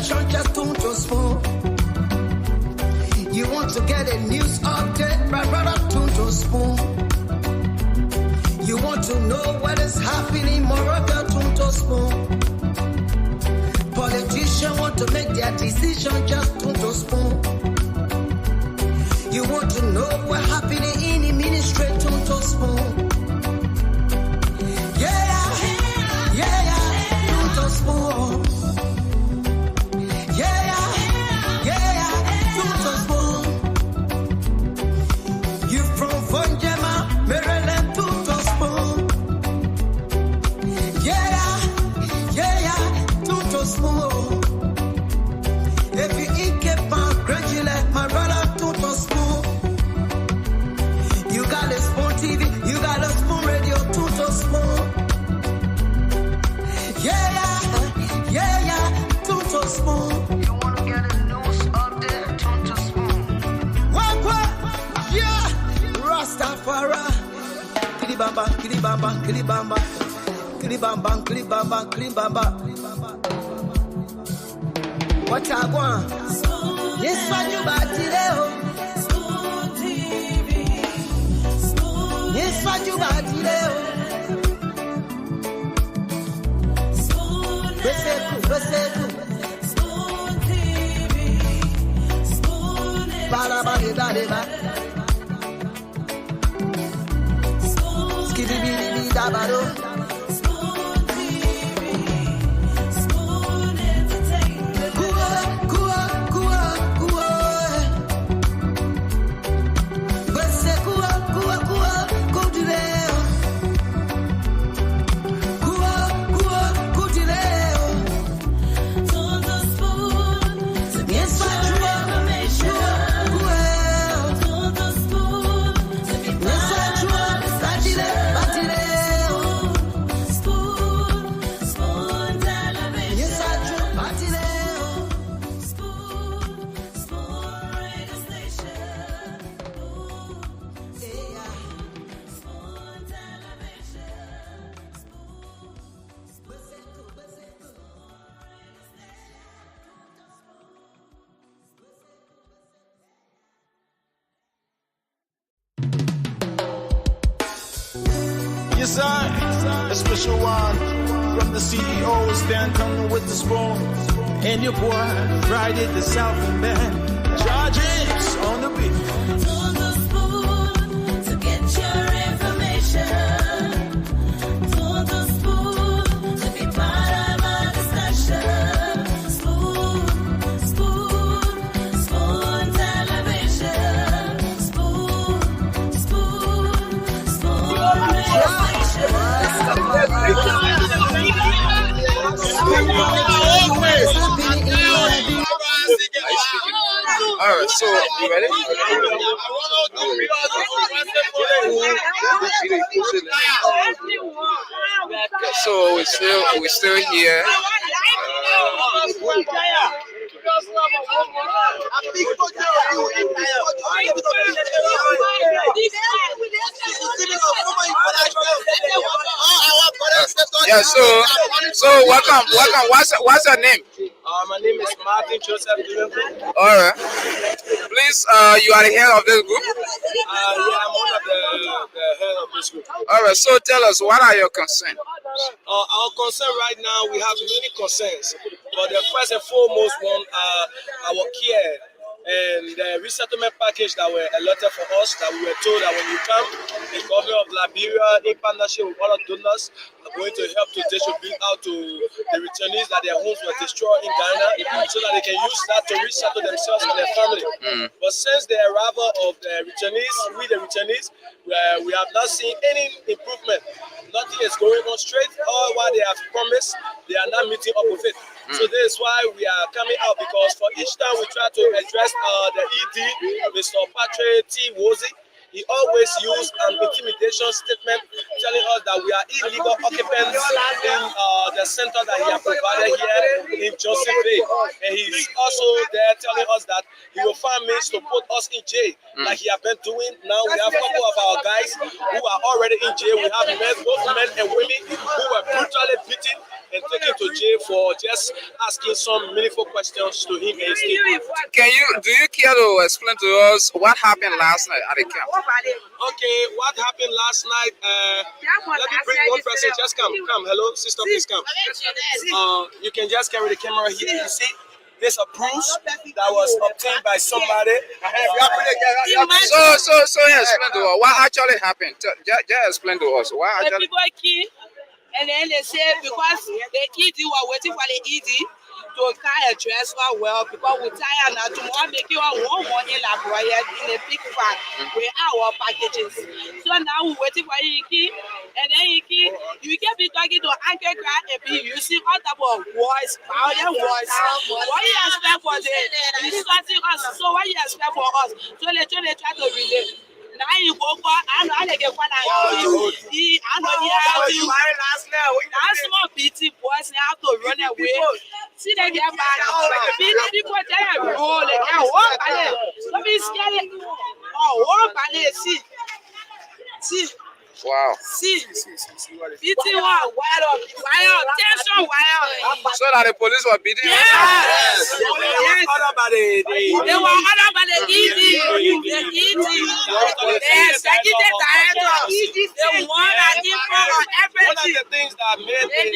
information just to small. You want to get a news update, my brother, to spoon. You want to know what is happening, Morocco, to spoon. Politicians want to make their decision just to spoon. You want to know what's happening in the ministry, to spoon. Yeah, to spoon. Kilibamba, kilibamba, kilibamba, kilibamba, kilibamba, kilibamba. What I want? Yes, what you got today? Yes, what you got today? Beseku, beseku. Bada bada bada bada. Dabado. Yes, sir. A special one from the CEO, Stan coming with the spoon. And your boy, Friday the Southern Band. Charges on the beat. On the spoon to get your information. On the spoon to be part of our discussion. Spoon, spoon, spoon television. Spoon, spoon, spoon radio Alright, so you ready? So we're still here. Yeah, so welcome. What's your name? My name is Martin Joseph. All right. Please, you are the head of this group? Yeah, I'm one of the head of this group. All right. So tell us, what are your concerns? Our concern right now, we have many concerns. But the first and foremost one are our care and the resettlement package that were allotted for us, that we were told that when you come, the government of Liberia, in partnership with other donors, are going to help to distribute out to the returnees that their homes were destroyed in Ghana, so that they can use that to resettle themselves and their family. But since the arrival of the returnees, we have not seen any improvement. Nothing is going on straight. All what they have promised, they are not meeting up with it. So this is why we are coming out, because for each time we try to address the ED, Mr. Patrick T. Wozi, he always used an intimidation statement telling us that we are illegal occupants in the center that he has provided here in Joseph Bay. And he's also there telling us that he will find means to put us in jail, like he has been doing. Now we have a couple of our guys who are already in jail. We have men, both men and women, who were brutally beaten and take him to jail for just asking some meaningful questions to him and his team. Do you care to explain to us what happened last night at the camp? Okay, what happened last night? Let me bring one person. Just come. Hello, sister, please come. You can just carry the camera here. You see, there's a proof that was obtained by somebody. So explain to us what actually happened. Just explain to us what actually. People key, and then they say because the ED were waiting for the ED to carry a transfer well because we tired now tomorrow make you one more elaborate in a big bag with our packages. So now we're waiting for Iki, and then Iki, you can be talking to Uncle Grant and you see all type of voice, power voice. What you expect for them? He's starting us. So what you expect for us? So they try to relate. Now you go for I know they get one I know that's small BT boys they have to run away. See they get back. People they roll they can walk ballet. Don't be scared. Oh, walk ballet. See. Wow. See. BT wild tension wild. So that the police were beating us? Yes. They were ordered by the They were ordered by the ED. The executive director. The one that informed on everything. One of the things that made the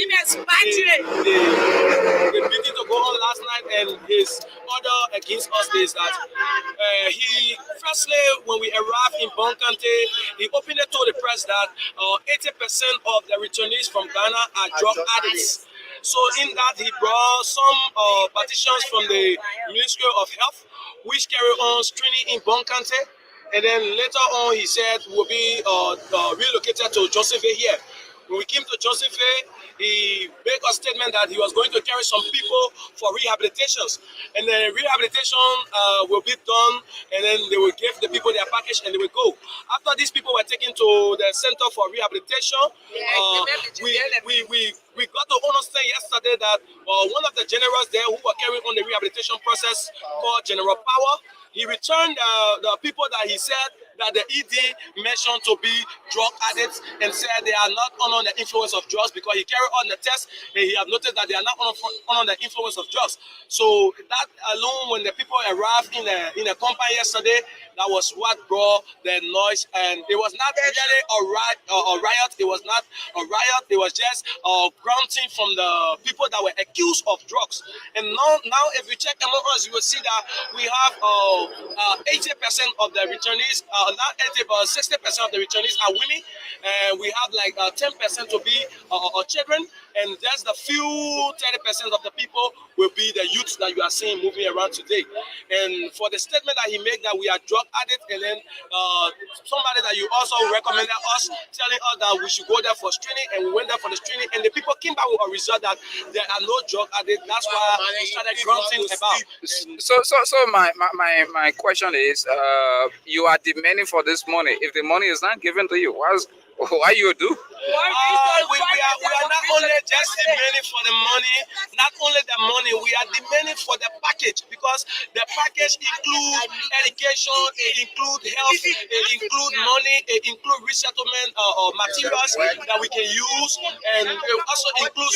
meeting to go on last night and his order against us is that he firstly when we arrived in Bonkante, he opened it to the press that 80% of the returnees from Ghana are drug addicts. So in that he brought some petitions from the Ministry of Health, which carry on screening in Bonkante, and then later on he said we'll be relocated to Josephine here. When we came to Josephine, he made a statement that he was going to carry some people for rehabilitations, and then rehabilitation will be done, and then they will give the people their package and they will go. After these people were taken to the center for rehabilitation, we got to understand yesterday that one of the generals there who were carrying on the rehabilitation process called General Power, he returned the people that he said that the ED mentioned to be drug addicts and said they are not under the influence of drugs because he carried on the test and he have noticed that they are not under the influence of drugs. So that alone, when the people arrived in the compound yesterday, that was what brought the noise, and it was not really a riot. It was not a riot. It was just grunting from the people that were accused of drugs. And now if you check among us, you will see that we have 80% of the returnees. Not 80, but 60% of the returnees are women, and we have like 10% to be children, and that's the few 30% of the people will be the youths that you are seeing moving around today. And for the statement that he made that we are drug addicts, and then somebody that you also recommended us, telling us that we should go there for screening, and we went there for the screening, and the people came back with a result that there are no drug addicts. That's why we started grunting about. So my question is, you are demanding for this money. If the money is not given to you, why you do? We are not only just demanding for the money, not only the money, we are demanding for the package, because the package includes education, it includes health, it includes money, it includes resettlement materials that we can use, and it also includes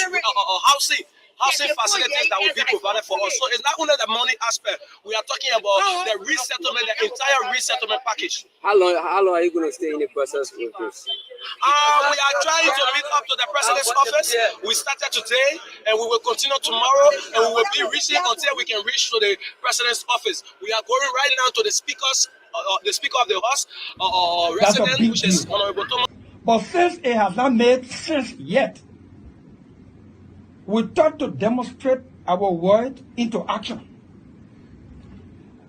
housing facilities that will be provided for us. So it's not only the money aspect. We are talking about the resettlement, the entire resettlement package. How long are you going to stay in the process with this? We are trying to meet up to the president's office. We started today, and we will continue tomorrow, and we will be reaching until we can reach to the president's office. We are going right now to the speaker of the House, resident, which is Honorable Thomas. But since it has not made sense yet, we thought to demonstrate our word into action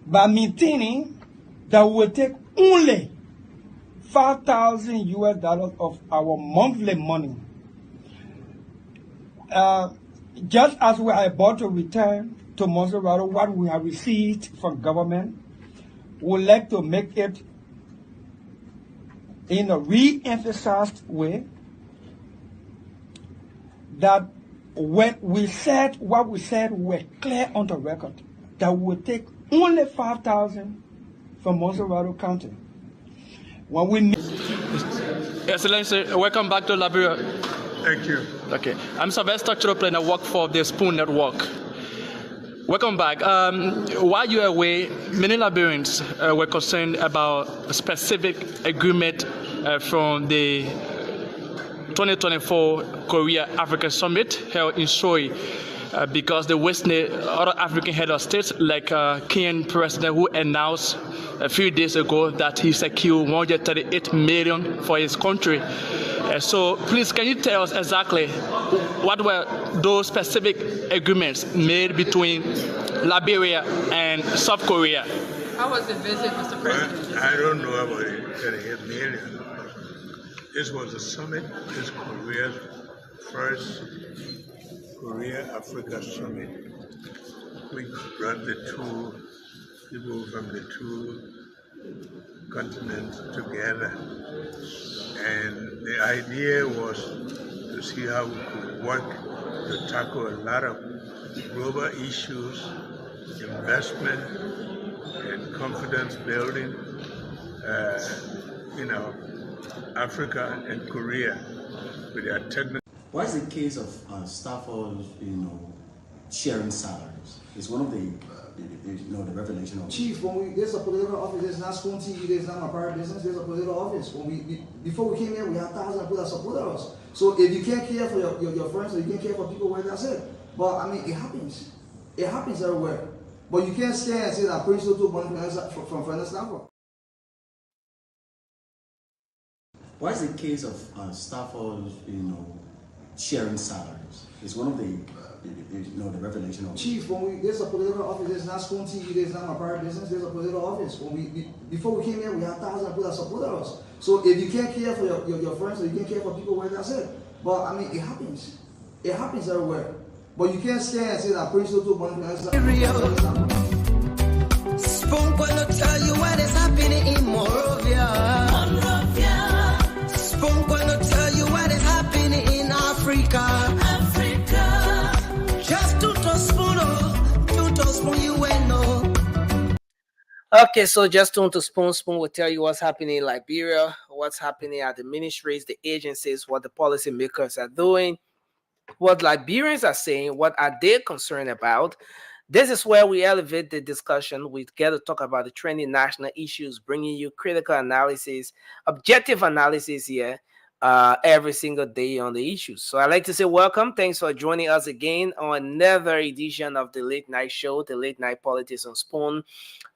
by maintaining that we will take only $5,000 of our monthly money. Just as we are about to return to Monserrado what we have received from government, we would like to make it in a re-emphasized way that when we said what we said, we were clear on the record that we would take only $5,000 from Monserrado County. When we Excellency, welcome back to Liberia. Thank you. Okay, I'm Sylvester Chopin. I work for the Spoon Network. Welcome back. While you were away, many Liberians were concerned about a specific agreement from the 2024 Korea Africa Summit held in Seoul. Because the other African head of states, like Kenyan president, who announced a few days ago that he secured 138 million for his country. So please, can you tell us exactly what were those specific agreements made between Liberia and South Korea? How was the visit, Mr. President? I don't know about it, 38 million. This was a summit. This Korea's first Korea-Africa Summit, which brought the two people from the two continents together. And the idea was to see how we could work to tackle a lot of global issues, investment and confidence building, Africa and Korea with their technical. Why is the case of staffers, sharing salaries? It's one of the revelation of Chief. There's a political office. There's not Spoon TV. There's not my private business. There's a political office. Before we came here, we had thousands of people that supported us. So if you can't care for your friends, or you can't care for people, well, that's it. But I mean, it happens. It happens everywhere. But you can't stand and say that Prince Luther from Fernando Stafford. Why is the case of staffers, sharing salaries? It's one of the revelation of Chief. There's a political office. There's not Spoon TV. There's not my private business. There's a political office. Before we came here, we had thousands of people that supported us. So if you can't care for your friends, or you can't care for people, well, that's it. But I mean, it happens. It happens everywhere. But you can't stand and say that Prince Luther Spoon gonna tell you what is happening in Monrovia. Spoon gonna tell you what is happening in Africa. Just to spoon, you will know. Okay, so just tune to Spoon. Spoon will tell you what's happening in Liberia, what's happening at the ministries, the agencies, what the policymakers are doing, what Liberians are saying, what are they concerned about. This is where we elevate the discussion. We get to talk about the trending national issues, bringing you critical analysis, objective analysis here every single day on the issues. So I'd like to say welcome. Thanks for joining us again on another edition of the Late Night Show, the Late Night Politics on Spoon.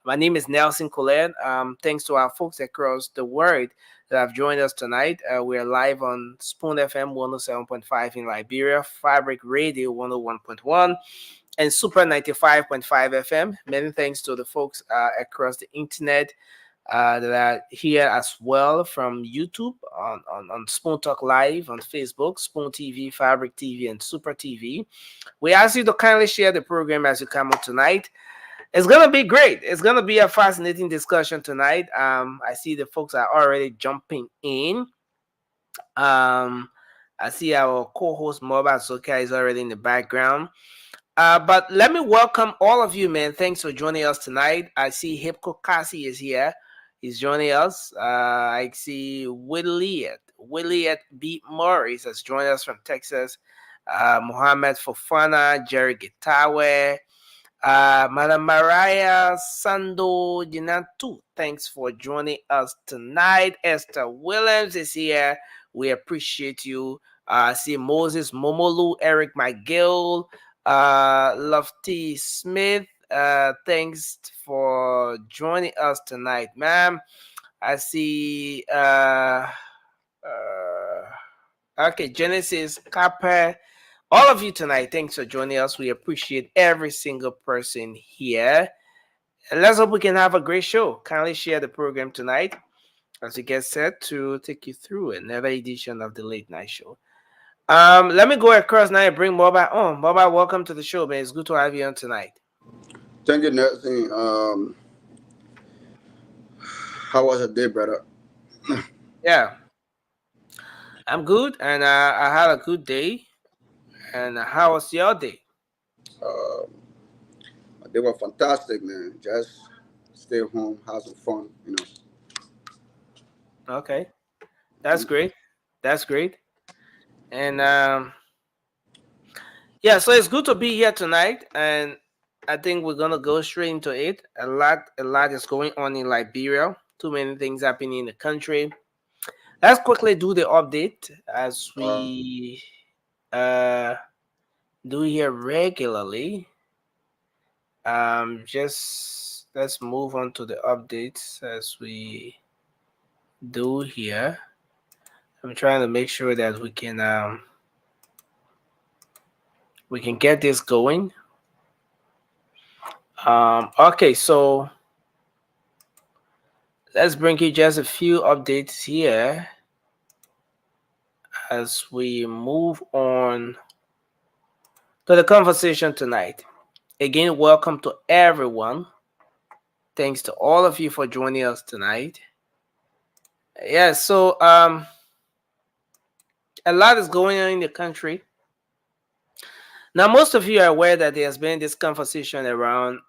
My name is Nelson Colette. Thanks to our folks across the world that have joined us tonight. We're live on Spoon FM 107.5 in Liberia, Fabric Radio 101.1, and Super 95.5 FM. Many thanks to the folks across the internet that are here as well from YouTube, on Spoon Talk Live, on Facebook, Spoon TV, Fabric TV, and Super TV. We ask you to kindly share the program as you come on tonight. It's going to be great. It's going to be a fascinating discussion tonight. I see the folks are already jumping in. I see our co-host Moba Zoka is already in the background. But let me welcome all of you, man. Thanks for joining us tonight. I see Hipko Kasi is here. He's joining us. I see Williet B. Morris has joined us from Texas. Mohammed Fofana, Jerry Gitawe, Madam Mariah Sando Jinatu. Thanks for joining us tonight. Esther Williams is here. We appreciate you. I see Moses Momolu, Eric McGill, Lofty Smith. Thanks for joining us tonight, ma'am. I see okay, Genesis Kappa. All of you tonight, thanks for joining us. We appreciate every single person here. And let's hope we can have a great show. Kindly share the program tonight as we get set to take you through another edition of the Late Night Show. Let me go across now and bring Boba on. Boba, welcome to the show, man. It's good to have you on tonight. Thank you, Nelson. How was your day, brother? Yeah, I'm good, and I had a good day. And how was your day? They were fantastic, man. Just stay home, have some fun, Okay, that's great. That's great. And yeah, so it's good to be here tonight, and I think we're gonna go straight into it. A lot is going on in Liberia. Too many things happening in the country. Let's quickly do the update as we do here regularly. Just let's move on to the updates as we do here. I'm trying to make sure that we can get this going. Okay, so let's bring you just a few updates here as we move on to the conversation tonight. Again, welcome to everyone. Thanks to all of you for joining us tonight. Yeah, so a lot is going on in the country. Now, most of you are aware that there has been this conversation around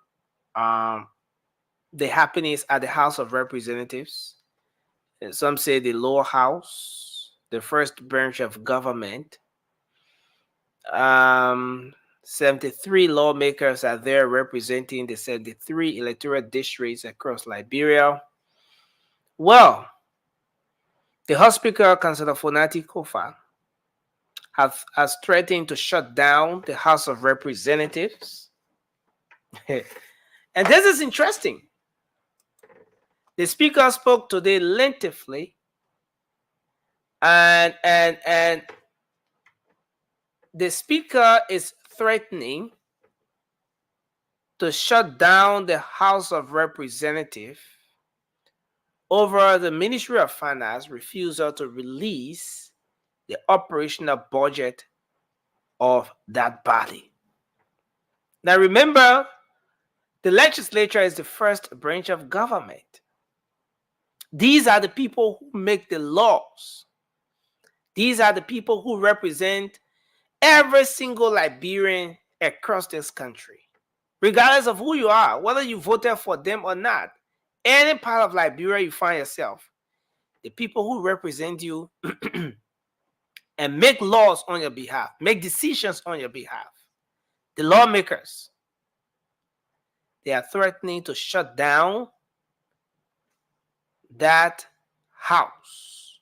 the happenings at the House of Representatives. And some say the lower house, the first branch of government. 73 lawmakers are there representing the 73 electoral districts across Liberia. Well, the House Speaker, Councillor Fonati Kofa, has threatened to shut down the House of Representatives. And this is interesting. The Speaker spoke today lengthily, and the Speaker is threatening to shut down the House of Representatives over the Ministry of Finance refusal to release the operational budget of that body. Now remember, the legislature is the first branch of government. These are the people who make the laws. These are the people who represent every single Liberian across this country. Regardless of who you are, whether you voted for them or not, any part of Liberia you find yourself, the people who represent you and make laws on your behalf, make decisions on your behalf, the lawmakers, they are threatening to shut down that house.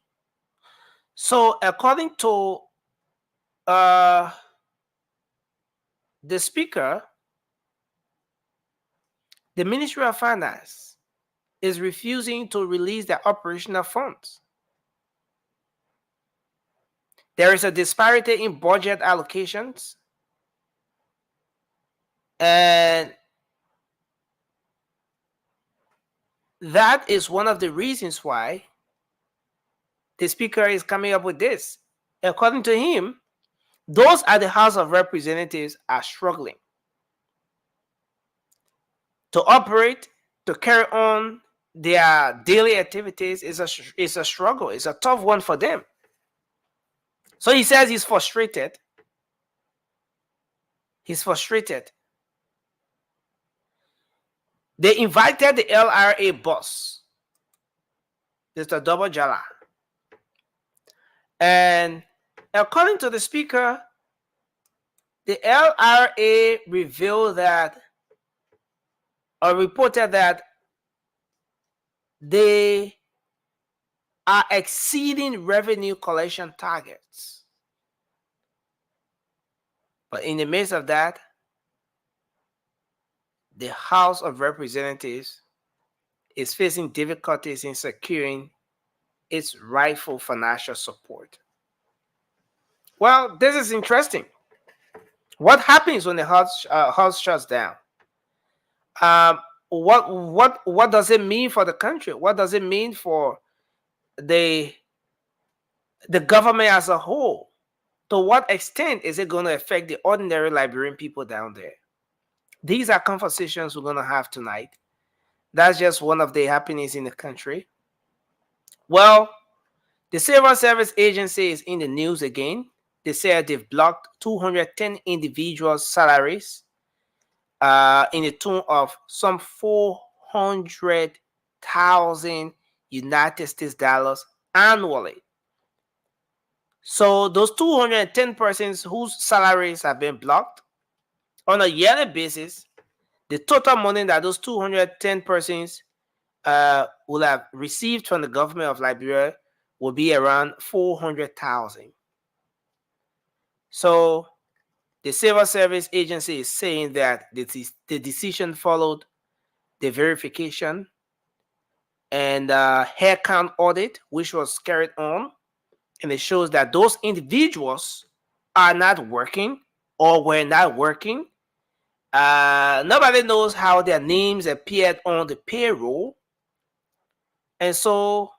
So according to the Speaker, the Ministry of Finance is refusing to release their operational funds. There is a disparity in budget allocations, and that is one of the reasons why the Speaker is coming up with this. According to him, those at the House of Representatives are struggling to operate, to carry on their daily activities. Is a struggle. It's a tough one for them. So he says he's frustrated. He's frustrated. They invited the LRA boss, Mr. Double Jala. And according to the Speaker, the LRA revealed that, or reported that, they are exceeding revenue collection targets. But in the midst of that, the House of Representatives is facing difficulties in securing its rightful financial support. Well, this is interesting. What happens when the house shuts down? What does it mean for the country? What does it mean for the government as a whole? To what extent is it going to affect the ordinary Liberian people down there? These are conversations we're going to have tonight. That's just one of the happenings in the country. Well, the Civil Service Agency is in the news again. They said they've blocked 210 individuals' salaries in the tune of some 400,000 United States dollars annually. So those 210 persons whose salaries have been blocked on a yearly basis, the total money that those 210 persons will have received from the government of Liberia will be around 400,000. So the Civil Service Agency is saying that the decision followed the verification and hair count audit, which was carried on, and it shows that those individuals are not working or were not working. Nobody knows how their names appeared on the payroll, and so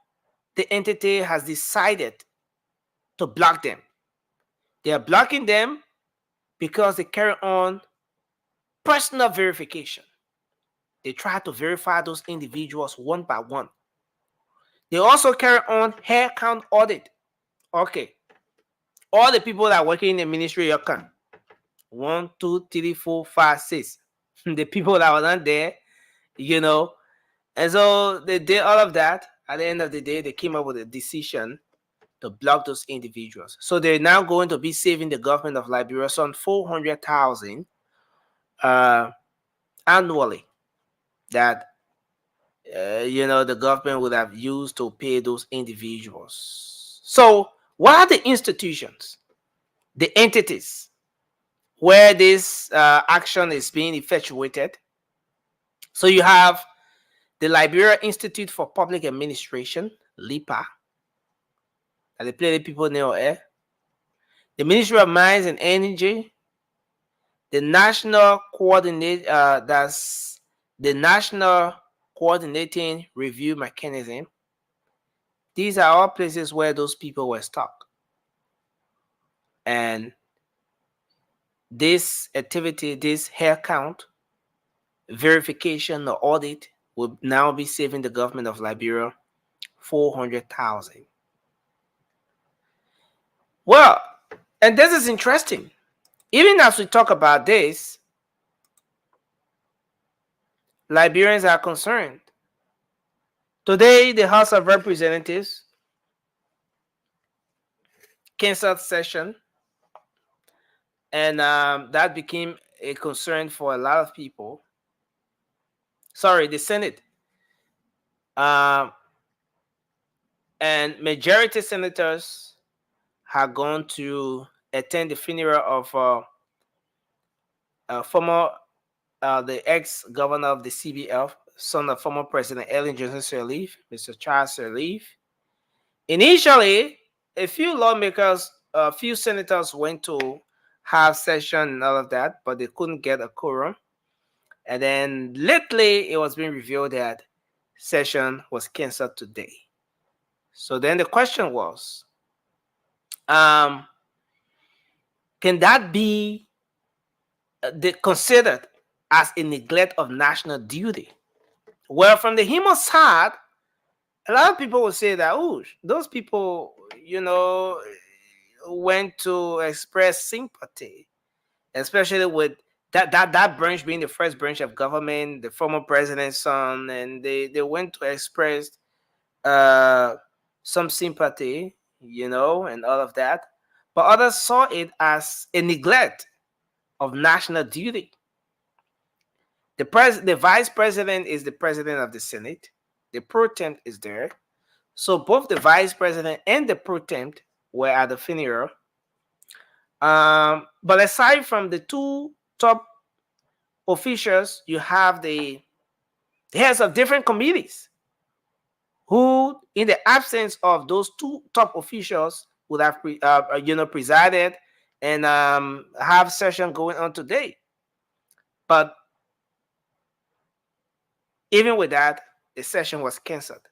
the entity has decided to block them. They are blocking them because they carry on personal verification. They try to verify those individuals one by one. They also carry on hair count audit. Okay, all the people that are working in the ministry of count 1, 2, 3, 4, 5, 6. The people that were not there, you know, and so they did all of that. At the end of the day, they came up with a decision to block those individuals. So they're now going to be saving the government of Liberia some 400,000 annually that the government would have used to pay those individuals. So what are the institutions, the entities where this action is being effectuated? So you have the Liberia Institute for Public Administration, LIPA, that they play the people know air. The Ministry of Mines and Energy, the National that's the National Coordinating Review Mechanism. These are all places where those people were stuck. And this activity, this hair count, verification or audit will now be saving the government of Liberia 400,000. Well, and this is interesting. Even as we talk about this, Liberians are concerned. Today, the House of Representatives canceled session, and that became a concern for a lot of people. Sorry, the Senate. And majority senators have gone to attend the funeral of the ex-governor of the CBF, son of former President Ellen Johnson Sirleaf, Mr. Charles Sirleaf. Initially, a few lawmakers, a few senators went to have session and all of that, but they couldn't get a quorum. And then lately, it was being revealed that session was canceled today. So then the question was, can that be considered as a neglect of national duty? Well, from the Himo side, a lot of people will say that, oh, those people, went to express sympathy, especially with that branch being the first branch of government, the former president's son, and they went to express some sympathy, and all of that. But others saw it as a neglect of national duty. The vice president is the president of the Senate. The pro temp is there. So both the vice president and the pro temp were at the funeral. But aside from the two top officials, you have the heads of different committees who, in the absence of those two top officials, would have presided and have session going on today. But even with that, the session was canceled.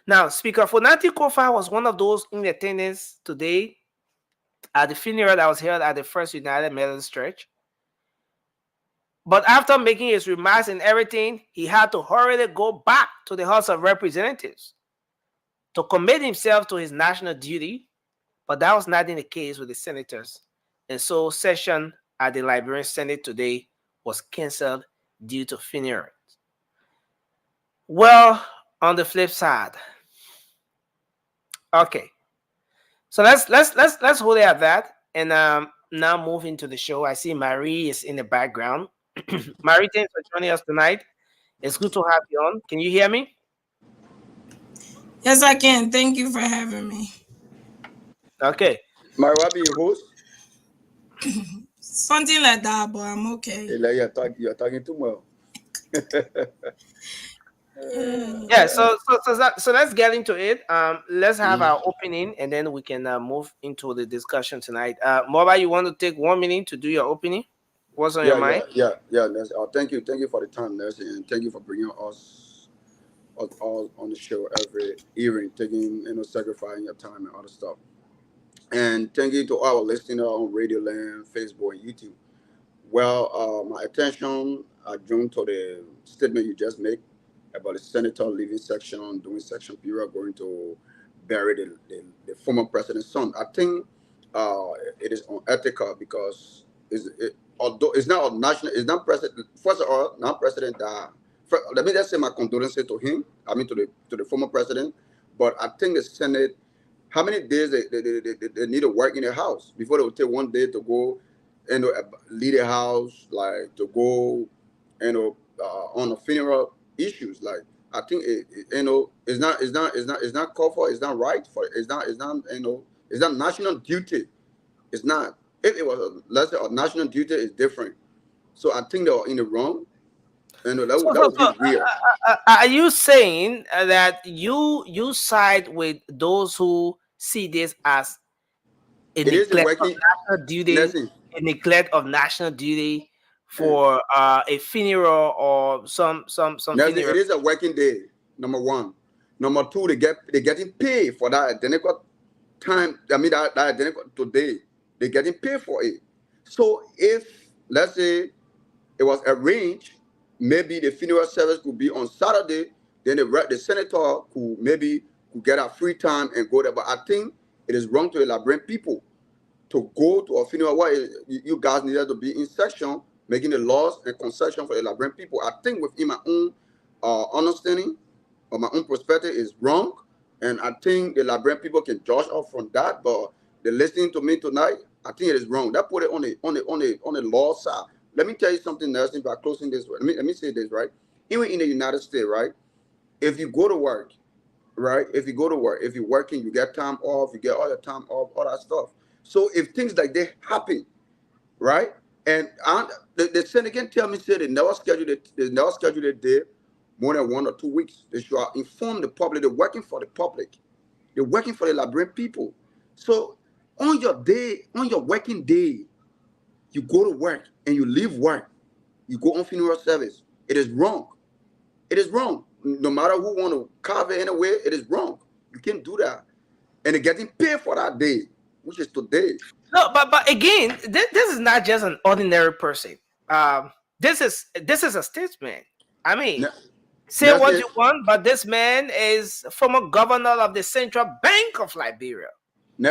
Now, Speaker Fonati Kofa was one of those in attendance today at the funeral that was held at the First United Methodist Church. But after making his remarks and everything, he had to hurriedly go back to the House of Representatives to commit himself to his national duty. But that was not in the case with the senators. And so session at the Liberian Senate today was canceled due to funeral. Well, on the flip side, okay, So let's hold it at that, and now move into the show. I see Marie is in the background. Marie, thanks for joining us tonight. It's good to have you on. Can you hear me? Yes, I can. Thank you for having me. Okay. Mario, be your host. Something like that, but I'm okay. You're talking too well. Yeah. So let's get into it. Let's have Mhm. our opening, and then we can move into the discussion tonight. Moba, you want to take 1 minute to do your opening? What's on your mind? Nancy. Thank you for the time, Nancy, and thank you for bringing us all on the show every evening, taking sacrificing your time and other stuff. And thank you to our listeners on Radio Land, Facebook, and YouTube. Well, my attention drawn to the statement you just made about the senator leaving section, doing section period, going to bury the former president's son. I think it is unethical because although it's not a national, it's not president. First of all, not president. Let me just say my condolences to him. I mean to the former president. But I think the Senate, how many days they need to work in the house before they will take 1 day to go lead a house, like to go, on the funeral issues. Like I think it's not called for. It's not right for. It's not national duty. It's not. If it was let's say a national duty, is different. So I think they were in the wrong. That would be weird. Are you saying that you side with those who see this as a It is a neglect of working. national duty, Listen, a neglect of national duty for a funeral or some funeral? it is a working day. Number one. Number two, they getting paid for that identical time. I mean that identical today. They're getting paid for it. So if let's say it was arranged, maybe the funeral service could be on Saturday, then the senator could get a free time and go there. But I think it is wrong to the Liberian people to go to a funeral where you guys needed to be in section, making the laws and concession for the Liberian people. I think within my own understanding or my own perspective is wrong. And I think the Liberian people can judge off from that. But they're listening to me tonight, I think it is wrong. That put it on the law side. Let me tell you something else by closing this. Let me say this, right? Even in the United States, right? If you go to work, right? If you're working, you get time off, you get all your time off, all that stuff. So if things like that happen, right? And the Senate can tell me, say they never scheduled a day more than 1 or 2 weeks. They should inform the public. They're working for the public. They're working for the Liberian people. So on your working day, you go to work and you leave work. You go on funeral service. It is wrong. It is wrong. No matter who want to carve it anyway, it is wrong. You can't do that. And they're getting paid for that day, which is today. No, but again, this is not just an ordinary person. This is a statesman. I mean, say what you want, but this man is former governor of the Central Bank of Liberia,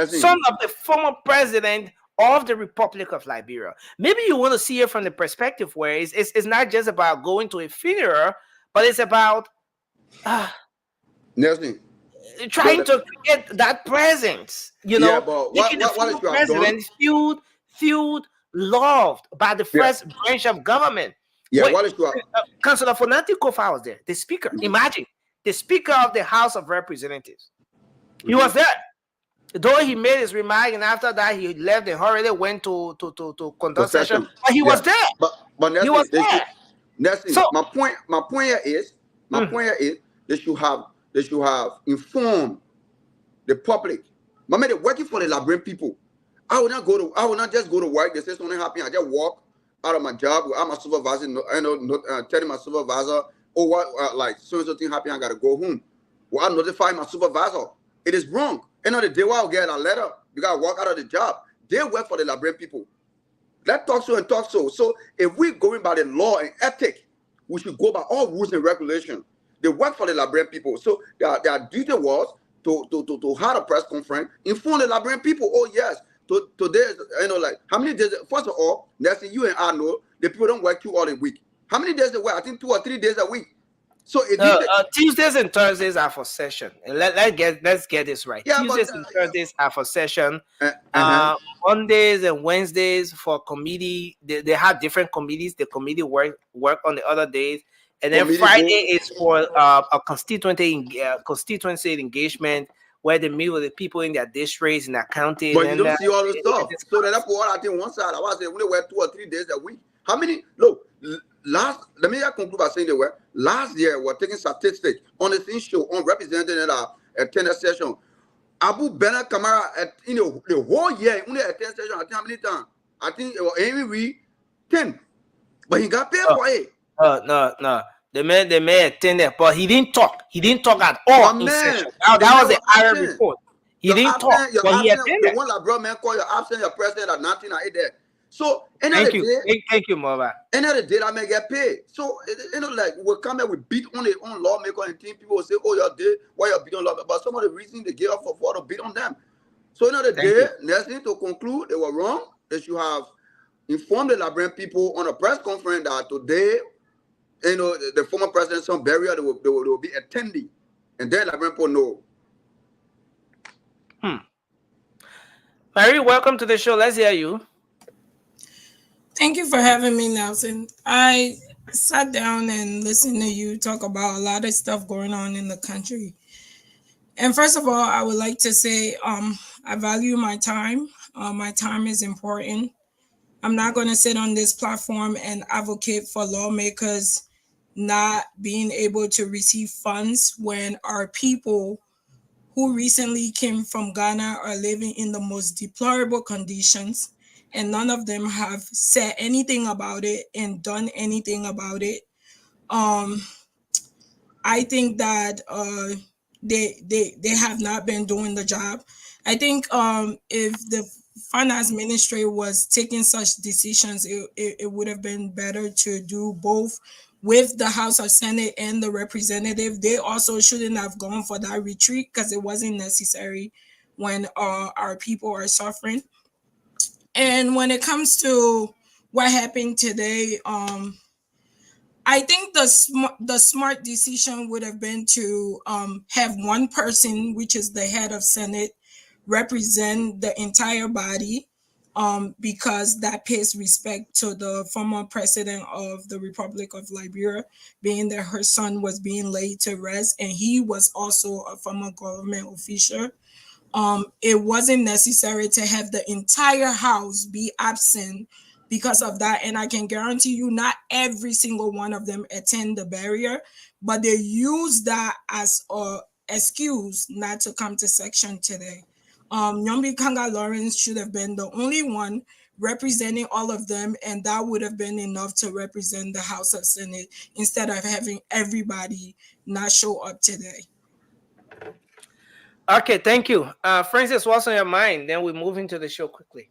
son of the former president of the Republic of Liberia. Maybe you want to see it from the perspective where it's not just about going to a funeral, but it's about trying to create that presence, Yeah, but making the former president feel loved by the first branch of government. Yeah, what is your Councillor Fonanti Kofa was there, the speaker. Imagine the speaker of the House of Representatives. He was there. Though he made his remark, and after that he left and hurriedly went to conduct session, but he was there. But he was there. So my point here is they should have informed the public. My man, they're working for the Liberian people. I will not just go to work. They say something happened. I just walk out of my job without my supervisor. Telling my supervisor, oh, what like so and so thing happened. I gotta go home. Well, I notify my supervisor. It is wrong. End of the day, I'll get a letter. You gotta walk out of the job. They work for the Liberian people. Let's talk so and talk so. So if we're going by the law and ethic, we should go by all rules and regulations. They work for the Liberian people. So their duty was to have a press conference, inform the Liberian people. Oh yes, today, like how many days? First of all, Nelson, you and I know the people don't work 2 hours a week. How many days they work? I think 2 or 3 days a week. So if you take, Tuesdays and Thursdays are for session. Let's get this right. yeah, Tuesdays and Thursdays are for session. uh-huh. Mondays and Wednesdays for committee. They have different committees. The committee work on the other days, and then Committee Friday vote. is for a constituency engagement where they meet with the people in their districts and their counties. But you and don't see all the stuff. So that's what I think one side. I was saying only work 2 or 3 days a week. How many? Look, let me conclude by saying they were last year. We're taking statistics on the thing show on representing at a tenor session. Abu Bernard Kamara the whole year only attend session. I think how many times? I think it was every 10, but he got paid for it. No. The man attended, but he didn't talk. He didn't talk at all in session. That was the IR report. He didn't talk, but he attended. The one that brought man call your absent, your president at 19 or 8 there. So thank you, Mova. End of the day, I may get paid. So like we'll come here, we beat on their own lawmaker and team. People will say, "Oh, you're dead. Why you're beating on lawmaker?" But some of the reasons they get up for to beat on them. So end of the day, next thing to conclude, they were wrong. They should have informed the Liberian people on a press conference that today, the former president, some burial, they will be attending, and then Liberian people know. Mary, welcome to the show. Let's hear you. Thank you for having me, Nelson. I sat down and listened to you talk about a lot of stuff going on in the country. And first of all, I would like to say I value my time. My time is important. I'm not going to sit on this platform and advocate for lawmakers not being able to receive funds when our people who recently came from Ghana are living in the most deplorable conditions. And none of them have said anything about it and done anything about it. I think that they have not been doing the job. I think if the finance ministry was taking such decisions, it would have been better to do both with the House of Senate and the representative. They also shouldn't have gone for that retreat because it wasn't necessary when our people are suffering. And when it comes to what happened today, I think the smart decision would have been to have one person, which is the head of Senate, represent the entire body, because that pays respect to the former president of the Republic of Liberia, being that her son was being laid to rest, and he was also a former government official. It wasn't necessary to have the entire house be absent because of that. And I can guarantee you not every single one of them attend the barrier, but they use that as an excuse not to come to section today. Nyombi Kanga Lawrence should have been the only one representing all of them, and that would have been enough to represent the House of Senate instead of having everybody not show up today. Okay, thank you. Francis, what's on your mind? Then we move into the show quickly.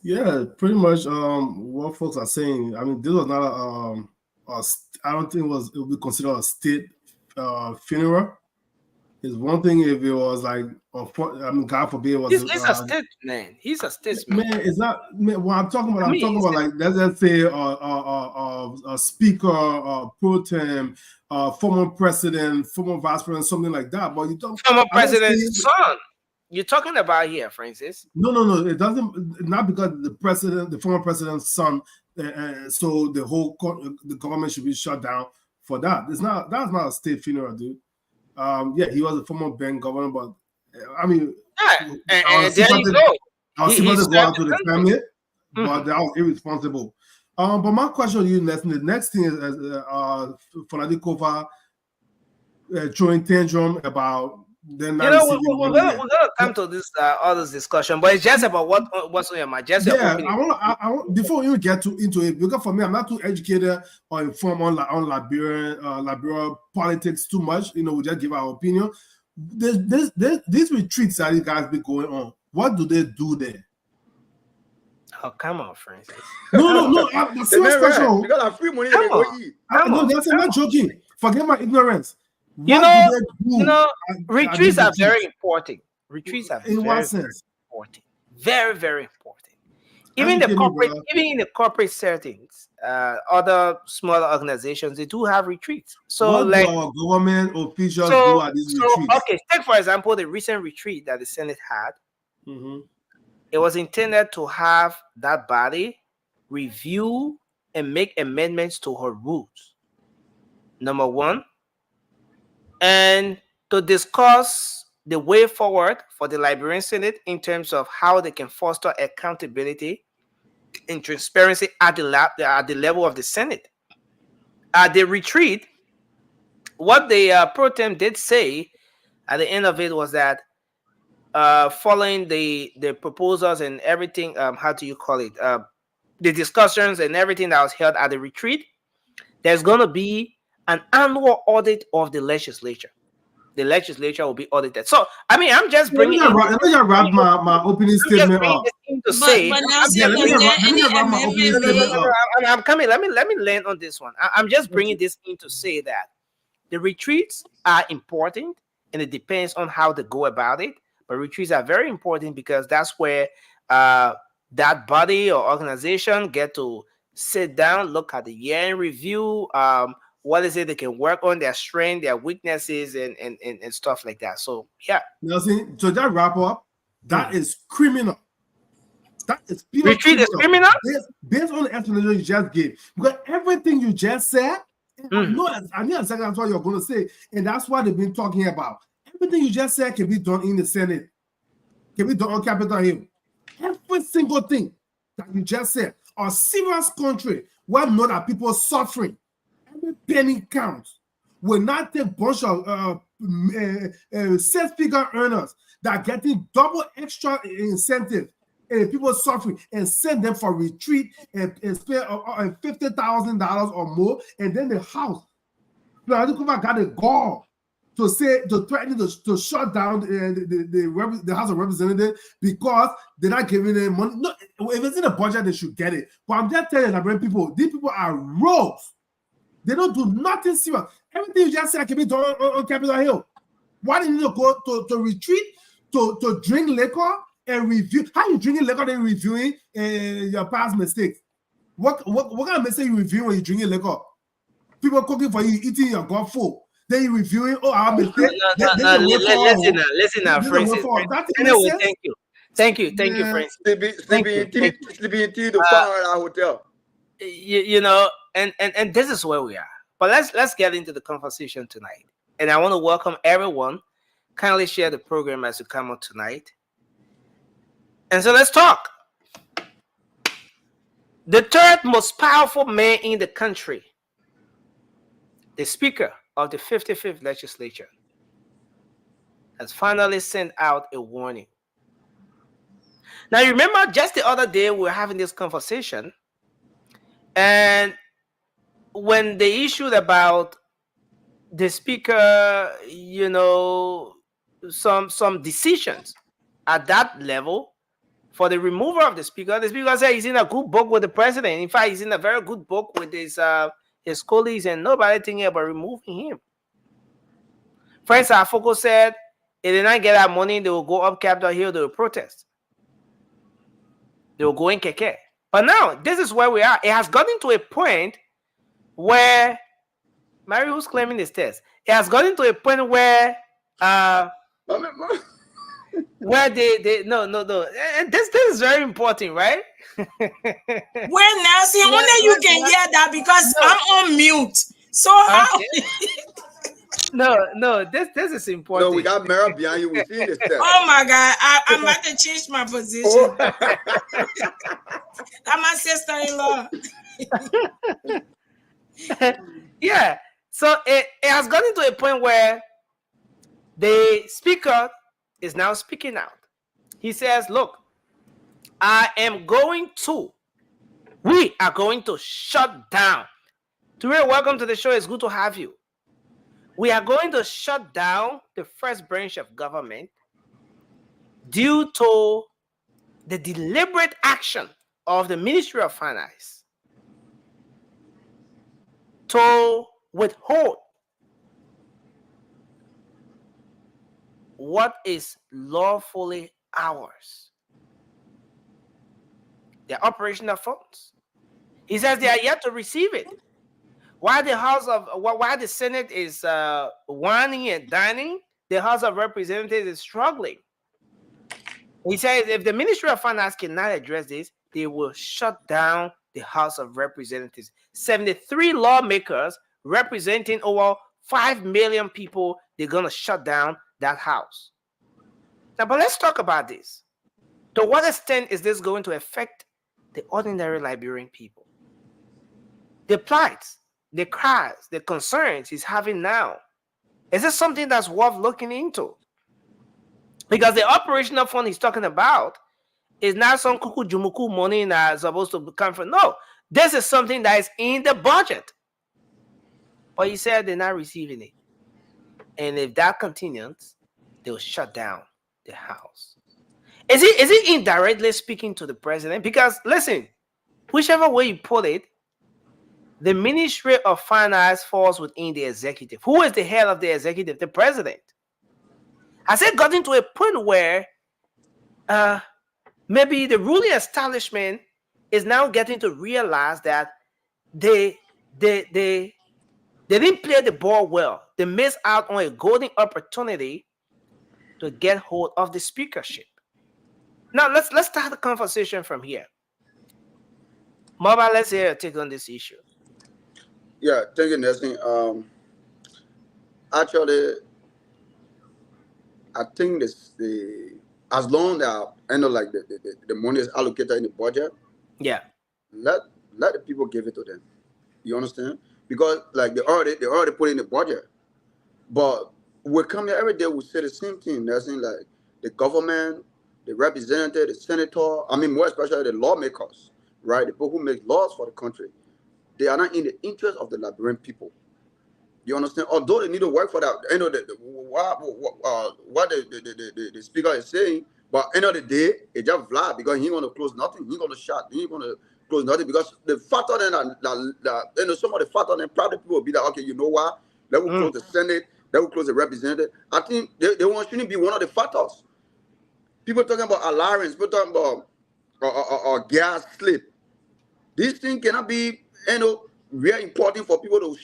Yeah, pretty much what folks are saying. I mean, this was not I don't think it would be considered a state funeral. It's one thing if it was like, I mean, God forbid, it was. He's a statesman. He's a statesman. Man, it's not. Man, what I'm talking about, like, let's say a speaker, pro tem, former president, former vice president, something like that. But you don't. Former president's son. You're talking about here, Francis. No. It doesn't. Not because the former president's son. So the government should be shut down for that. That's not a state funeral, dude. Yeah, he was a former bank governor, but I mean, and there you go. I was supposed to go out to the family, but that was irresponsible. But my question to you, Nelson, the next thing is Fonadikova throwing tantrum about them not receiving money. We're gonna come to this all this discussion, but it's just about what's on your mind. Just I want before we even get into it, because for me, I'm not too educated or informed on Liberian politics too much. We just give our opinion. These retreats that these guys be going on, what do they do there? Oh, come on, Francis. No. The serious question. You got free money. No, I'm not joking. Forget my ignorance. Retreats are very important. Retreats are in what sense? Important. Very, very important. Even in the corporate settings, other smaller organizations, they do have retreats. So what like do our government officials do so at these so retreats? okay, take for example the recent retreat that the Senate had. It was intended to have that body review and make amendments to her rules. Number one, and to discuss the way forward for the Liberian Senate in terms of how they can foster accountability and transparency at the level of the Senate. At the retreat, what the pro tem did say at the end of it was that following the proposals and everything, how do you call it? The discussions and everything that was held at the retreat, there's going to be an annual audit of the legislature. The legislature will be audited. So, I mean, I'm just bringing Let me just wrap my opening statement up. to say, But now, sir, let was me there wrap any my opening amendment statement made? up. I'm coming. Let me land on this one. I'm just bringing this in to say that the retreats are important, and it depends on how they go about it. But retreats are very important because that's where that body or organization get to sit down, look at the year in review. What is it they can work on, their strength, their weaknesses, and stuff like that. So yeah. Nelson, to just wrap up, that is criminal. That is pure retreat criminal. is criminal? Based on the explanation you just gave. Because everything you just said, I know exactly that's what you're going to say. And that's what they've been talking about. Everything you just said can be done in the Senate. Can be done on Capitol Hill. Every single thing that you just said. A serious country where know that people are suffering. Every penny counts. Will not take a bunch of six-figure earners that are getting double extra incentive and people suffering and send them for retreat and spend $50,000 or more, and then the House got a gall to threaten to shut down the House of Representatives because they're not giving them money. No, if it's in the budget, they should get it. But I'm just telling you, people, these people are rogues. They don't do nothing serious. Everything you just said can be done on Capitol Hill. Why do you need to go to retreat to drink liquor and review? How you drinking liquor and reviewing your past mistakes? What kind of mistake you reviewing when you drinking liquor? People cooking for you, eating your gut full. Then you reviewing, our mistake. Listen now, Francis. Anyway, thank you, Francis. Sleeping tea to fire our hotel. You know, and this is where we are. But let's get into the conversation tonight. And I want to welcome everyone. Kindly share the program as you come on tonight. And so let's talk. The third most powerful man in the country, the Speaker of the 55th Legislature, has finally sent out a warning. Now, you remember just the other day we were having this conversation, and when they issued about the Speaker, you know, some decisions at that level for the removal of the Speaker said he's in a good book with the president. In fact, he's in a very good book with his colleagues, and nobody thinking about removing him. Friends, our focus said if they not get that money, they will go up Capitol Hill, they will protest. They will go in Keke. But now, this is where we are. It has gotten to a point where, Mary, who's claiming the stairs? It has gotten to a point where, where they no, and this is very important, right? Well, Nancy, only you can hear that because I'm on mute. So how? No, this is important. No, we got Mara behind you. We see this step. Oh my God, I'm about to change my position. I'm my sister-in-law. Yeah, so it has gotten to a point where the Speaker is now speaking out. He says, look, we are going to shut down. Ture, welcome to the show. It's good to have you. We are going to shut down the first branch of government due to the deliberate action of the Ministry of Finance to withhold what is lawfully ours, their operational funds. He says they are yet to receive it. While the Senate is whining and dining, the House of Representatives is struggling. He says if the Ministry of Finance cannot address this, they will shut down the House of Representatives. 73 lawmakers representing over 5 million people, they're going to shut down that house. Now, but let's talk about this. To what extent is this going to affect the ordinary Liberian people? The plights, the cries, the concerns he's having now. Is this something that's worth looking into? Because the operational fund he's talking about is not some kuku jumuku money that's supposed to come from. No, this is something that is in the budget. But he said they're not receiving it. And if that continues, they'll shut down the house. Is he indirectly speaking to the president? Because listen, whichever way you put it, the Ministry of Finance falls within the executive. Who is the head of the executive? The president. Has it gotten to a point where maybe the ruling establishment is now getting to realize that they didn't play the ball well. They missed out on a golden opportunity to get hold of the speakership. Now let's start the conversation from here. Mobile, let's hear your take on this issue. Yeah, thank you, Nelson. Actually, I think as long as like the money is allocated in the budget, yeah, let the people give it to them. You understand? Because like they already put in the budget, but we come here every day, we say the same thing. Nelson, like the government, the representative, the senator. I mean, more especially the lawmakers, right? The people who make laws for the country. They are not in the interest of the Liberian people. You understand? Although they need to work for that, what the speaker is saying, but end of the day, it just flat because he ain't gonna close nothing. He ain't gonna shut. He ain't gonna close nothing because the factor then some of the factor then probably people will be like, okay, you know what? Let will close the Senate. Let will close the representative. I think they shouldn't be one of the factors. People talking about allowance. People talking about gas slip. This thing cannot be very important for people to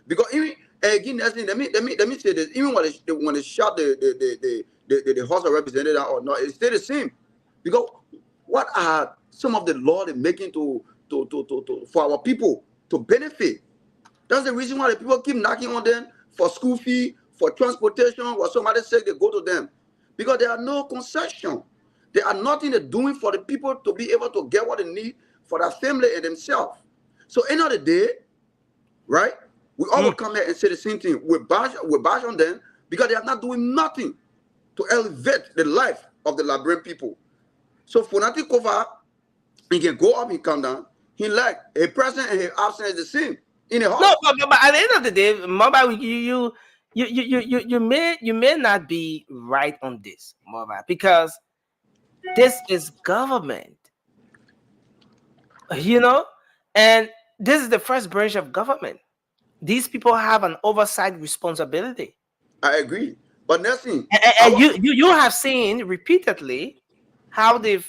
because even again, let me say this. Even when they shot the House of Representatives or not, it's still the same. Because what are some of the law they're making to for our people to benefit? That's the reason why the people keep knocking on them for school fee, for transportation, or somebody say they go to them. Because there are no concession. There are nothing they're doing for the people to be able to get what they need for their family and themselves. So end of the day, right? We all will come here and say the same thing. We bash on them because they are not doing nothing to elevate the life of the Liberian people. So for nothing cover, he can go up, he come down. He like a present and his absence is the same in the house. No, but at the end of the day, Mobile, you may not be right on this, Mobile, because this is government. And this is the first branch of government. These people have an oversight responsibility. I agree, but Nelson, and you have seen repeatedly how they've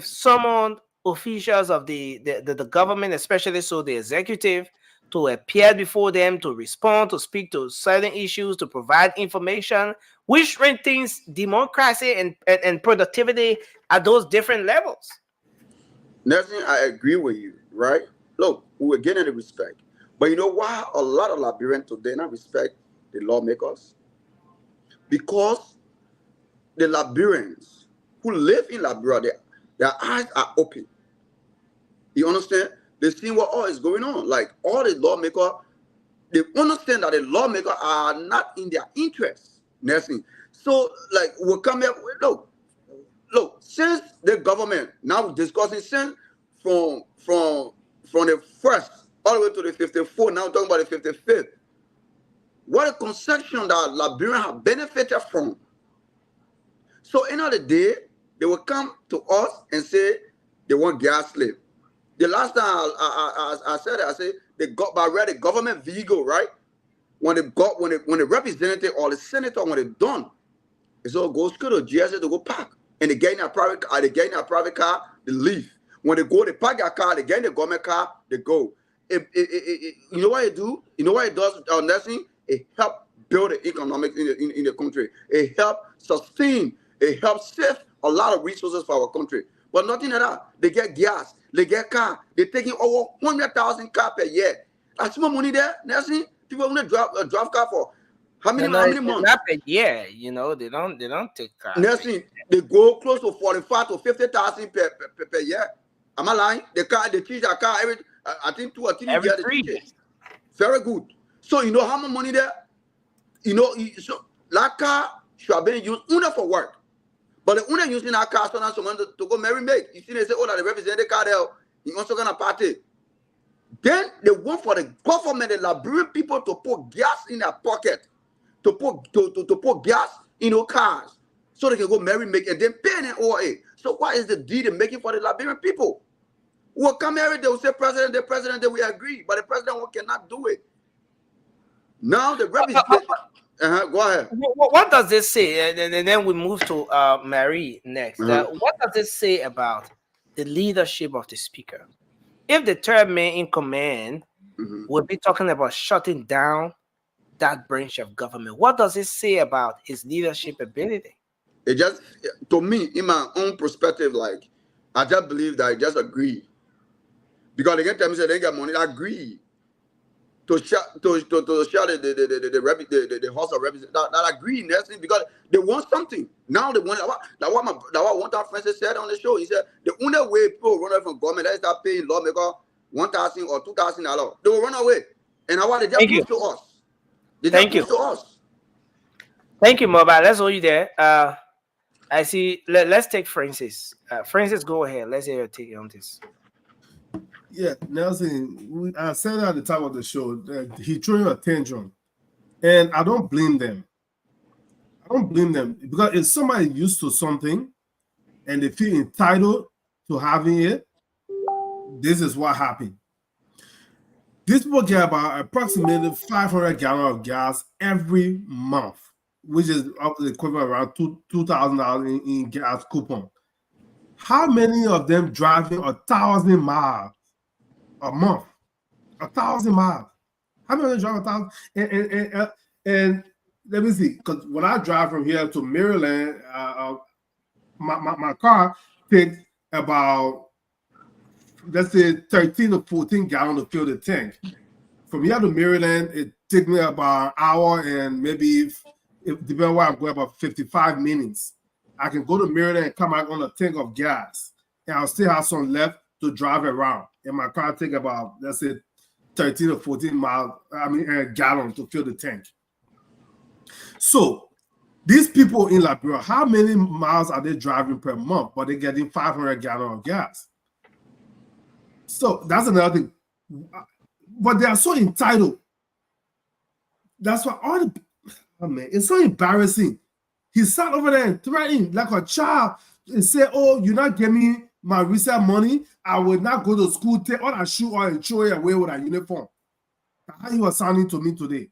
summoned officials of the government, especially so the executive, to appear before them, to respond, to speak to certain issues, to provide information, which strengthens democracy and productivity at those different levels. Nelson, I agree with you, right? Look, we were getting the respect. But you know why a lot of Liberians today not respect the lawmakers? Because the Liberians who live in Liberia, their eyes are open. You understand? They see what all is going on. Like all the lawmakers, they understand that the lawmakers are not in their interest. Nelson. So like we'll come here, look, since the government, now we're discussing since from the first all the way to the 54, now we're talking about the 55th. What a concession that Liberians have benefited from. So end of the day, they will come to us and say they want gas slip. The last time I said they got by the government vehicle, right? When the representative or the senator, when they're done, it's all goes to the GSA to go park. And they get in a private car, they leave. When they go, they park their car, they get in the government car, they go. You know what it do? You know what it does, Nelson? It helps build the economics in the country. It helps sustain, it helps save a lot of resources for our country. But nothing like that. They get gas, they get car, they're taking over 100,000 cars per year. That's more money there, Nelson. People want to drive car for how many months? Not per year, you know, they don't take cars. Nelson, they go close to 45 to 50,000 per year. Am I lying? The car, they teach their car every, I think 2 or 3 years. They teach it. Very good. So you know how much money there? You know, so that car should have been used only for work. But the owner using that car, so now someone to go marry make. You see, they say, oh, that they represent the car there. You also gonna party. Then they want for the government, the Liberian people, to put gas in their pocket, to put gas in your cars, so they can go marry make and then pay an OA. So what is the deal they're making for the Liberian people? We'll come here, they will say president, they will agree, but the president cannot do it. Now the representative. Go ahead. What does this say? And then we move to Marie next. What does this say about the leadership of the speaker? If the third man in command would be talking about shutting down that branch of government, what does it say about his leadership ability? It just, to me, in my own perspective, like, I just believe that I just agree. Because they get them say they get money, I agree to shut the House of Representatives. That agree, Nelson, because they want something. Now they want that what one time Francis said on the show. He said the only way people run away from government is start paying lawmaker $1,000 or $2,000. They will run away. And what they just prove to us. Thank you. Thank you, Mobile. Let's hold you there. I see. Let's take Francis. Francis, go ahead. Let's hear your take on this. Yeah, Nelson, I said at the top of the show that he throwing a tantrum, and I don't blame them. I don't blame them because if somebody used to something and they feel entitled to having it, this is what happened. These people get about approximately 500 gallons of gas every month, which is equivalent around $2,000 in gas coupon. How many of them driving 1,000 miles a month? 1,000 miles. How many of them drive 1,000? And let me see, because when I drive from here to Maryland, my car takes about, let's say, 13 to 14 gallons to fill the tank. From here to Maryland, it takes me about an hour and maybe, depending on where I'm going, about 55 minutes. I can go to Maryland and come back on a tank of gas, and I'll still have some left to drive around. And my car take about, let's say, 13 or 14 gallons to fill the tank. So these people in Liberia, how many miles are they driving per month? But they're getting 500 gallons of gas. So that's another thing. But they are so entitled. That's why it's so embarrassing. He sat over there and threatened like a child and said, oh, you're not giving me my recent money, I will not go to school, take all that shoe on and throw it away with a uniform. That's how he was sounding to me today.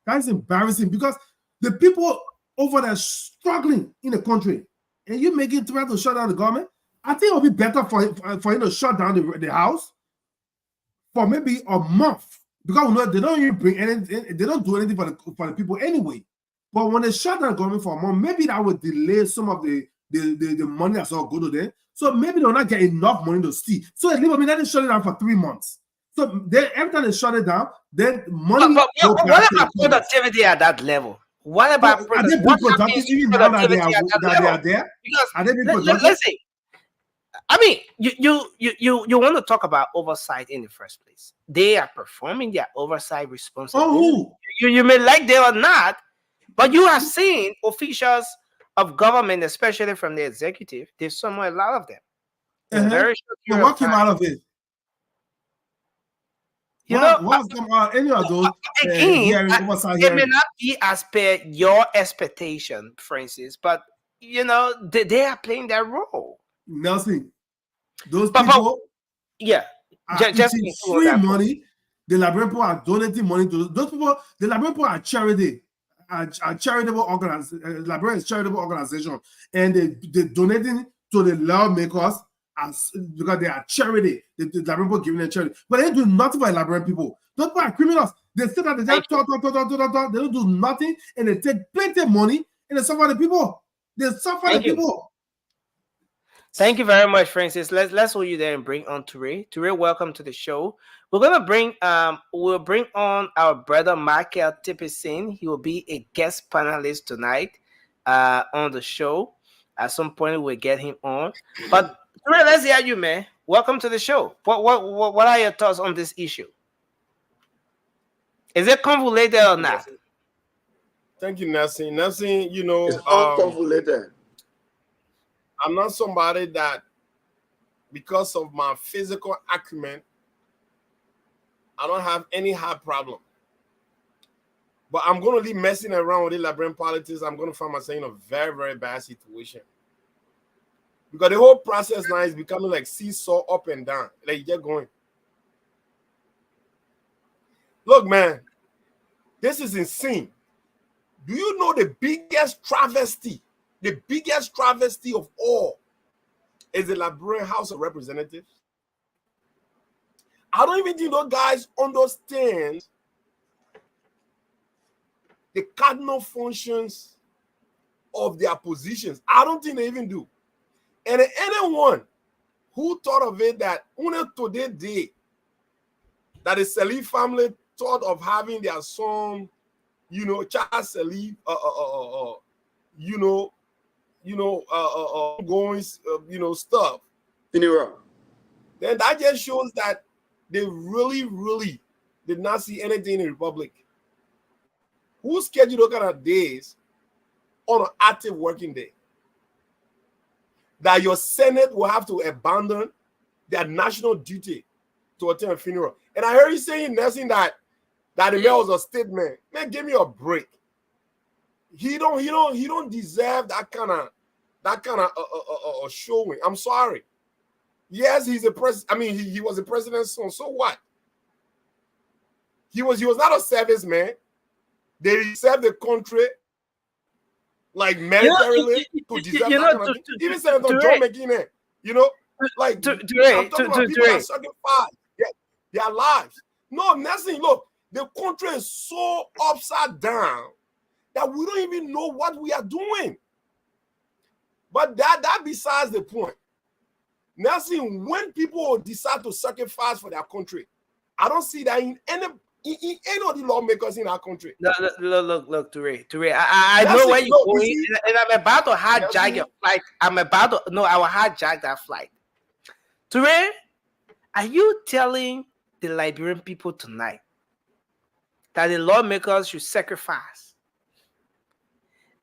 That's embarrassing because the people over there struggling in the country and you making threats to shut down the government. I think it would be better for him to shut down the house for maybe a month because they don't even bring anything, they don't do anything for the people anyway. But when they shut down the government for a month, maybe that would delay some of the money that's all go to them. So maybe they'll not get enough money to steal. So let them shut it down for 3 months. So then every time they shut it down, then money. But what about productivity at that level? What about productivity at that level? Because let's say, I mean, you want to talk about oversight in the first place. They are performing their oversight responsibility. You may like them or not, but you have seen officials of government, especially from the executive, they've somewhat a lot of them. Very so what came out of it? What's come out any of those? Again, it may not be as per your expectation, Francis, but they are playing their role. Nelson, those people, just free money. The Liberian people are donating money to those people. The Liberian people are charity. A charitable organization, Liberian charitable organization, and they donating to the lawmakers as because they are charity. The Liberian people giving them charity, but they do nothing for Liberian people. Those people are criminals. They sit at the job, talk. They don't do nothing, and they take plenty of money, and they suffer the people. They suffer the people. Thank you very much, Francis. Let's hold you there and bring on Ture. Ture, welcome to the show. We're gonna bring we'll bring on our brother Michael Tipisin. He will be a guest panelist tonight on the show. At some point we'll get him on. But Ture, let's hear you, man. Welcome to the show. What are your thoughts on this issue? Is it convoluted or not? Thank you, Nelson. Nelson, you know, it's unconvoluted. I'm not somebody that, because of my physical acumen, I don't have any heart problem. But I'm going to leave messing around with the Liberian politics. I'm going to find myself in a very, very bad situation. Because the whole process now is becoming like seesaw up and down. Like, you're going. Look, man, this is insane. Do you know the biggest travesty? The biggest travesty of all is the Liberian House of Representatives. I don't even think those guys understand the cardinal functions of their positions. I don't think they even do. And anyone who thought of it that only today that the Salif family thought of having their son, you know, Charles Salif, ongoing, stuff. Then that just shows that they really, really did not see anything in the Republic. Who scheduled those kind of days on an active working day? That your Senate will have to abandon their national duty to attend a funeral. And I heard you saying, Nelson, that the man was a statement. Man, give me a break. He don't deserve that kind of showing. I'm sorry. Yes, he's a president. I mean, he was a president's son. So what? He was not a serviceman. They served the country like militarily to deserve that kind of thing. Even Senator John McGuinness, like I'm talking about people that sacrifice their lives. No, nothing. Look, the country is so upside down that we don't even know what we are doing. But that besides the point. Nelson, when people decide to sacrifice for their country, I don't see that in any of the lawmakers in our country. Look, Ture. I know where you're going, and I'm about to hijack your flight. I will hijack that flight. Ture, are you telling the Liberian people tonight that the lawmakers should sacrifice?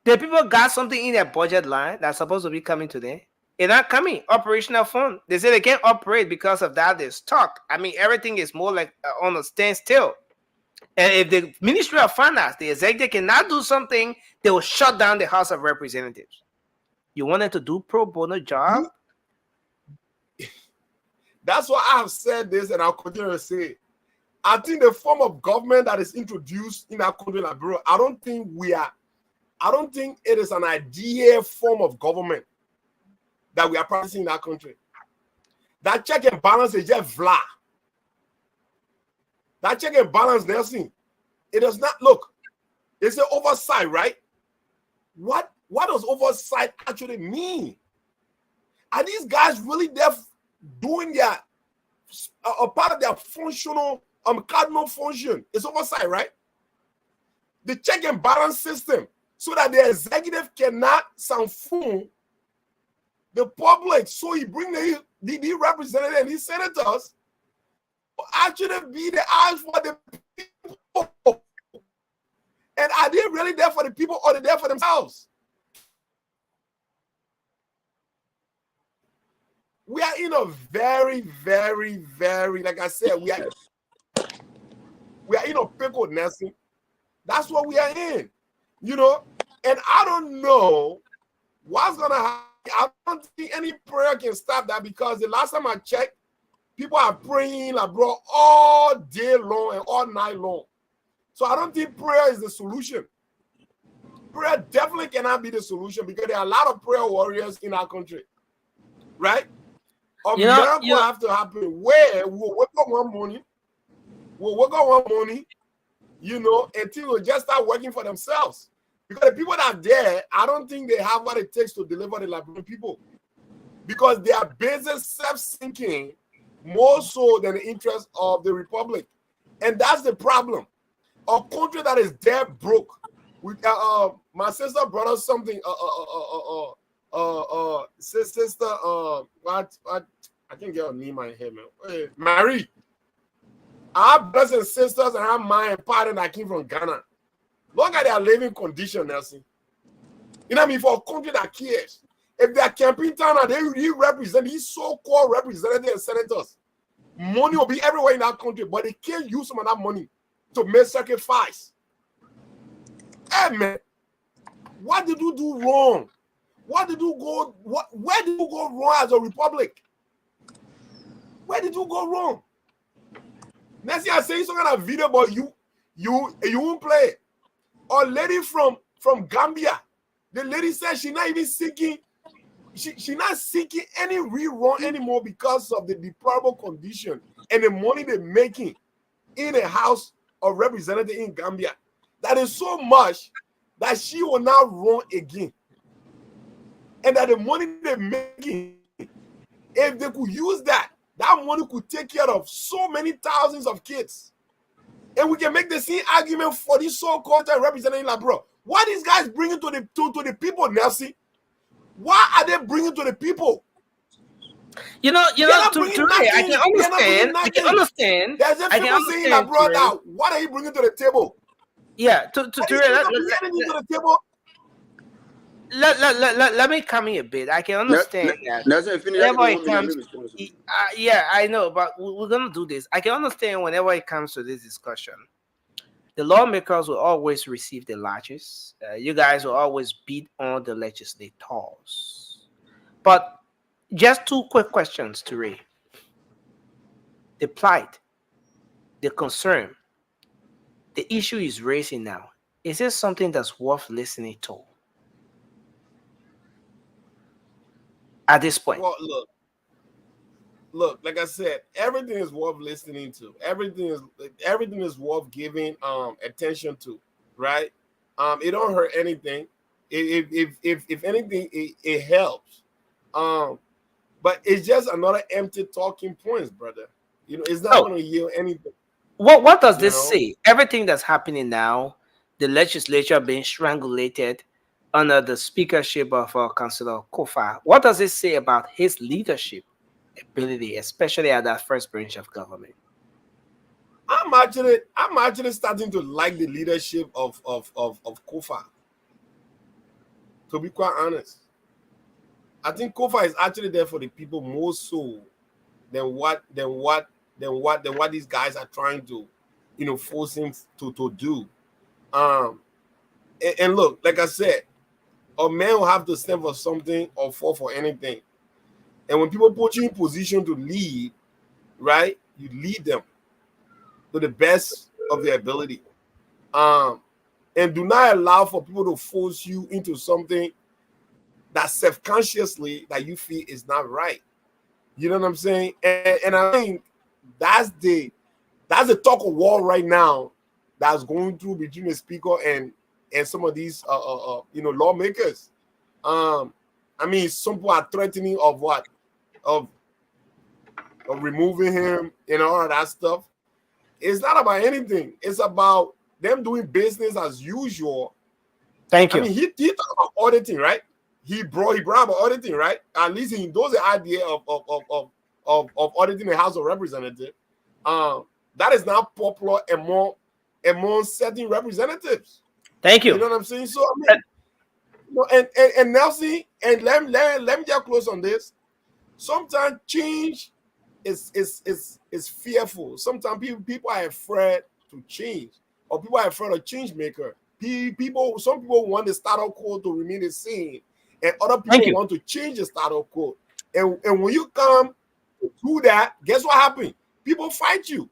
The people got something in their budget line that's supposed to be coming today. It's not coming. Operational fund. They say they can't operate because of that. They're stuck. I mean, everything is more like on a standstill. And if the Ministry of Finance, the executive cannot do something, they will shut down the House of Representatives. You wanted to do pro bono job? That's why I have said this, and I'll continue to say it. I think the form of government that is introduced in our country, Liberia, I don't think it is an ideal form of government that we are practicing in our country. That check and balance is just vla. That check and balance, Nelson, it does not look. It's an oversight, right? What does oversight actually mean? Are these guys really there doing their a part of their functional cardinal function? It's oversight, right? The check and balance system, so that the executive cannot sanction the public. So he bring the representatives and the senators to actually be the eyes for the people. And are they really there for the people, or are they there for themselves? We are in a very, very, very, like I said, we are in a pickle, Nelson. That's what we are in, And I don't know what's gonna happen. I don't think any prayer can stop that, because the last time I checked, people are praying abroad all day long and all night long. So I don't think prayer is the solution. Prayer definitely cannot be the solution, because there are a lot of prayer warriors in our country, right? A You know, miracle have to happen where we'll wake up one morning, you know, and things will just start working for themselves. Because the people that are there, I don't think they have what it takes to deliver the Liberian people. Because they are busy self-sinking more so than the interest of the republic. And that's the problem. A country that is dead broke. My sister brought us something. Sister, what? I can't get her name in my head, man. Hey, Marie. Our brothers and sisters and our mom and parents that came from Ghana. Look at their living condition, Nelson. You know what I mean? For a country that cares. If they are campaign town and they represent these so-called representatives and senators, money will be everywhere in that country, but they can't use some of that money to make sacrifice. Hey man, what did you do wrong? Where did you go wrong as a republic? Where did you go wrong? Next thing I say some kind of video, but you won't play it. A lady from Gambia, the lady said she's not even seeking. She's not seeking any rerun anymore because of the deplorable condition and the money they're making in a house of representative in Gambia. That is so much that she will now run again. And that the money they're making, if they could use that money could take care of so many thousands of kids. And we can make the same argument for this so-called representative like, bro. What these guys bringing to the people, Nelson? What are they bringing to the people? To I can understand. There's a people saying that, bro, now, what are you bringing to the table? Yeah, the table. Let me come in a bit. I can understand that. Yeah, I know, but we're gonna do this. I can understand whenever it comes to this discussion, the lawmakers will always receive the largest. You guys will always beat on the legislators. But just two quick questions to Ray. The plight, the concern, the issue is raising now. Is this something that's worth listening to at this point? Well, look, like I said, everything is worth listening to. Everything is worth giving attention to, right? It don't hurt anything. If anything, it helps. But it's just another empty talking points, brother. You know, it's not going to yield anything. What does this say? Everything that's happening now, the legislature being strangulated under the speakership of Councillor Kofa. What does it say about his leadership ability, especially at that first branch of government? I'm actually starting to like the leadership of Kofa. To be quite honest, I think Kofa is actually there for the people more so than what these guys are trying to, force him to do. And look, like I said, a man will have to stand for something or fall for anything. And when people put you in position to lead, right, you lead them to the best of their ability. And do not allow for people to force you into something that self-consciously that you feel is not right. You know what I'm saying? And I think that's the talk of war right now that's going through between the speaker and some of these lawmakers. I mean, some people are threatening of what? Of removing him and all of that stuff. It's not about anything. It's about them doing business as usual. Thank you. I mean, he talked about auditing, right? He brought up auditing, right? At least he knows the idea of auditing the House of Representatives. That is now popular among certain representatives. Thank you. You know what I'm saying? So I mean, and Nelson, and let me get close on this. Sometimes change is fearful. Sometimes people are afraid to change, or people are afraid of change maker. Some people want the status quo to remain the same, and other people want to change the status quo. And when you come to do that, guess what happens? People fight you.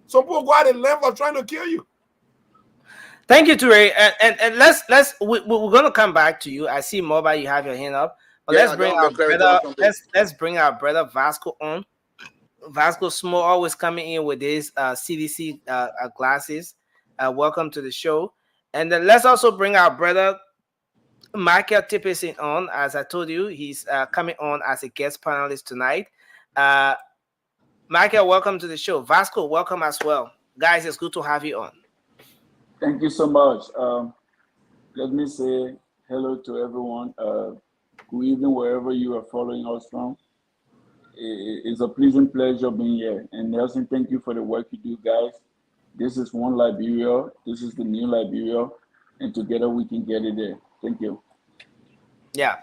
Some people go out and length of trying to kill you. Thank you, Ture. And we're gonna come back to you. I see Mobile, you have your hand up, But Yeah, let's I bring don't our make clarity on brother. something. Let's bring our brother Vasco on. Vasco Small always coming in with his CDC glasses. Welcome to the show. And then let's also bring our brother Michael Tippison on. As I told you, he's coming on as a guest panelist tonight. Michael, welcome to the show. Vasco, welcome as well. Guys, it's good to have you on. Thank you so much. Let me say hello to everyone. Good evening, wherever you are following us from. It's a pleasant pleasure being here. And Nelson, thank you for the work you do, guys. This is one Liberia. This is the new Liberia. And together we can get it there. Thank you. Yeah.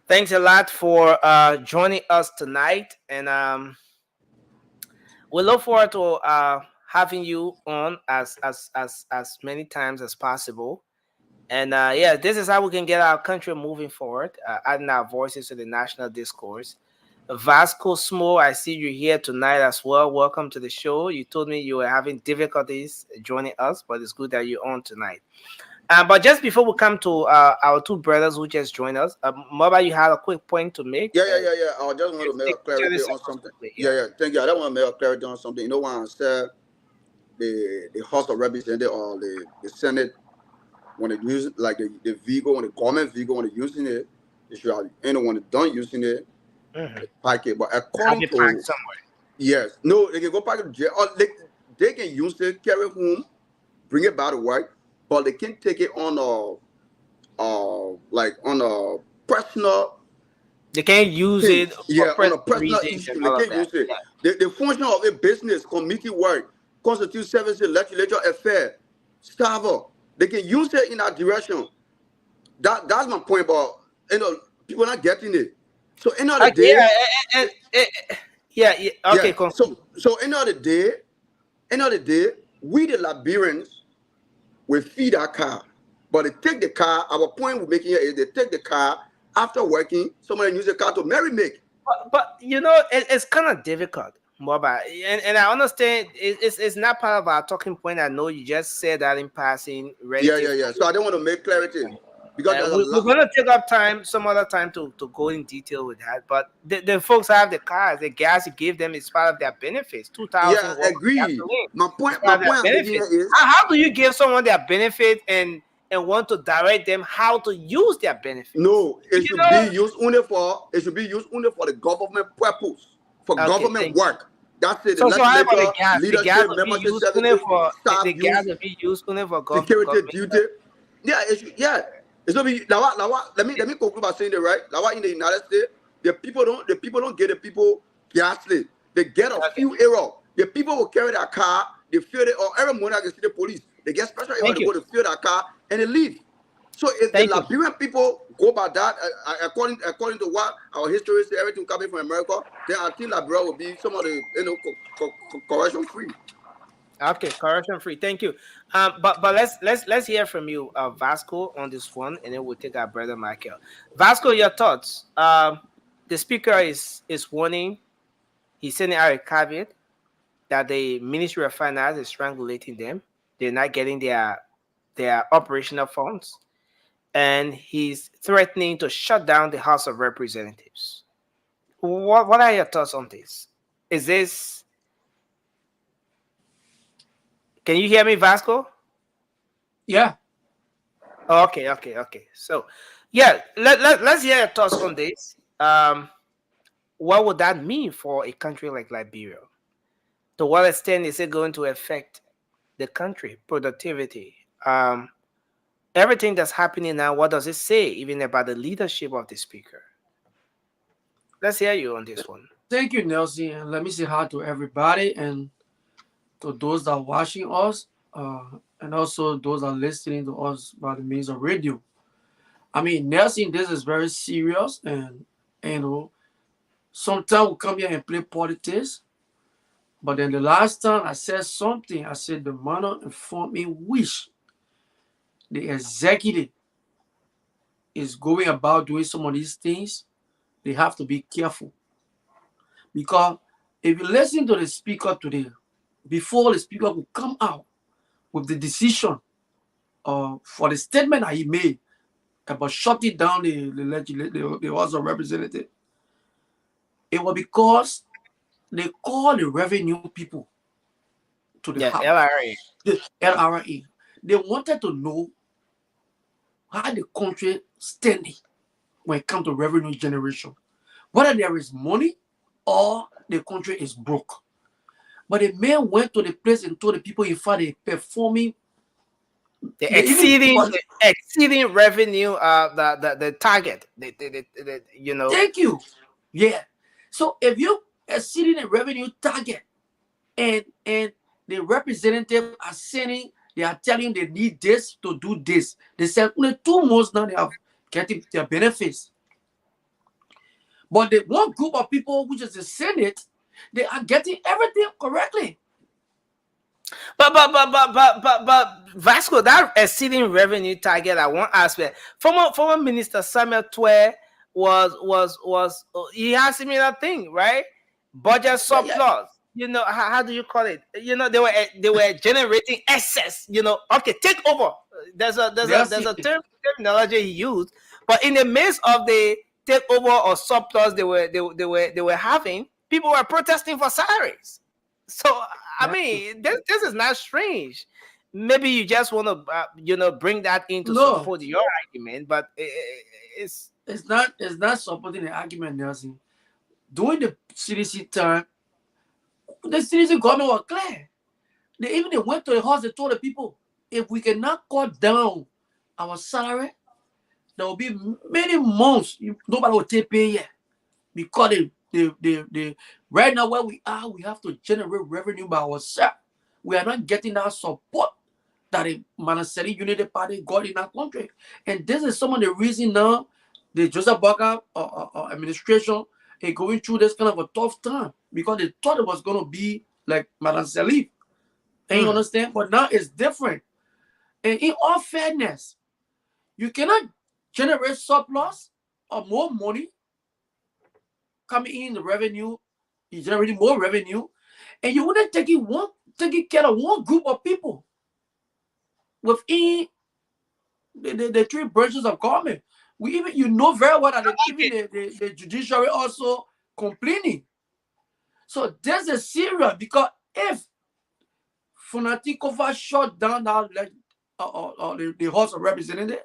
Thanks a lot for joining us tonight. And we look forward to having you on as many times as possible. And yeah, this is how we can get our country moving forward, adding our voices to the national discourse. Vasco Smo, I see you here tonight as well. Welcome to the show. You told me you were having difficulties joining us, but it's good that you're on tonight. But just before we come to our two brothers who just joined us, Moba, you had a quick point to make. Yeah. I just want to make a clarity on something. Yeah. Thank you. I don't want to make a clarity on something. You know, when I said the House of Representatives or the Senate, when they use it, like the vehicle, when the government vehicle, when they're using it, they should have, when they're done using it, pack it. But according to somewhere. Yes, no, they can go back to jail, or they can use it, carry it home, bring it back to work, but they can take it on a personal. They can't use it. Yeah, on a personal issue. They can't use it. Yeah. The function of a business, committee work, constitute services, legislature affair, staffer. They can use it in that direction. That's my point. But people are not getting it. So end of the day. Okay. Yeah. So end of the day, we the Liberians will feed our car, but they take the car. Our point we're making here is they take the car after working. Somebody use the car to make. But it's kind of difficult, Moba, and I understand it's not part of our talking point. I know you just said that in passing. Yeah. So I don't want to make clarity because we're going to take up time some other time to go in detail with that. But the folks have the cars, the gas you give them is part of their benefits. 2,000. Yeah, agree. My point is, how do you give someone their benefit and want to direct them how to use their benefits? No, it should be used only for the government purpose, for government work. That's it. So how about the gas? Leadership, the gas will be membership used services, staff the gas will be used only for security duty. Yeah, it's gonna be let me conclude by saying that, right. Like in the United States, the people don't get the people gaslit. They get a few error. The people will carry their car, they fill it, or every morning I can see the police. They get special error to go to fill their car and they leave. So if the Liberian people go by that, according to what our history says, everything coming from America, then I think Liberia will be some of the corruption free. Okay, corruption free. Thank you. But let's hear from you, Vasco, on this one, and then we'll take our brother Michael. Vasco, your thoughts. The speaker is warning. He's sending out a caveat that the Ministry of Finance is strangulating them. They're not getting their operational funds, and he's threatening to shut down the House of Representatives. What are your thoughts on this? Is this? Can you hear me, Vasco? Yeah. Okay. So, yeah, let's hear your thoughts on this. What would that mean for a country like Liberia? To what extent is it going to affect the country, productivity, everything that's happening now? What does it say even about the leadership of the speaker? Let's hear you on this one. Thank you, Nelson. And let me say hi to everybody and to those that are watching us, and also those that are listening to us by the means of radio. I mean, Nelson, this is very serious, and sometimes we come here and play politics. But then the last time I said something, I said the manner and form in which the executive is going about doing some of these things, they have to be careful. Because if you listen to the speaker today, before the speaker will come out with the decision for the statement that he made, about shutting down the House of Representatives, it was because they called the revenue people to the Yeah, house, LRA. the LRA. They wanted to know how the country standing when it comes to revenue generation, whether there is money or the country is broke. But the man went to the place and told the people, in fact, they performing. The They even exceeding revenue, the target, you know. Thank you. Yeah. So if you exceeding the revenue target, and the representative are sending, they are telling they need this to do this. They said only 2 months now they have getting their benefits. But the one group of people, which is the Senate, they are getting everything correctly. But Vasco, that exceeding revenue target at one aspect. Former Minister Samuel Twe was he has similar thing, right? Budget surplus. You know, how do you call it? You know, they were generating excess. You know, okay, take over. There's a terminology he used, but in the midst of the takeover or surplus they were having, people were protesting for salaries. So I mean, this is not strange. Maybe you just want to, bring that in to support your argument, but it's not supporting the argument, Nelson. During the CDC time, the CDC government was clear. They went to the house. They told the people, if we cannot cut down our salary, there will be many months nobody will take pay yet, because they right now where we are, we have to generate revenue by ourselves. We are not getting that support that the Manaseli Unity Party got in our country. And this is some of the reason now the Joseph Barker administration is going through this kind of a tough time, because they thought it was going to be like Manaseli. And you understand? But now it's different. And in all fairness, you cannot generate surplus or more money coming in the revenue, you generating more revenue, and you wouldn't taking care of one group of people within the three branches of government. You know very well that even the judiciary also complaining. So there's a serious, because if Funatikova shut down that the House of Representatives,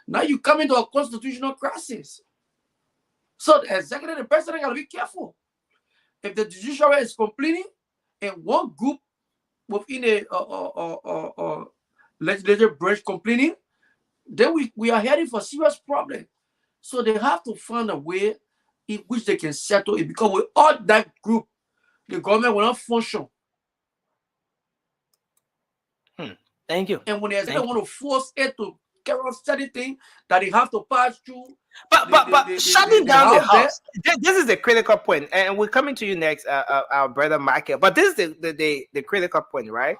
now you come into a constitutional crisis. So the executive, the president, got to be careful. If the judiciary is complaining and one group within a legislative branch complaining, then we are heading for serious problem. So they have to find a way in which they can settle it, because without that group, the government will not function. Thank you. And when they want to force it to carry out certain things that they have to pass through. But shutting down the house, this is the critical point, and we're coming to you next, our brother Michael. But this is the critical point, right?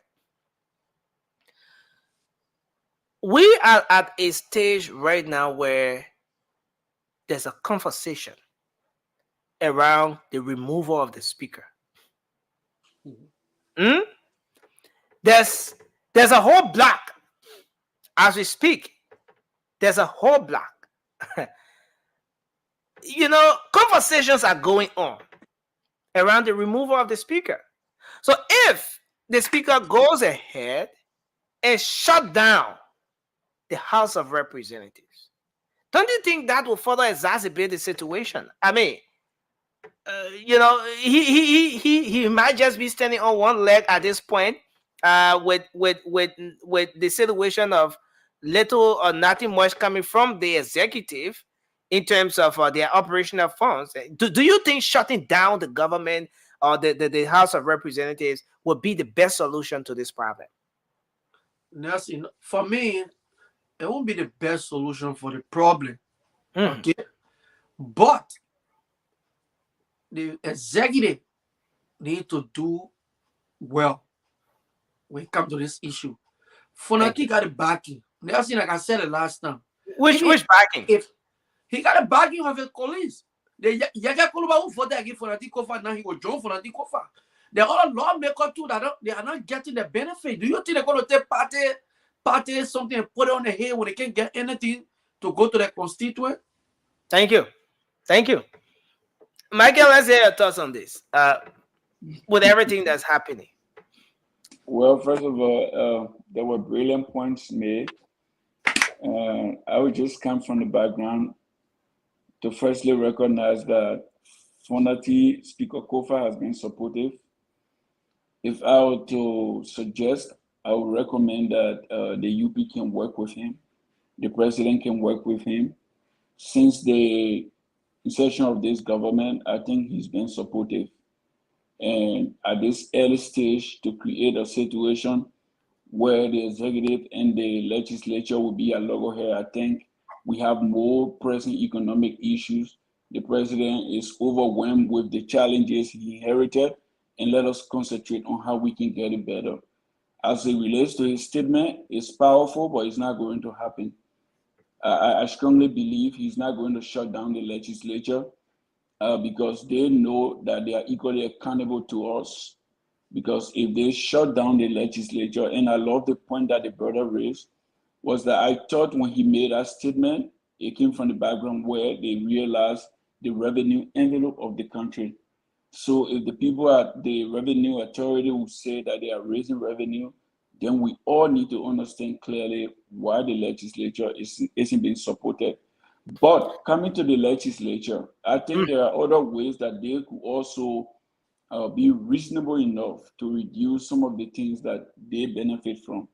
We are at a stage right now where there's a conversation around the removal of the speaker. There's a whole block as we speak. There's a whole block. Conversations are going on around the removal of the speaker. So if the speaker goes ahead and shut down the House of Representatives, don't you think that will further exacerbate the situation? I mean, he might just be standing on one leg at this point, with the situation of little or nothing much coming from the executive in terms of their operational funds. Do you think shutting down the government or the House of Representatives would be the best solution to this problem? Nelson, for me, it won't be the best solution for the problem. Okay, but the executive need to do well when it comes to this issue. Funaki got a backing. Nelson, like I said it last time. Which backing? If he got a backing of his colleagues, the Yaga Kuluba who voted against Funati Kofa, now he will join Funati Kofa. There are all lawmakers too that they are not getting the benefit. Do you think they're going to take party something and put it on the head when they can't get anything to go to their constituent? Thank you. Thank you. Michael, let's hear your thoughts on this. With everything that's happening. Well, first of all, there were brilliant points made. I would just come from the background to firstly recognize that Fonati Speaker Kofa has been supportive. If I were to suggest, I would recommend that the UP can work with him. The president can work with him. Since the inception of this government, I think he's been supportive. And at this early stage, to create a situation where the executive and the legislature will be at loggerhead, I think we have more pressing economic issues. The president is overwhelmed with the challenges he inherited, and let us concentrate on how we can get it better. As it relates to his statement, it's powerful, but it's not going to happen. I strongly believe he's not going to shut down the legislature because they know that they are equally accountable to us. Because if they shut down the legislature, and I love the point that the brother raised, was that I thought when he made that statement, it came from the background where they realized the revenue envelope of the country. So if the people at the revenue authority will say that they are raising revenue, then we all need to understand clearly why the legislature isn't being supported. But coming to the legislature, I think there are other ways that they could also be reasonable enough to reduce some of the things that they benefit from.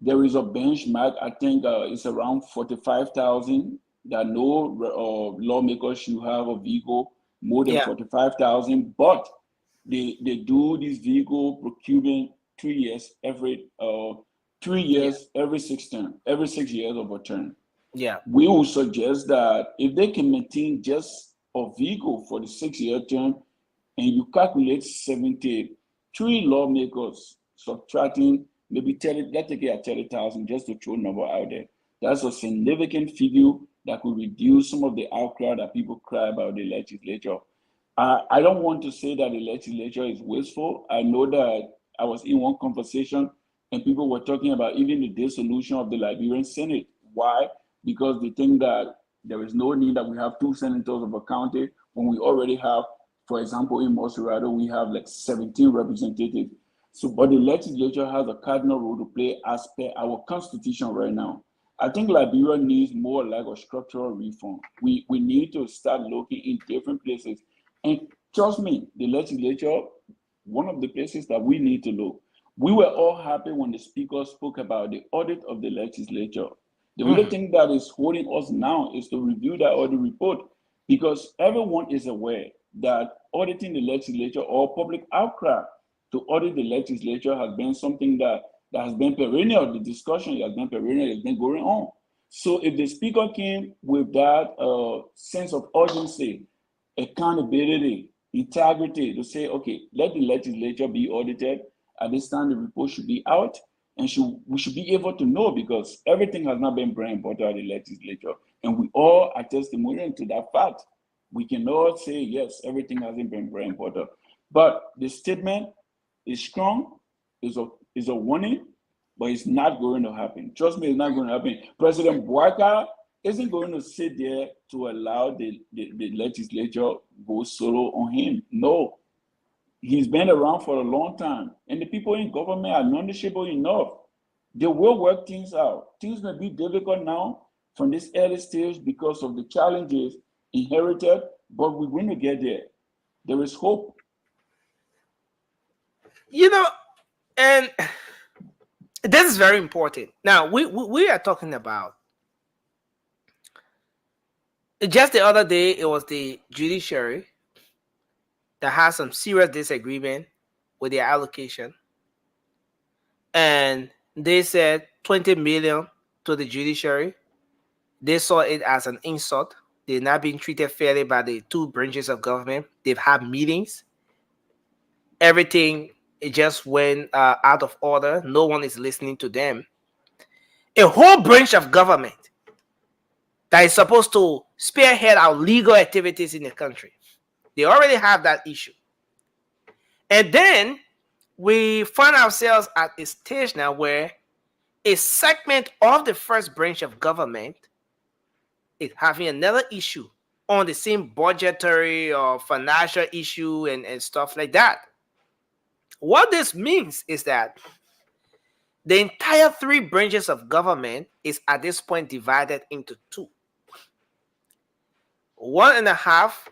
There is a benchmark, I think it's around 45,000 that no lawmaker should have a vehicle more than 45,000, but they do this vehicle procurement 3 years every 6 years of a term. Yeah. We will suggest that if they can maintain just a vehicle for the 6-year term, and you calculate 73 lawmakers subtracting maybe 30, let's take it at 30,000 just to throw a number out there. That's a significant figure that could reduce some of the outcry that people cry about the legislature. I don't want to say that the legislature is wasteful. I know that I was in one conversation and people were talking about even the dissolution of the Liberian Senate. Why? Because they think that there is no need that we have 2 senators of a county when we already have, for example, in Moserado, we have like 17 representatives. So, but the legislature has a cardinal role to play as per our constitution right now. I think Liberia needs more like a structural reform. We need to start looking in different places. And trust me, the legislature, one of the places that we need to look. We were all happy when the speaker spoke about the audit of the legislature. The only thing that is holding us now is to review that audit report, because everyone is aware that auditing the legislature or public outcry to audit the legislature has been something that has been perennial. The discussion has been perennial, has been going on. So if the speaker came with that sense of urgency, accountability, integrity to say, okay, let the legislature be audited. At this time, the report should be out, and we should be able to know, because everything has not been bread and butter at the legislature, and we all are testimonial to that fact. We cannot say, yes, everything hasn't been bread and butter. But the statement is strong, is a warning, but it's not going to happen. Trust me, it's not going to happen. President Bouaka isn't going to sit there to allow the legislature go solo on him. No. He's been around for a long time, and the people in government are knowledgeable enough. They will work things out. Things may be difficult now from this early stage because of the challenges inherited, but we're going to get there. There is hope. You know, and this is very important. Now, we are talking about, just the other day, it was the judiciary that has some serious disagreement with their allocation. And they said 20 million to the judiciary. They saw it as an insult. They're not being treated fairly by the 2 branches of government. They've had meetings. Everything just went out of order. No one is listening to them. A whole branch of government that is supposed to spearhead our legal activities in the country. They already have that issue. And then we find ourselves at a stage now where a segment of the first branch of government is having another issue on the same budgetary or financial issue and stuff like that. What this means is that the entire three branches of government is at this point divided into two. One and a half,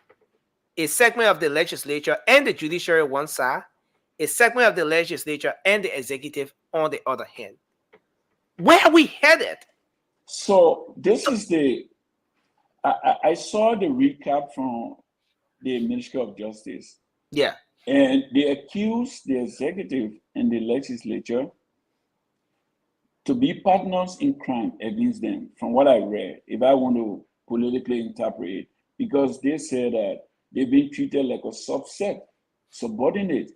a segment of the legislature and the judiciary one side, a segment of the legislature and the executive on the other hand. Where are we headed? So this is I saw the recap from the Ministry of Justice. Yeah. And they accused the executive and the legislature to be partners in crime against them, from what I read, if I want to politically interpret it, because they said that they've been treated like a subset, subordinate,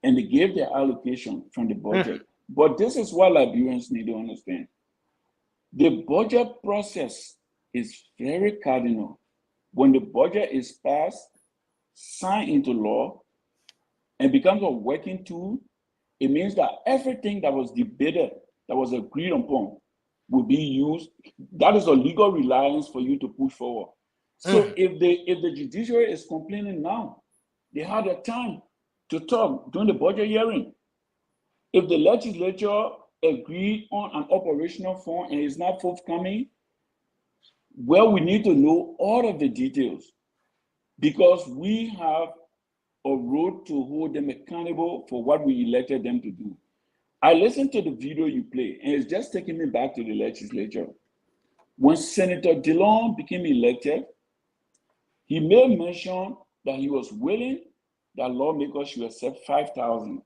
and they gave their allocation from the budget. But this is what Liberians need to understand. The budget process is very cardinal. When the budget is passed, signed into law, and becomes a working tool, it means that everything that was debated, that was agreed upon, will be used. That is a legal reliance for you to push forward. So if the judiciary is complaining now, they had a time to talk during the budget hearing. If the legislature agreed on an operational fund and is not forthcoming, well, we need to know all of the details, because we have a road to hold them accountable for what we elected them to do. I listened to the video you played, and it's just taking me back to the legislature. When Senator Dillon became elected, he made mention that he was willing that lawmakers should accept 5,000.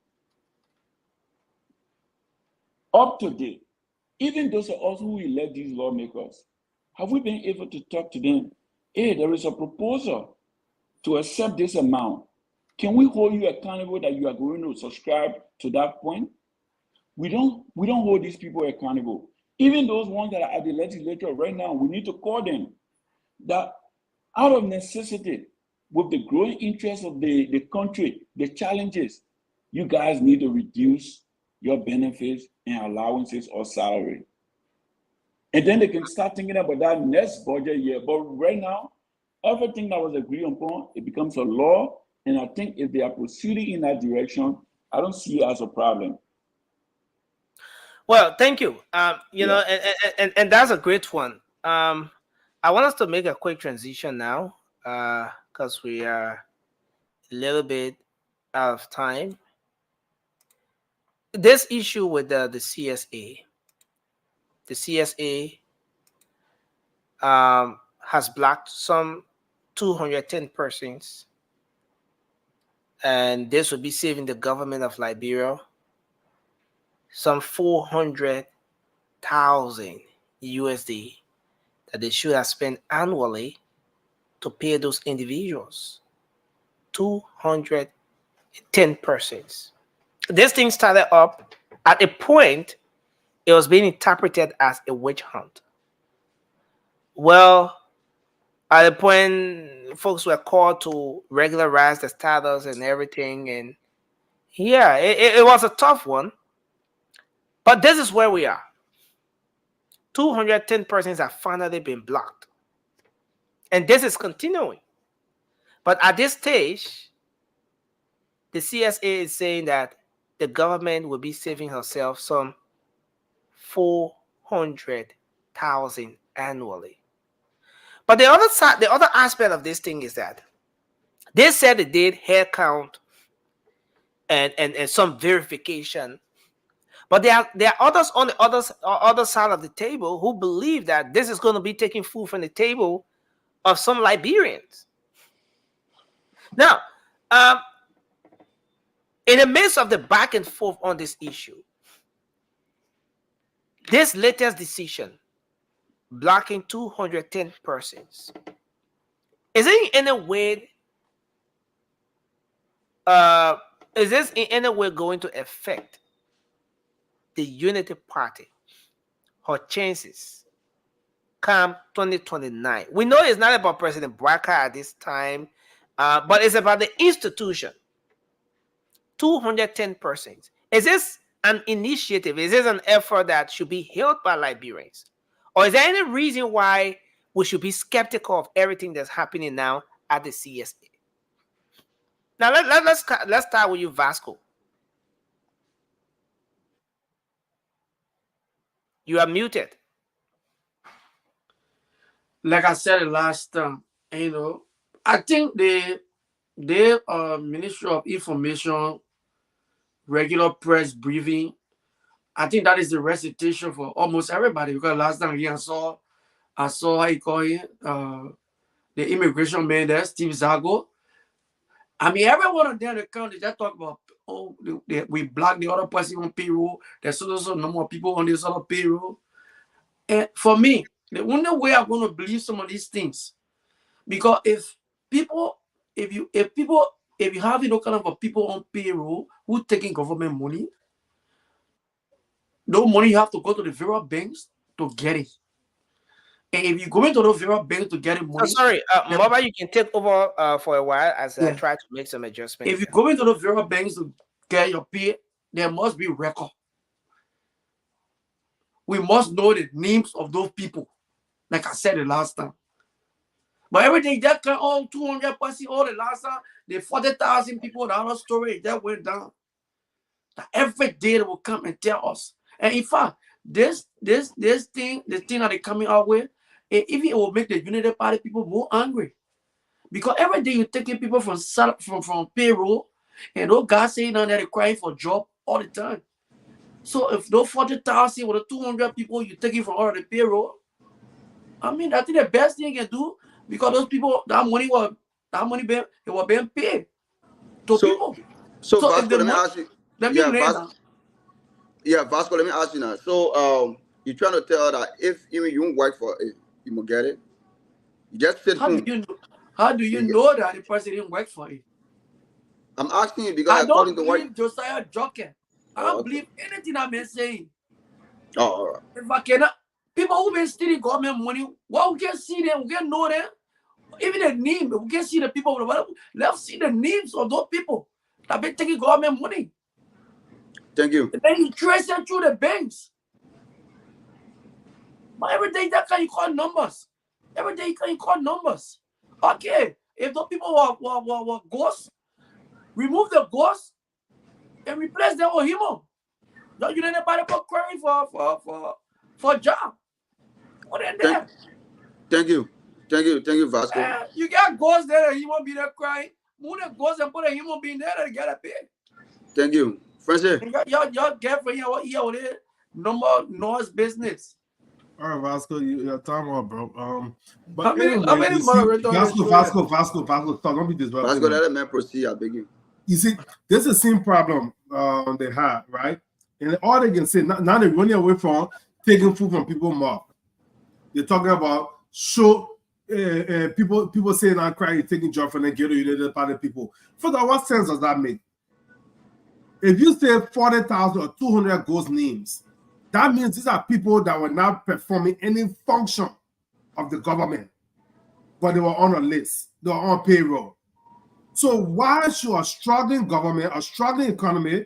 Up to date, even those of us who elect these lawmakers, have we been able to talk to them? Hey, there is a proposal to accept this amount. Can we hold you accountable that you are going to subscribe to that point? We don't hold these people accountable. Even those ones that are at the legislature right now, we need to call them. That out of necessity, with the growing interest of the country, the challenges, you guys need to reduce your benefits and allowances or salary. And then they can start thinking about that next budget year. But right now, everything that was agreed upon, it becomes a law. And I think if they are proceeding in that direction, I don't see it as a problem. Well, thank you. You know, and that's a great one. I want us to make a quick transition now, because we are a little bit out of time. This issue with the CSA, has blocked some 210 persons, and this would be saving the government of Liberia some 400,000 USD that they should have spent annually to pay those individuals. 210 persons. This thing started up at a point, it was being interpreted as a witch hunt. Well, at a point, folks were called to regularize the status and everything. And yeah, it was a tough one. But this is where we are. 210 persons have finally been blocked. And this is continuing. But at this stage, the CSA is saying that the government will be saving herself some 400,000 annually. But the other side, the other aspect of this thing is that they said they did head count and some verification. But there are others on the other side of the table who believe that this is going to be taking food from the table of some Liberians. Now, in the midst of the back and forth on this issue, this latest decision, blocking 210 persons, is it in any way, is this in any way going to affect the Unity Party, her chances come 2029? We know it's not about President Barker at this time, but it's about the institution. 210 persons. Is this an initiative? Is this an effort that should be held by Liberians? Or is there any reason why we should be skeptical of everything that's happening now at the CSA. Now let's start with you, Vasco. You are muted. Like I said last time, I think the Ministry of Information regular press briefing, I think that is the recitation for almost everybody, because last time again I saw how you call it, the immigration man there, Steve Zago. I mean, every one of them in the country just talk about, we block the other person on payroll. There's also no more people on this other payroll. And for me, the only way I'm going to believe some of these things, because if you have kind of a people on payroll who taking government money, no money, you have to go to the various banks to get it. And if you go into those various banks to get it money, sorry, Maba, you can take over for a while as I try to make some adjustments. If you go into those various banks to get your pay, there must be record. We must know the names of those people, like I said the last time. But everything that can all 200%, all the last time, the 40,000 people, the other story that went down. That every day they will come and tell us. And in fact, this thing, the thing that they're coming out with, even it will make the Unity Party people more angry. Because every day you're taking people from payroll, and those guys saying that they're crying for job all the time. So if those 40,000 or the 200 people you taking from all of the payroll, I mean, I think the best thing you can do, because those people, that money was being paid to people. So Vasco, let me ask you. Vasco, let me ask you now. So you're trying to tell that if even you don't work for it, you will get it. You just sit home. How do you know that the person didn't work for it? I'm asking you because I don't believe Josiah joking. I don't believe anything I'm saying. Oh, all right. If I cannot, people who been stealing government money, well, we can see them, we can know them. Even the name, we can see the people. Let's see the names of those people that been taking government money. Thank you. And then you trace them through the banks. But every day that can you call numbers. Every day you call numbers. Okay, if those people were ghosts, remove the ghosts and replace them with human. Don't you anybody for query for job? What in there? Thank you, Vasco. You got ghosts there, and human being there crying. Move the ghosts and put a human being there to get a pay. Thank you, Francis. Your girlfriend here, number noise business. All right, Vasco, your time up, bro. But how many Vasco, stop. Don't be disruptive. Vasco, let a man proceed. I beg you. You see, this is the same problem they have, right? And all they can say now they're running away from taking food from people's mouth. They're talking about people saying I'm crying, taking job from the ghetto United Party people. First of all, what sense does that make? If you say 40,000 or 200 ghost names, that means these are people that were not performing any function of the government, but they were on a list, they were on payroll. So why should a struggling government, a struggling economy,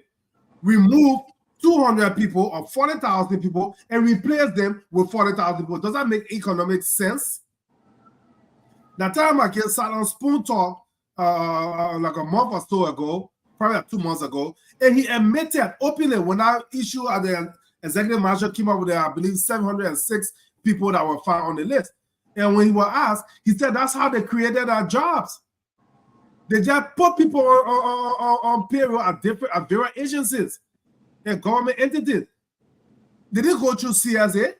remove 200 people or 40,000 people and replace them with 40,000 people? Does that make economic sense? That time I sat on Spoon Talk like a month or so ago, probably like 2 months ago, and he admitted openly when I issue at the executive manager came up with, I believe, 706 people that were found on the list. And when he was asked, he said that's how they created our jobs. They just put people on payroll at various agencies and government entities. They didn't go through CSA.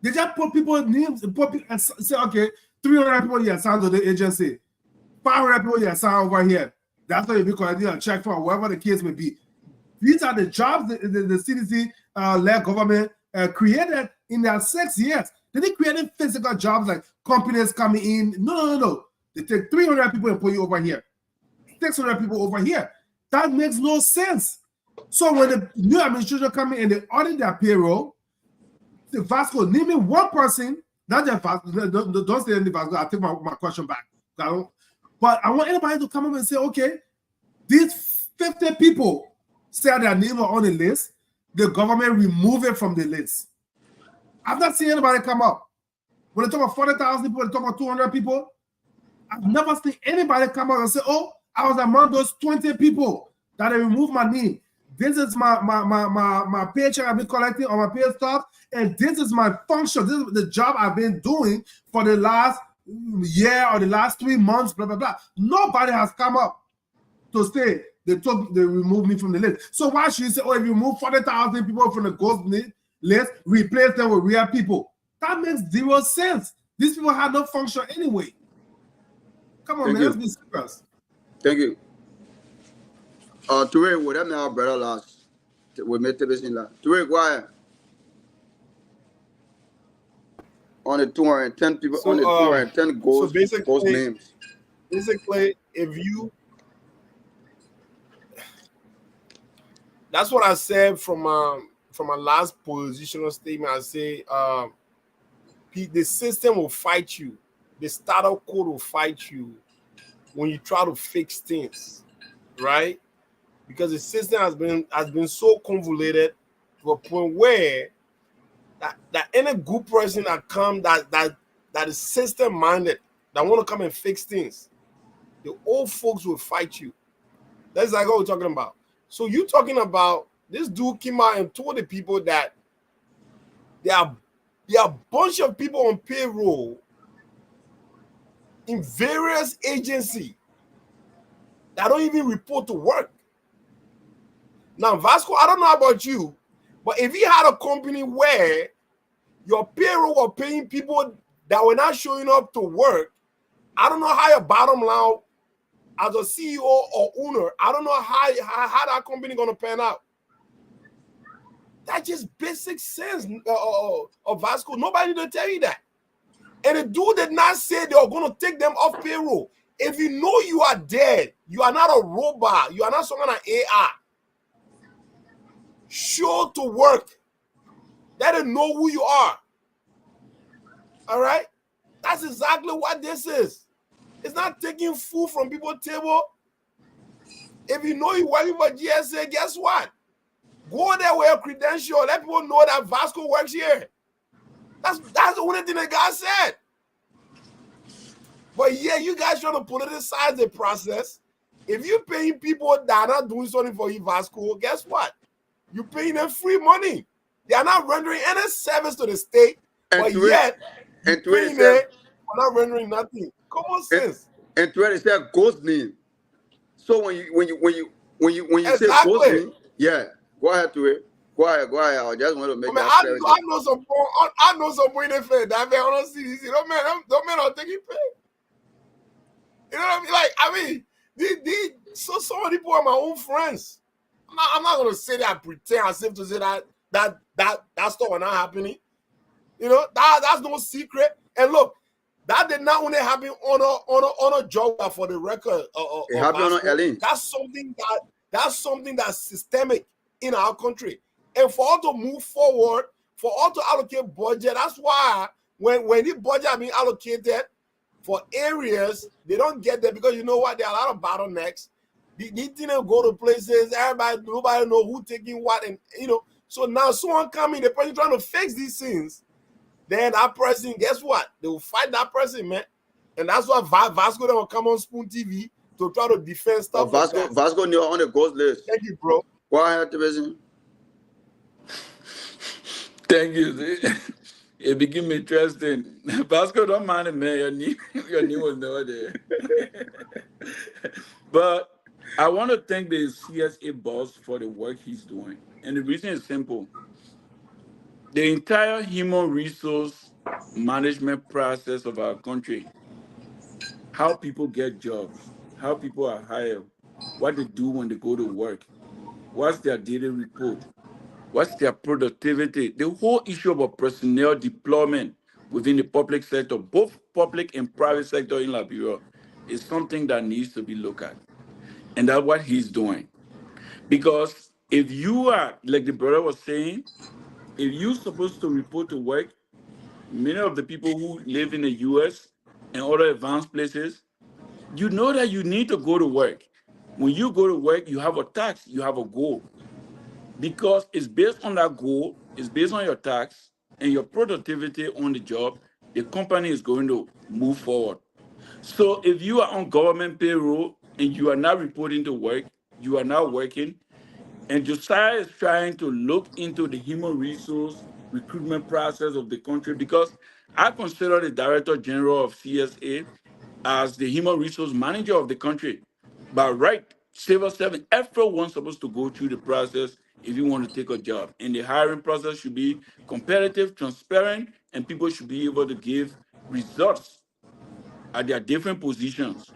They just put people's names and say, okay, 300 people you assigned to the agency, 500 people you assigned over here. That's why you be collecting a check for whatever the case may be. These are the jobs the CDC-led government created in their 6 years. They didn't create physical jobs like companies coming in. No. They take 300 people and put you over here, 600 people over here. That makes no sense. So when the new administration come in and they audit their payroll, the Vasco, name me one person, not just Vasco, don't say anything Vasco, I'll take my question back. But I want anybody to come up and say, okay, these 50 people say their name on the list, the government remove it from the list. I've not seen anybody come up. When they talk about 40,000 people, they talk about 200 people. I've never seen anybody come out and say, oh, I was among those 20 people that they removed my name. This is my paycheck I've been collecting on my pay stub, and this is my function. This is the job I've been doing for the last year or the last 3 months, blah, blah, blah. Nobody has come up to say they removed me from the list. So why should you say, oh, if you remove 40,000 people from the ghost list, replace them with real people? That makes zero sense. These people have no function anyway. Come on, man, let's be serious. Thank you. Today, whatever now, brother, last. We made this in that. Today, go ahead. On the 210 people, So, on the 210 ghost names. Basically, if you, that's what I said from my last positional statement. I say, the system will fight you. The startup code will fight you when you try to fix things, right? Because the system has been so convoluted to a point where that any good person that come that is system minded, that want to come and fix things, the old folks will fight you. That's like what we're talking about. So you talking about this dude came out and told the people that there are a bunch of people on payroll in various agencies that don't even report to work. Now, Vasco, I don't know about you, but if you had a company where your payroll were paying people that were not showing up to work, I don't know how your bottom line as a CEO or owner, I don't know how that company gonna pan out. That's just basic sense of Vasco. Nobody need to tell you that. And the dude did not say they were gonna take them off payroll. If you know you are dead, you are not a robot, you are not some kind of AI. Show to work. Let them know who you are. All right? That's exactly what this is. It's not taking food from people's table. If you know you're working for GSA, guess what? Go there with a credential. Let people know that Vasco works here. That's the only thing the guy said. But yeah, you guys trying to politicize the process. If you're paying people that are not doing something for you, Vasco, guess what? You're paying them free money. They are not rendering any service to the state, but yet you're paying them for not rendering nothing. Common sense. And to it said ghost name. So when you say ghost name, yeah, go ahead to it. Go ahead. I just want to make that clear. I know some point in fair that man honestly, don't man are taking pay. You know what I mean? Like, I mean, so many people are my own friends. I'm not gonna say that, pretend as if to say that stuff was not happening. You know, that's no secret. And look, that did not only happen on a job for the record. It happened on Ellen. That's something that's systemic in our country. And for all to move forward, for all to allocate budget, that's why when the budget are being allocated for areas, they don't get there because you know what? There are a lot of bottlenecks. These things go to places, nobody know who taking what, and you know. So now someone coming, the person trying to fix these things, then that person, guess what? They will fight that person, man. And that's why Vasco will come on Spoon TV to try to defend stuff. Vasco knew on the ghost list. Thank you, bro. Go ahead, division. Thank you. It became interesting. Vasco, don't mind it, man. Your name was never there. But I want to thank the CSA boss for the work he's doing. And the reason is simple. The entire human resource management process of our country, how people get jobs, how people are hired, what they do when they go to work, what's their daily report, what's their productivity, the whole issue about personnel deployment within the public sector, both public and private sector in Liberia, is something that needs to be looked at. And that's what he's doing. Because if you are, like the brother was saying, if you're supposed to report to work, many of the people who live in the US and other advanced places, you know that you need to go to work. When you go to work, you have a task, you have a goal. Because it's based on that goal, it's based on your tax and your productivity on the job the company is going to move forward. So if you are on government payroll and you are not reporting to work, you are not working, and Josiah is trying to look into the human resource recruitment process of the country, because I consider the Director General of CSA as the human resource manager of the country. By right, civil servant, everyone's supposed to go through the process if you want to take a job. And the hiring process should be competitive, transparent, and people should be able to give results at their different positions.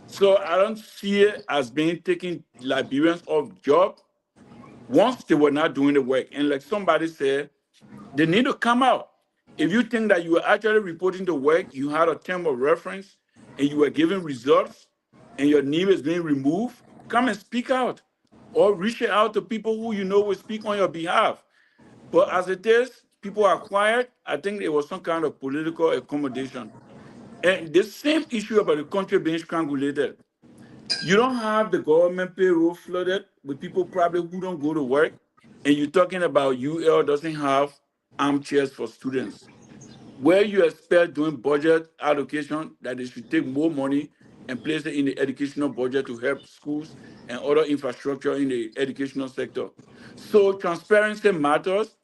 So I don't see it as being taking Liberians off job once they were not doing the work. And like somebody said, they need to come out. If you think that you were actually reporting the work, you had a term of reference, and you were giving results, and your name is being removed, come and speak out, or reach out to people who you know will speak on your behalf. But as it is, people are quiet. I think there was some kind of political accommodation. And the same issue about the country being strangulated. You don't have the government payroll flooded with people probably who don't go to work, and you're talking about UL doesn't have armchairs for students. Where you expect doing budget allocation that they should take more money and place it in the educational budget to help schools and other infrastructure in the educational sector. So transparency matters.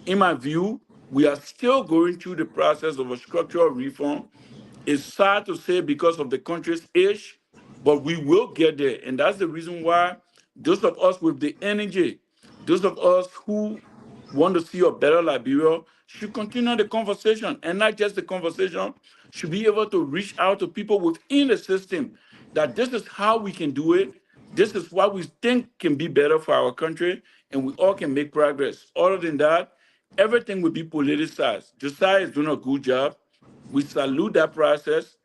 In my view, we are still going through the process of a structural reform. It's sad to say because of the country's age, but we will get there. And that's the reason why those of us with the energy, those of us who want to see a better Liberia should continue the conversation, and not just the conversation, should be able to reach out to people within the system that this is how we can do it. This is what we think can be better for our country, and we all can make progress. Other than that, everything will be politicized. Josiah is doing a good job. We salute that process.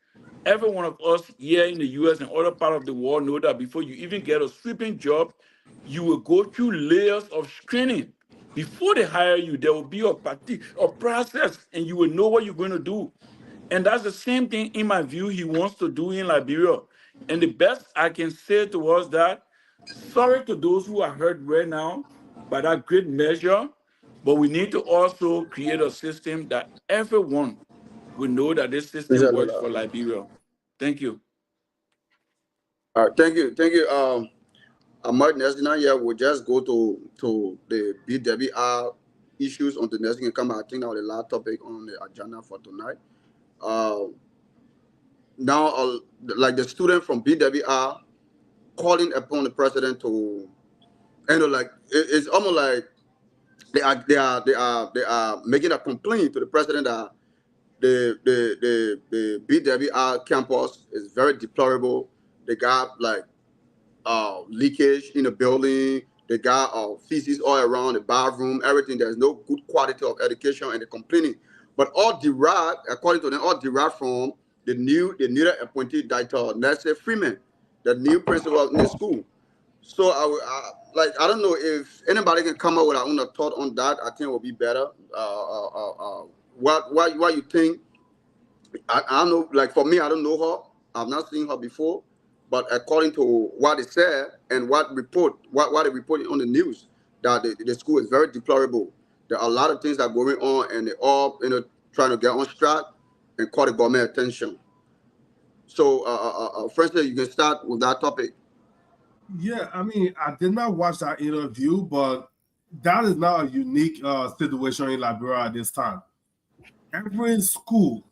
Every one of us here in the US and other part of the world know that before you even get a sweeping job, you will go through layers of screening. Before they hire you, there will be a process, and you will know what you're going to do. And that's the same thing, in my view, he wants to do in Liberia. And the best I can say towards that, sorry to those who are hurt right now by that great measure, but we need to also create a system that everyone will know that this system works for Liberia. Thank you. All right, thank you. Ahmad Nesdina here will just go to the BWR issues on the next thing come. I think that was the last topic on the agenda for tonight. Now, like the student from BWR calling upon the president to, like it's almost like they are making a complaint to the president that the BWR campus is very deplorable. They got like leakage in the building. They got feces all around the bathroom, everything. There's no good quality of education, and they're complaining. But all derived, according to them, all derived from the newly appointed Dr. Nancy Freeman, the new principal in the school. So I don't know if anybody can come up with our own thought on that. I think it will be better. What you think? I don't know. Like for me, I don't know her. I've not seen her before. But according to what they said and what they reported on the news, that the school is very deplorable. There are a lot of things that are going on, and they're all trying to get on track and call the government attention. So, Francis, you can start with that topic. Yeah, I mean, I did not watch that interview, but that is not a unique situation in Liberia at this time. Every school,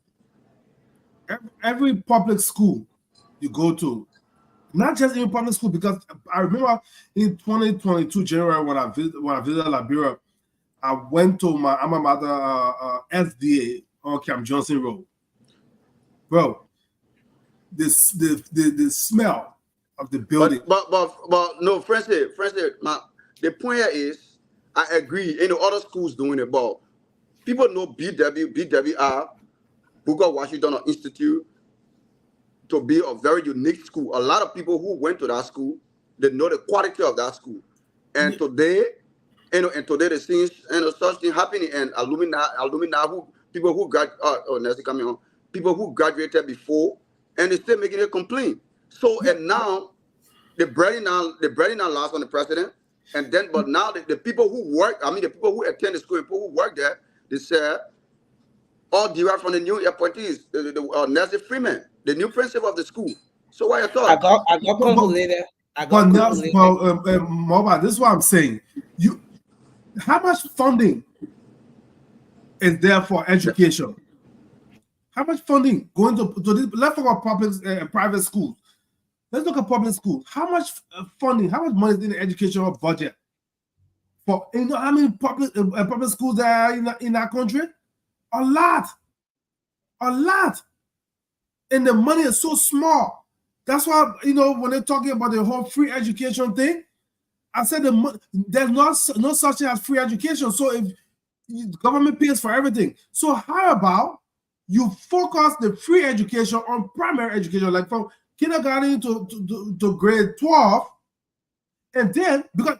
every public school you go to, not just in public school, because I remember in 2022 January when I visited Liberia, I went to my alma mater SDA on Camp Johnson Road. Bro, the smell of the building. But no, Francis, the point here is, I agree. Other schools doing it, but people know BWR, Booker Washington Institute, to be a very unique school. A lot of people who went to that school, they know the quality of that school. And today, today the things such thing happening, and alumni who people who graduated before, and they still making a complaint. So and now the breading now lost on the president, and then but now the people who work, the people who attend the school and people who work there, they said all derived from the new appointees, Nancy Freeman, the new principal of the school. So what are your I thoughts? got convoluted. I But got now, convoluted. Moba, this is what I'm saying. How much funding is there for education? How much funding going to this? Let's talk about public private schools. Let's look at public schools. How much funding? How much money is in the educational budget? For how many public schools there are in our country? A lot, and the money is so small. That's why when they're talking about the whole free education thing, I said there's no such thing as free education. So if the government pays for everything, so how about you focus the free education on primary education, like from kindergarten to grade 12, and then because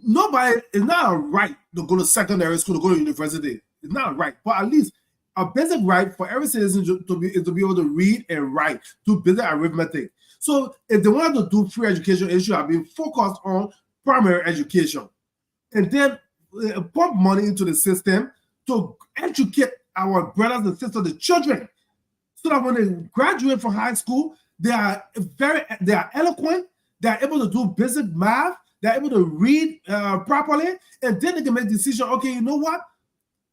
nobody is not right to go to secondary school, to go to university. It's not right, but at least a basic right for every citizen to be able to read and write, do basic arithmetic. So if they wanted to do free education, it should have been focused on primary education, and then pump money into the system to educate our brothers and sisters, the children, so that when they graduate from high school, they are eloquent, they are able to do basic math, they're able to read properly, and then they can make decisions. Okay, you know what?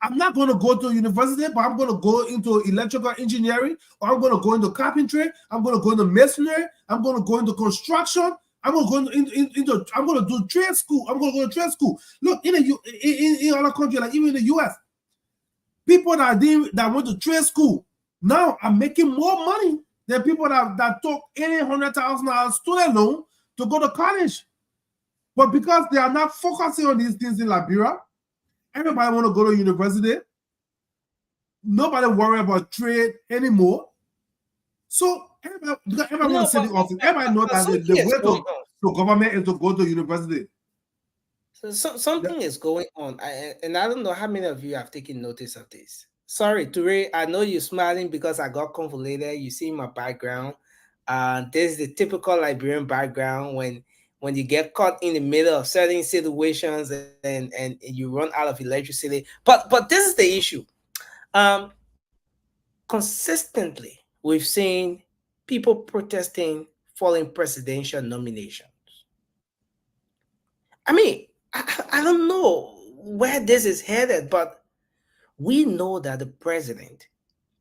I'm not going to go to university, but I'm going to go into electrical engineering, or I'm going to go into carpentry, I'm going to go into masonry, I'm going to go into construction, I'm going to go I'm going to do trade school. I'm going to go to trade school. Look, in other countries, like even in the US, people that went to trade school now are making more money than people that took $100,000 student loan to go to college. But because they are not focusing on these things in Liberia, everybody want to go to university. Nobody worry about trade anymore. So everybody want to sit in office. Everybody know that the way to government is to go to university. So something is going on, and I don't know how many of you have taken notice of this. Sorry, Ture, I know you're smiling because I got convoluted. You see my background. This is the typical Liberian background when you get caught in the middle of certain situations and you run out of electricity. But this is the issue. Consistently, we've seen people protesting following presidential nominations. I mean, I don't know where this is headed, but we know that the president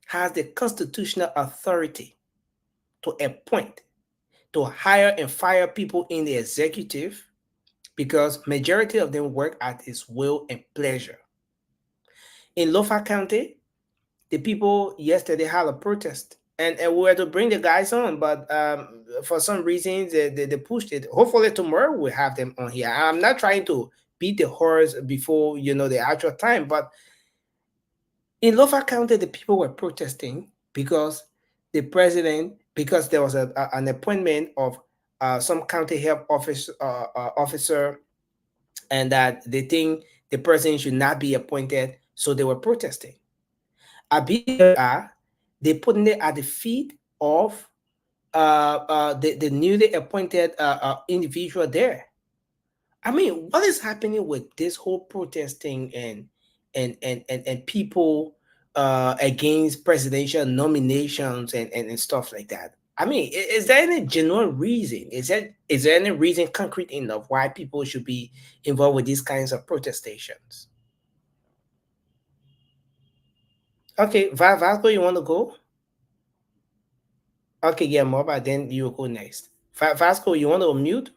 has the constitutional authority to appoint, to hire and fire people in the executive, because majority of them work at his will and pleasure. In Lofa County, the people yesterday had a protest, and we were to bring the guys on, but for some reason they pushed it. Hopefully tomorrow we'll have them on here. I'm not trying to beat the horse before the actual time, but in Lofa County, the people were protesting because the president, because there was an appointment of some county health officer, and that they think the president should not be appointed, so they were protesting. They put it at the feet of the newly appointed individual there. I mean, what is happening with this whole protesting and people against presidential nominations and stuff like that? I mean, is there any genuine reason? Is there any reason concrete enough why people should be involved with these kinds of protestations? Okay, Vasco, you want to go? Okay, yeah, Moba, then you go next. Vasco, you want to unmute?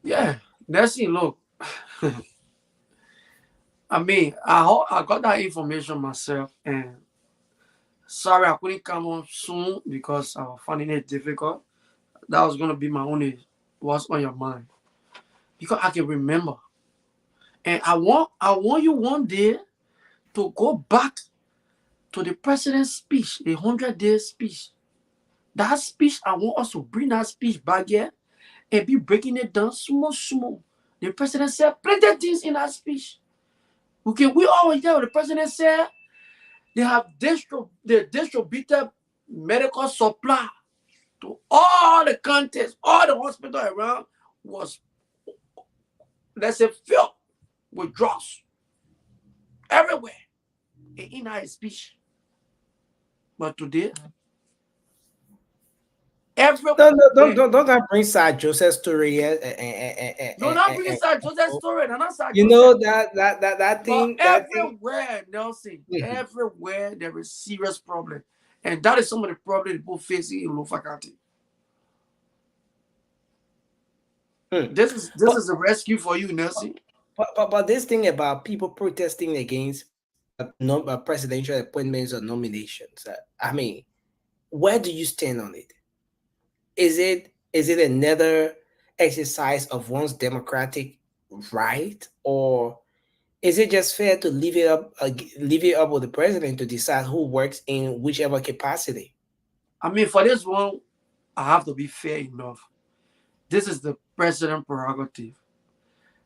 Yeah, that's it. Look, I mean, I got that information myself, and sorry I couldn't come on soon because I was finding it difficult. That was gonna be my only what's on your mind, because I can remember, and I want you one day to go back to the president's speech, the 100-day speech. That speech, I want us to bring that speech back here and be breaking it down small. The president said plenty things in that speech. Okay, we always hear what the president said. They have distributed medical supply to all the counties, all the hospitals around was, let's say, filled with drugs. everywhere in our speech. But today, everywhere. Don't bring Sir Joseph's story here. No, not bringing Sir Joseph's story. No, not Sir You Joseph. know that But thing. everywhere, Nelson, everywhere there is serious problem. And that is some of the problems people facing in Lofa County. This is a rescue for you, Nelson. But this thing about people protesting against presidential appointments or nominations, I mean, where do you stand on it? Is it another exercise of one's democratic right, or is it just fair to leave it up with the president to decide who works in whichever capacity? I mean, for this one, I have to be fair enough. This is the president prerogative.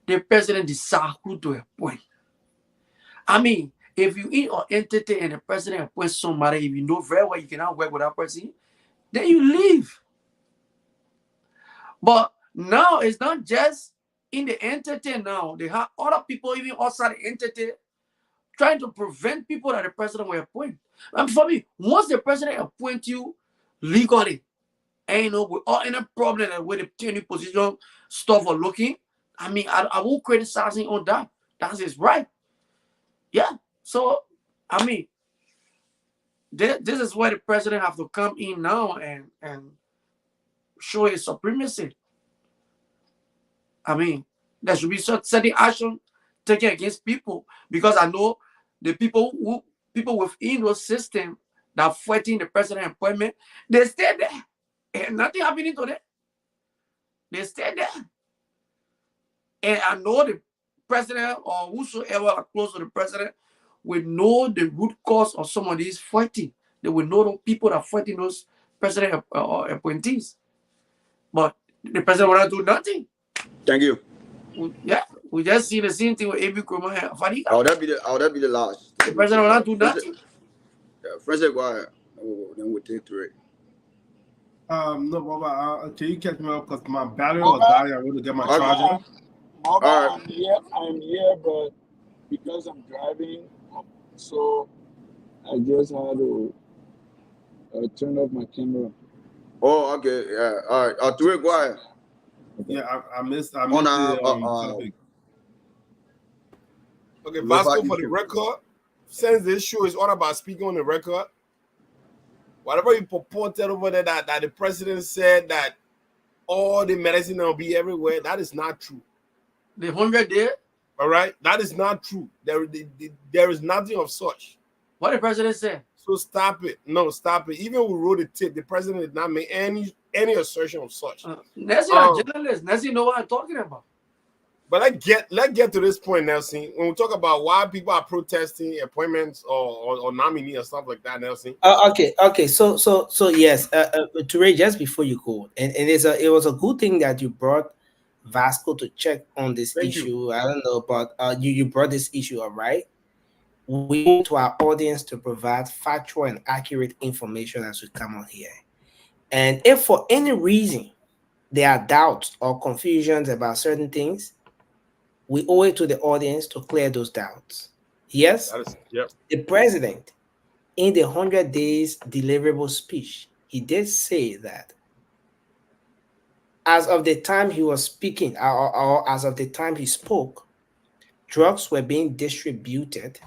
The president decides who to appoint. I mean, if you in an entity and the president appoints somebody, if you know very well you cannot work with that person, then you leave. But now it's not just in the entity now. They have other people even outside the entity trying to prevent people that the president will appoint. And for me, once the president appoints you legally, and with all any problem that with the tenure position stuff are looking, I mean, I won't criticize him on that. That's his right. Yeah. So, I mean, this is where the president have to come in now and show his supremacy. I mean, there should be certain action taken against people, because I know the people within those system that are fighting the president appointment, they stay there. And nothing happening to them. They stay there. And I know the president or whosoever are close to the president will know the root cause of some of these fighting. They will know the people that are fighting those president appointees. But the president will not do nothing. Thank you. We just see the same thing with AB Kroma and Fadiga. Oh, that be the last. The president will not do nothing. Francis, go ahead. Then we'll take through it. No, Baba, can you catch me up because my battery was dying. I want to get my charger. I'm here, but because I'm driving, so I just had to turn off my camera. Oh, okay, yeah, all right. Through it, go ahead. Yeah, I missed the topic. Okay, Vasco, for the record, since this show is all about speaking on the record, whatever you purported over there that the president said that all the medicine will be everywhere, that is not true. The 100 there? All right? That is not true. There is nothing of such. What the president said? So stop it. No, stop it. Even we wrote a tip, the president did not make any assertion of such. Nancy, a journalist. Nancy know what I'm talking about. But let's get to this point, Nelson. When we talk about why people are protesting appointments or nominee or stuff like that, Nelson. Okay. So yes, Ture, just before you go, and it was a good thing that you brought Vasco to check on this issue. I don't know, but you brought this issue up, right? We want to our audience to provide factual and accurate information as we come on here. And if for any reason there are doubts or confusions about certain things, we owe it to the audience to clear those doubts. Yes? The president, in the 100 days deliverable speech, he did say that as of the time he was speaking, or as of the time he spoke, drugs were being distributed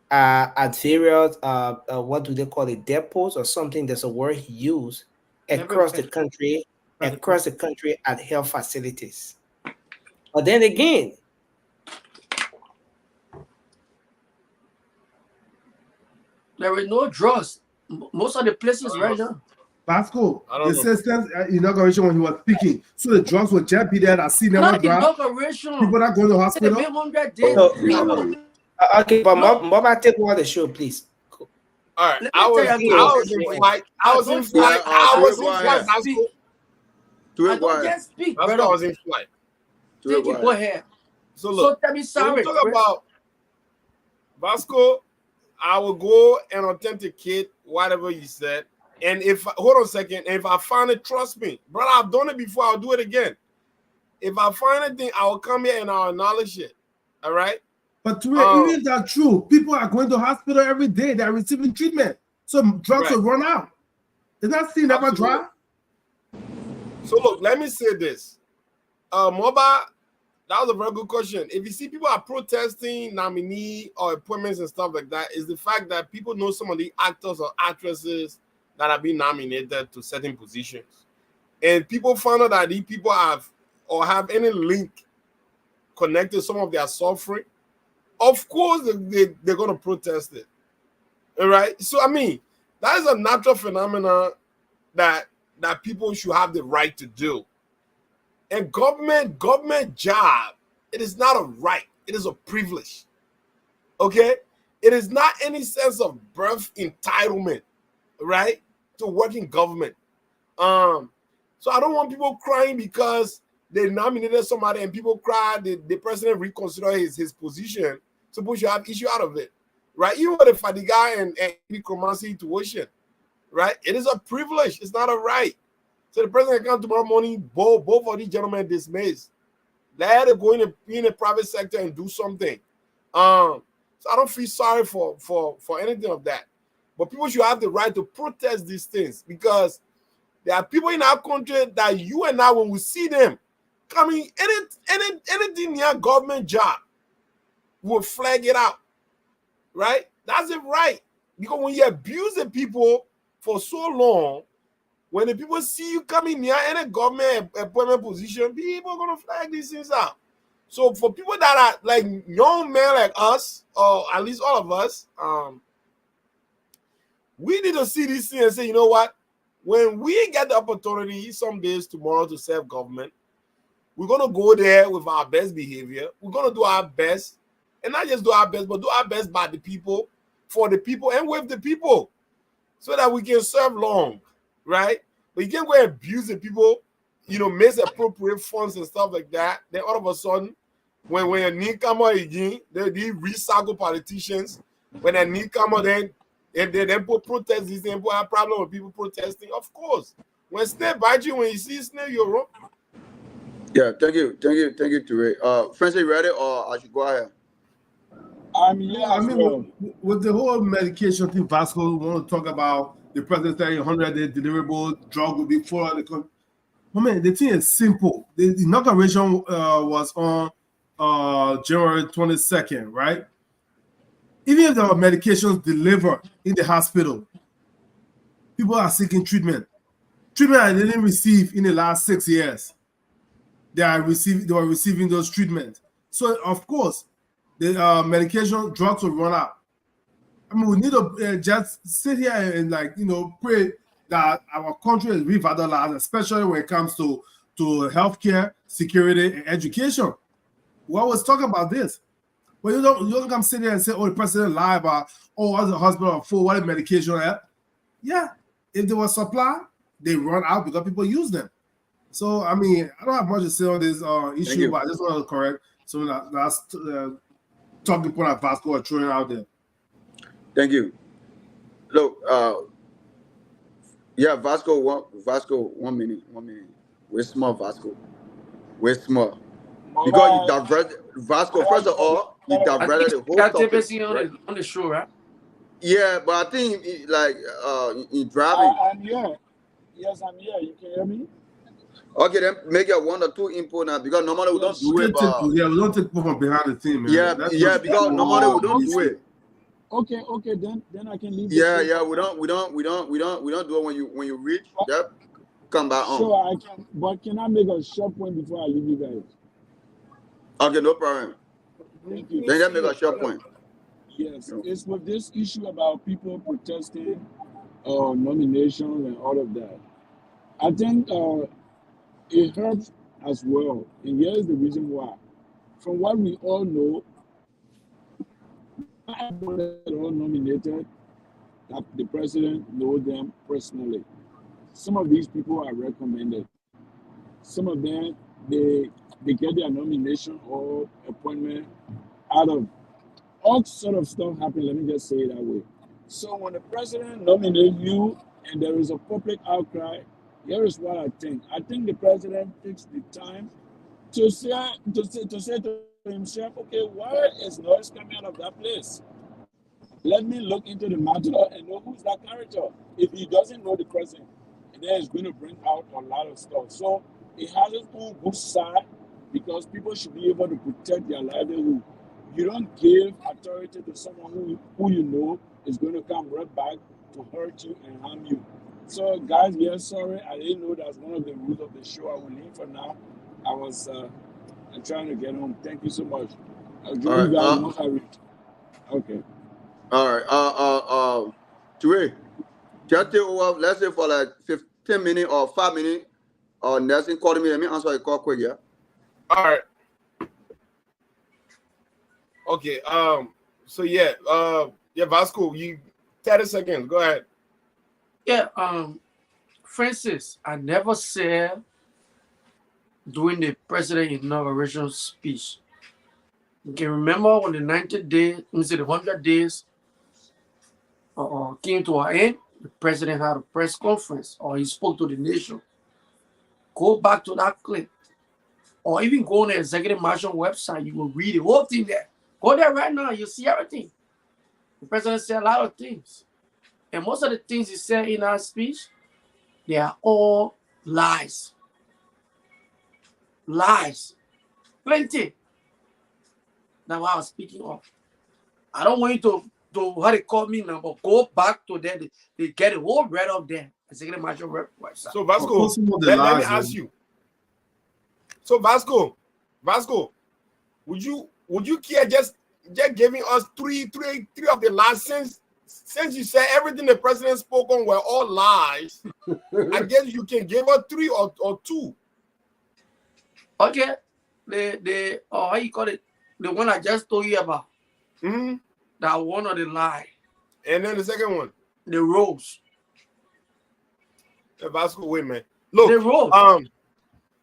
at various, what do they call it, depots or something? There's a word he used across the country at health facilities. But then again, there were no drugs. Most of the places right now. Vasco, the system inauguration when he was speaking, so the drugs will just be there that see never drop. People that go to the hospital. Okay, but Mama, take over the show, please. All right, I was in flight. I was in flight. Go ahead. So look, tell me sorry. Talk about Vasco. I will go and authenticate whatever you said. And if hold on a second, if I find it, trust me, brother, I've done it before. I'll do it again. If I find anything, I will come here and I'll acknowledge it. All right. But even if that's true, people are going to hospital every day. They are receiving treatment. So drugs will run out. Is that still never dry? So look, let me say this. Moba, that was a very good question. If you see people are protesting nominee or appointments and stuff like that, is the fact that people know some of the actors or actresses that have been nominated to certain positions. And people found out that these people have any link connected to some of their suffering. Of course, they're going to protest it. All right. So, I mean, that is a natural phenomenon that people should have the right to do. And government job, it is not a right. It is a privilege. Okay? It is not any sense of birth entitlement, right, to work in government. So I don't want people crying because they nominated somebody and people cry, the president reconsider his position. Suppose you have issue out of it, right? Even with the Fadiga and necromancy tuition, right? It is a privilege. It's not a right. So the president can come tomorrow morning, both of these gentlemen dismissed. Let it go in the private sector and do something. So I don't feel sorry for anything of that. But people should have the right to protest these things because there are people in our country that you and I, when we see them coming, anything near government job, will flag it out, right? That's it, right? Because when you abuse the people for so long, when the people see you coming near any government appointment position, people are going to flag these things out. So for people that are like young men like us, or at least all of us, we need to see this thing and say, you know what? When we get the opportunity some days tomorrow to serve government, we're going to go there with our best behavior. We're going to do our best. And not just do our best, but do our best by the people, for the people, and with the people, so that we can serve long, right? But you can't go and abuse the people, misappropriate funds and stuff like that. Then all of a sudden, when a newcomer again, they recycle politicians. When a newcomer then put protest, these people have problem with people protesting. Of course, when snake bite you, when you see snake, you're wrong. Yeah, thank you, Ture. Francis, ready, or I should go ahead? I mean, with the whole medication thing, Vasco, we want to talk about the president saying 100-day deliverable drug will be full of the country. Man, the thing is simple. The inauguration was on January 22nd, right? Even if there were medications delivered in the hospital, people are seeking treatment. Treatment I didn't receive in the last 6 years. They were receiving those treatments. So, of course, the medication drugs will run out. I mean, we need to just sit here and pray that our country is revitalized, especially when it comes to healthcare, security, and education. We always talk about this, but you don't come sit here and say, "Oh, the president lied about the hospital are full. What is medication at?" Yeah, if there was supply, they run out because people use them. So, I mean, I don't have much to say on this issue, but I just want to correct some of that's talking point that Vasco are throwing out there. Thank you. Look, Vasco, 1 minute. We're small, Vasco. We're small. Because you diverted, Vasco, first of all, you diverted the whole topic. Right? On the show, right? Yeah, but I think, in driving. I'm here. Yes, I'm here. You can hear me? Okay, then make your 1 or 2 input now, because normally we don't do it. We don't take people from behind the team, man. Yeah, because normally we don't do it. Okay, then I can leave. Yeah, we don't do it when you reach. Yep, come back on. Sure, I can, but can I make a short point before I leave you guys? Okay, no problem. Thank you. Then just make a short point. Yes, it's with this issue about people protesting nominations and all of that. I think it helps as well, and here's the reason why. From what we all know, not everyone that all nominated, that the president knows them personally. Some of these people are recommended. Some of them, they get their nomination or appointment out of all sort of stuff happen. Let me just say it that way. So when the president nominates you and there is a public outcry, here is what I think. I think the president takes the time to say to himself, okay, why is noise coming out of that place? Let me look into the matter and know who's that character. If he doesn't know the person, then it's going to bring out a lot of stuff. So it has its own good side because people should be able to protect their livelihood. You don't give authority to someone who you know is going to come right back to hurt you and harm you. So guys, we are sorry. I didn't know that's one of the rules of the show. I will leave for now. I was I'm trying to get home. Thank you so much. I'll give you guys once I reach. Okay. All right. Tue, just take over, let's say for like 15 minutes or 5 minutes, or Nelson called me. Let me answer a call quick, yeah? All right. Okay. So yeah. Vasco, you 30 seconds. Go ahead. Yeah. Francis, I never said during the president inauguration speech. You can remember when the 90 days, the 100 days came to an end, the president had a press conference or he spoke to the nation. Go back to that clip or even go on the Executive Marshal website. You will read the whole thing there. Go there right now. You see everything. The president said a lot of things. And most of the things he said in that speech, they are all lies. Lies. Plenty. That's what I was speaking of. I don't want you to how they call me now, but go back to there. They get it all right up there. Executive Marshal website. So Vasco, let me ask you. So Vasco, would you care just giving us three of the last since you said everything the president spoke on were all lies? I guess you can give us 3 or 2. Okay, the how you call it? The one I just told you about. Mm-hmm. That one of the lie. And then the second one, the rose. Vasco, wait, man. Look, the rose.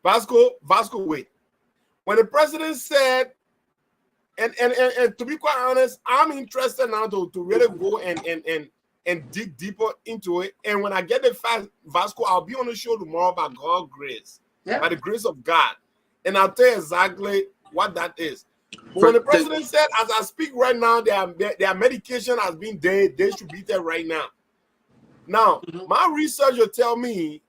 Vasco, wait. When the president said, and to be quite honest, I'm interested now to really go and dig deeper into it. And when I get the fact, Vasco, I'll be on the show tomorrow by God's grace, by the grace of God, and I'll tell you exactly what that is. But when the president said, as I speak right now, their medication has been distributed right now. Now, my research will tell me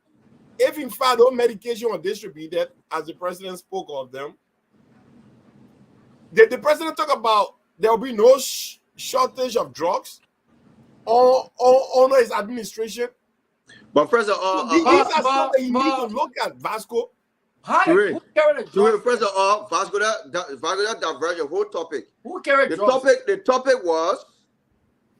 if in fact those medication were distributed, as the president spoke of them, did the president talk about there will be no shortage of drugs under his administration? But first of all, these are stuff that you need to look at, Vasco. First of all, Vasco, that diverge the whole topic. Who carried drugs? The topic was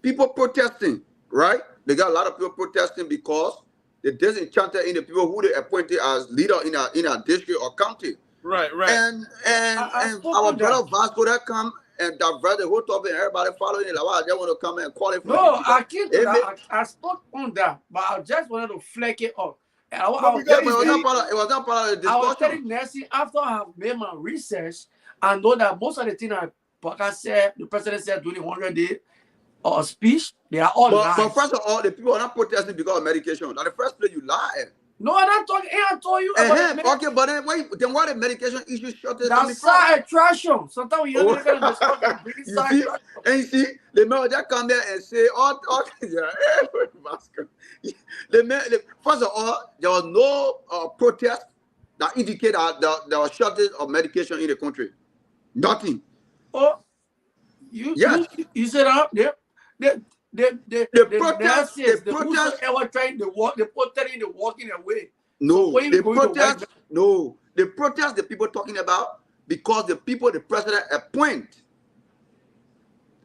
people protesting, right? They got a lot of people protesting because they disenchanted in the people who they appointed as leader in a district or county. Right. And our brother Vasco that come and divert the whole topic, and everybody following it. Like, wow, they want to come and call it. No, I came to that. I spoke on that, but I just wanted to fleck it up. It was not part of the discussion. I was telling Nancy after I have made my research, I know that most of the things the president said during 100 days speech, they are all lies. But first of all, the people are not protesting because of medication. Now, the first place you lie. No, I'm not talking. I told you. Okay, but then why the medication issue shortage? That's side attraction. Sometimes we are going to discuss and you see, the man that come there and say, first of all, there was no protest that indicated that there was shortage of medication in the country. Nothing. Oh, you said the protest ever trying to walk, the protesting, the walking away. No, the protest the people talking about because the people the president appoint.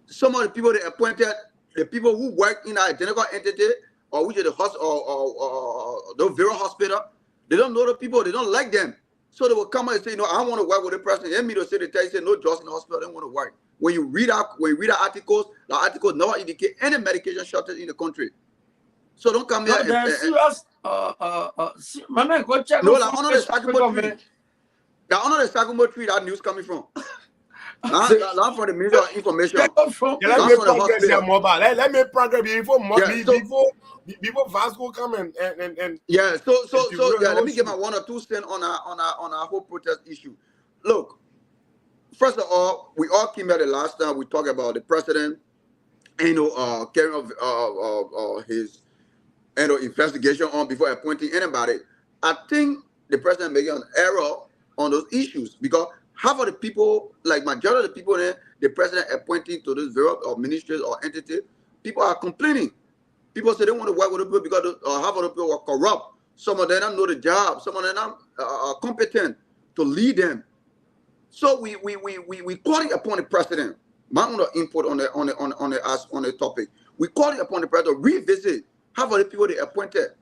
Some of the people they appointed, the people who work in an identical entity or which is the hospital or the very hospital, they don't know the people, they don't like them. So they will come and say, I don't want to work with the president. And me to say they tell you, say no drugs in the hospital, they don't want to work. When you read the articles never indicate any medication shortage in the country. So don't come here. Serious. My man, go check. No, like under the Sakumo tree. Under the Sakumo tree, that news coming from. Not from the Ministry of Information. Let me progress before Vasco come and yeah. So let me give my 1 or 2 cents on our whole protest issue. Look. first of all, we all came here the last time we talked about the president, carrying of his investigation on before appointing anybody. I think the president making an error on those issues because half of the people, like majority of the people there, the president appointing to this various or ministries or entity, people are complaining. People say they want to work with the people because half of the people are corrupt. Some of them don't know the job. Some of them are competent to lead them. So we call it upon the president. My own input on the topic. We call it upon the president to revisit half of the people they appointed,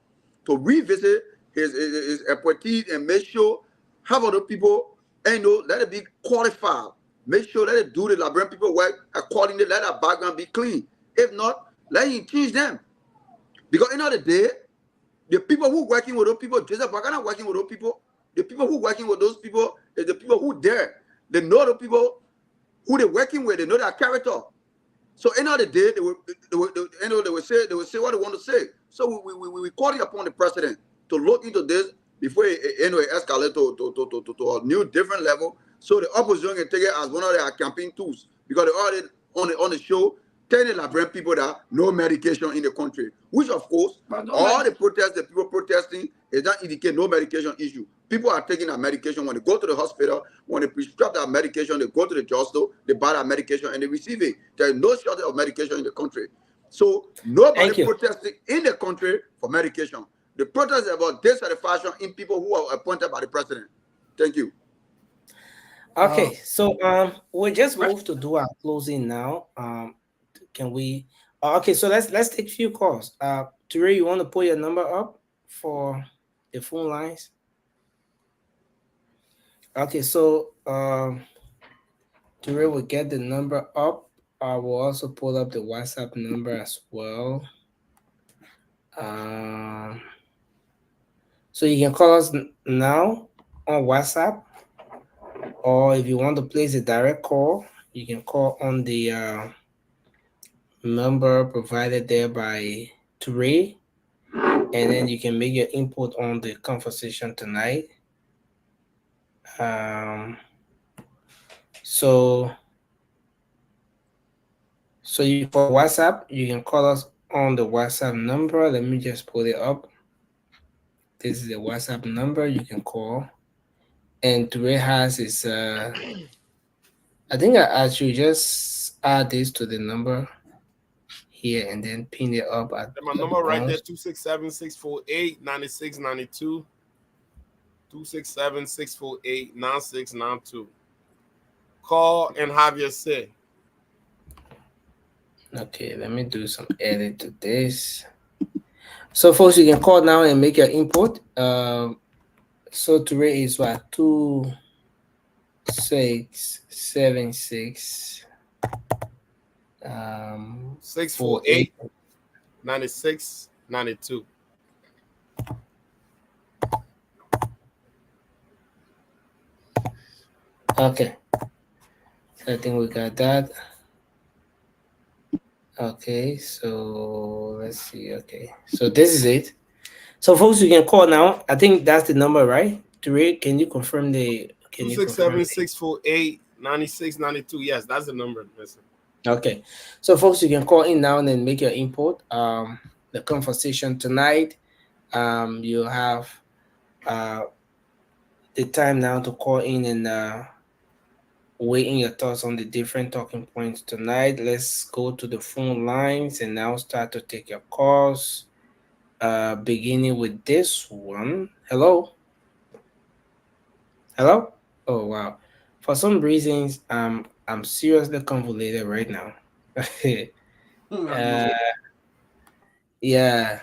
to revisit his appointees and make sure half of the people let it be qualified. Make sure let it do the Liberian people work accordingly. Let our background be clean. If not, let him change them. Because end of the day, the people who working with those people, Joseph Bagana working with those people, the people who working with those people is the people who there. They know the people who they're working with. They know their character. So end of the day, they will say what they want to say. So we call it upon the president to look into this before it escalate to a new different level. So the opposition can take it as one of their campaign tools because they already on the show telling the Liberian people that no medication in the country, which of course all the protests, the people protesting is not indicate no medication issue. People are taking their medication when they go to the hospital, when they prescribe that medication, they go to the drugstore, they buy that medication and they receive it. There is no shortage of medication in the country. So nobody protesting in the country for medication. The protest is about dissatisfaction in people who are appointed by the president. Thank you. Okay, so we'll just move to do our closing now. Can we? Okay, so let's take a few calls. Ture, you want to put your number up for the phone lines? Okay, so Ture will get the number up. I will also pull up the WhatsApp number as well. So you can call us now on WhatsApp, or if you want to place a direct call, you can call on the number provided there by Ture, and then you can make your input on the conversation tonight. So you for WhatsApp, you can call us on the WhatsApp number. Let me just pull it up. This is the WhatsApp number you can call, and Ture has his. I think I should just add this to the number here and then pin it up at my number right there, 267-648-9692. 267-648-9692. Call and have your say. Okay, let me do some edit to this. So folks, you can call now and make your input. So Ture is what? 2676 648 9692. Okay, I think we got that. Okay, so let's see. Okay, so this is it. So folks, you can call now. I think that's the number, right? Ture, can you confirm the? 267-648-9692. Yes, that's the number. Listen. Okay, so folks, you can call in now and then make your input. The conversation tonight, you have the time now to call in and weigh in your thoughts on the different talking points tonight. Let's go to the phone lines and now start to take your calls. Beginning with this one. Hello. Hello. Oh wow. For some reasons, I'm seriously convoluted right now. Yeah.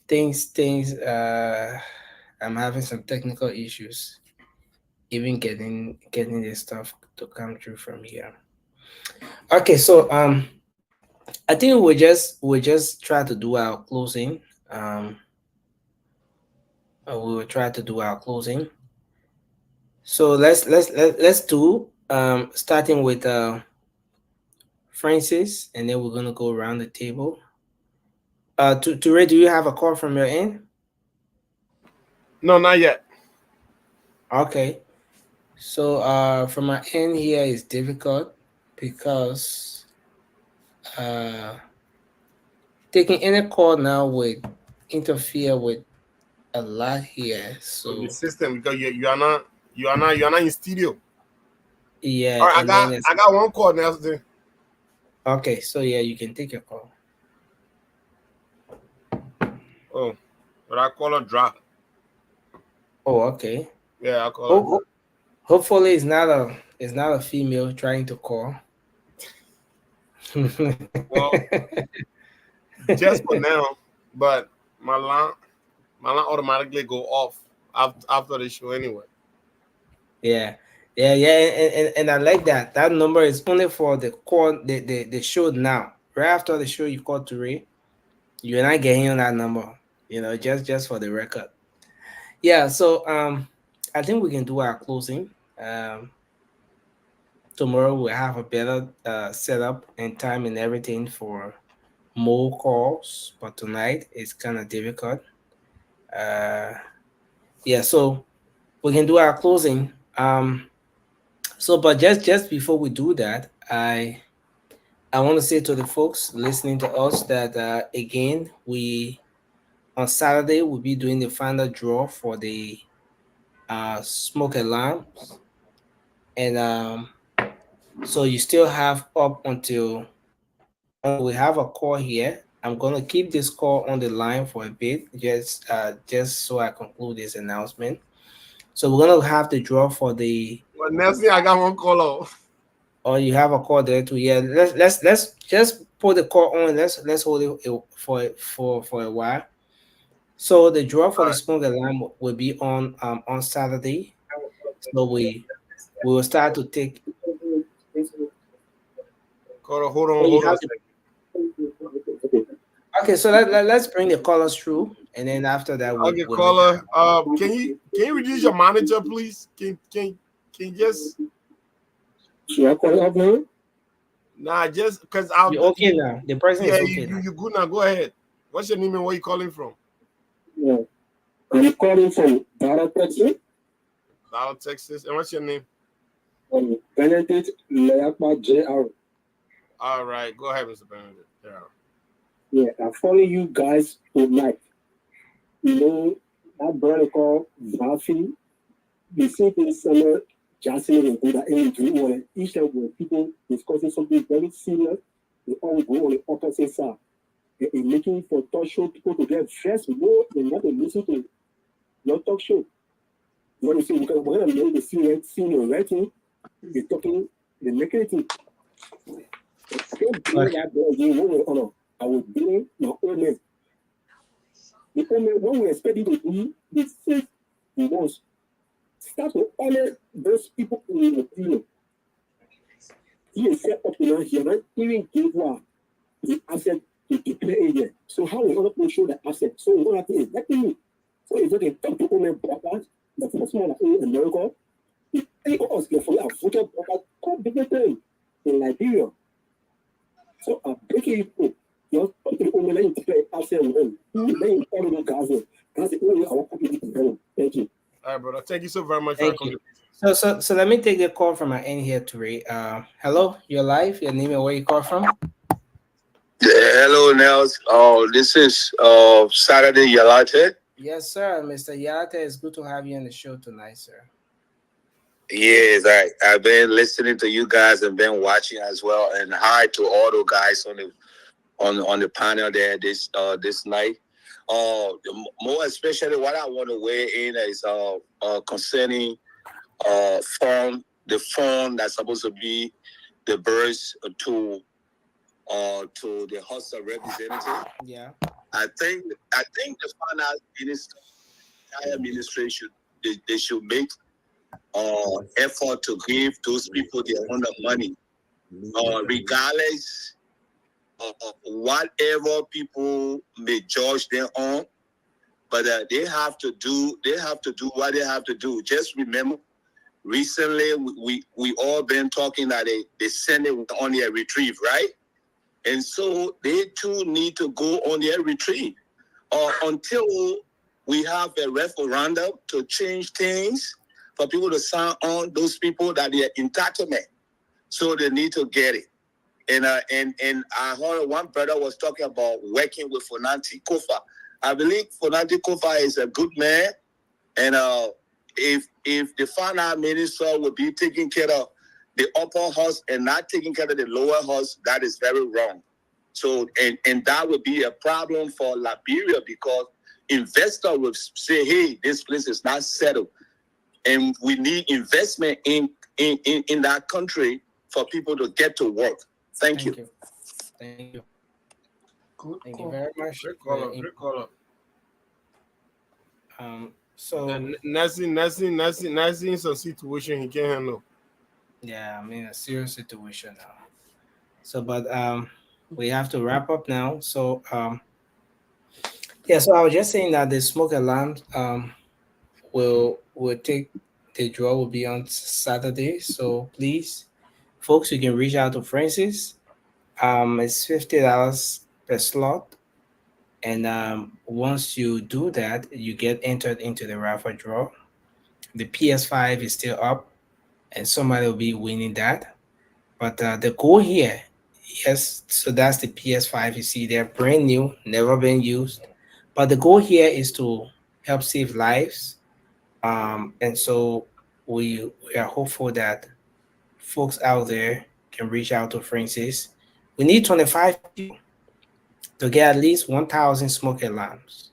Things. I'm having some technical issues. Even getting this stuff to come through from here. Okay, so I think we'll just try to do our closing. We will try to do our closing. So let's do starting with Francis, and then we're gonna go around the table. Ture, do you have a call from your end? No, not yet. Okay. So from my end here is difficult because taking any call now would interfere with a lot here. Of So the system because you are not in studio. yeah, All right, and then I got one call now. okay, so yeah, you can take your call. Oh, but I call her drop. Oh, okay. Yeah, I call her. Hopefully it's not a female trying to call. Well, just for now, but my line automatically go off after the show anyway. Yeah, and I like that. That number is only for the call, the show now. Right after the show, you call to Ray. You're not getting on that number. Just for the record. Yeah. So I think we can do our closing. Tomorrow we'll have a better setup and time and everything for more calls, but tonight it's kind of difficult. Yeah. So we can do our closing. So, but just before we do that, I want to say to the folks listening to us that again, we on Saturday we'll be doing the final draw for the smoke alarms, and so you still have up until we have a call here. I'm gonna keep this call on the line for a bit, just so I conclude this announcement. So we're gonna have the draw for the. But next thing I got one call off. Or you have a call there too. Yeah, let's just put the call on. Let's hold it for a while. So the draw for the smoke alarm will be on Saturday. So we will start to take. Hold on. Okay, so let's bring the callers through, and then after that Okay, caller. Can you reduce your monitor, please? Can you just? Should I call up now? Nah, just because I'll. You're okay now. The person is okay now. You good now? Go ahead. What's your name and where you calling from? Yeah, I'm calling from Dallas, Texas. Dallas, Texas. And what's your name? Benedict Leakma Jr. All right, go ahead, Mr. Benedict. Yeah, I follow you guys tonight. That brother called Vafi. The same summer. Jackson and do that energy each time when people discussing something very serious, they all go on the opposite side. And making for talk show people to get stressed more than not to listen to your talk show. You want to see because when I'm going to see your writing, you're talking the negative. I can't believe that I was doing my own man. The old man, when we expected to do the same he wants. Start to honor those people in the field. He is set up now, he not even give the asset to declare agent. So how we going to show the asset? So what happened is that thing. So if they talk to owner brothers, the first one in America, if they us get for a voter brothers, come bigger thing in Liberia. So I'm breaking it. You're talking to owner and declare asset with them. They all the guys. That's the only our company to go. Thank you. All right, brother. Thank you so very much Thank you. So let me take the call from my end here to Ray. Hello, you're live. Your name and where you call from? Yeah, hello, Nels. This is Saturday Yalate. Yes, sir, Mr. Yalate. It's good to have you on the show tonight, sir. Yes, I've been listening to you guys and been watching as well. And hi to all the guys on the panel there this night. More especially what I want to weigh in is concerning the phone that's supposed to be the birds to the House of Representatives. Yeah. I think the finance administration they should make effort to give those people their own money, regardless of whatever people may judge them on. But they have to do what they have to do. Just remember, recently we all been talking that they send it on their retrieve, right? And so they too need to go on their retreat until we have a referendum to change things. for people to sign on those people that their entitlement. So they need to get it. And I heard one brother was talking about working with Fonanti Kofa. I believe Fonanti Kofa is a good man. And if the finance minister would be taking care of the upper house and not taking care of the lower house, that is very wrong. So and that would be a problem for Liberia, because investor would say, hey, this place is not settled. And we need investment in that country for people to get to work. Thank you. Thank you. Thank you very much. Great caller. So Nazi in some situation he can't handle. Yeah, I'm in a serious situation now. So, but we have to wrap up now. So, yeah. So I was just saying that the smoke alarm will take the draw will be on Saturday. So please, folks, you can reach out to Francis. It's $50 per slot, and once you do that, you get entered into the raffle draw. The PS5 is still up, and somebody will be winning that. But the goal here, yes, so that's the PS5. You see, they're brand new, never been used. But the goal here is to help save lives. And so we are hopeful that folks out there can reach out to Francis. We need 25 people to get at least 1,000 smoke alarms.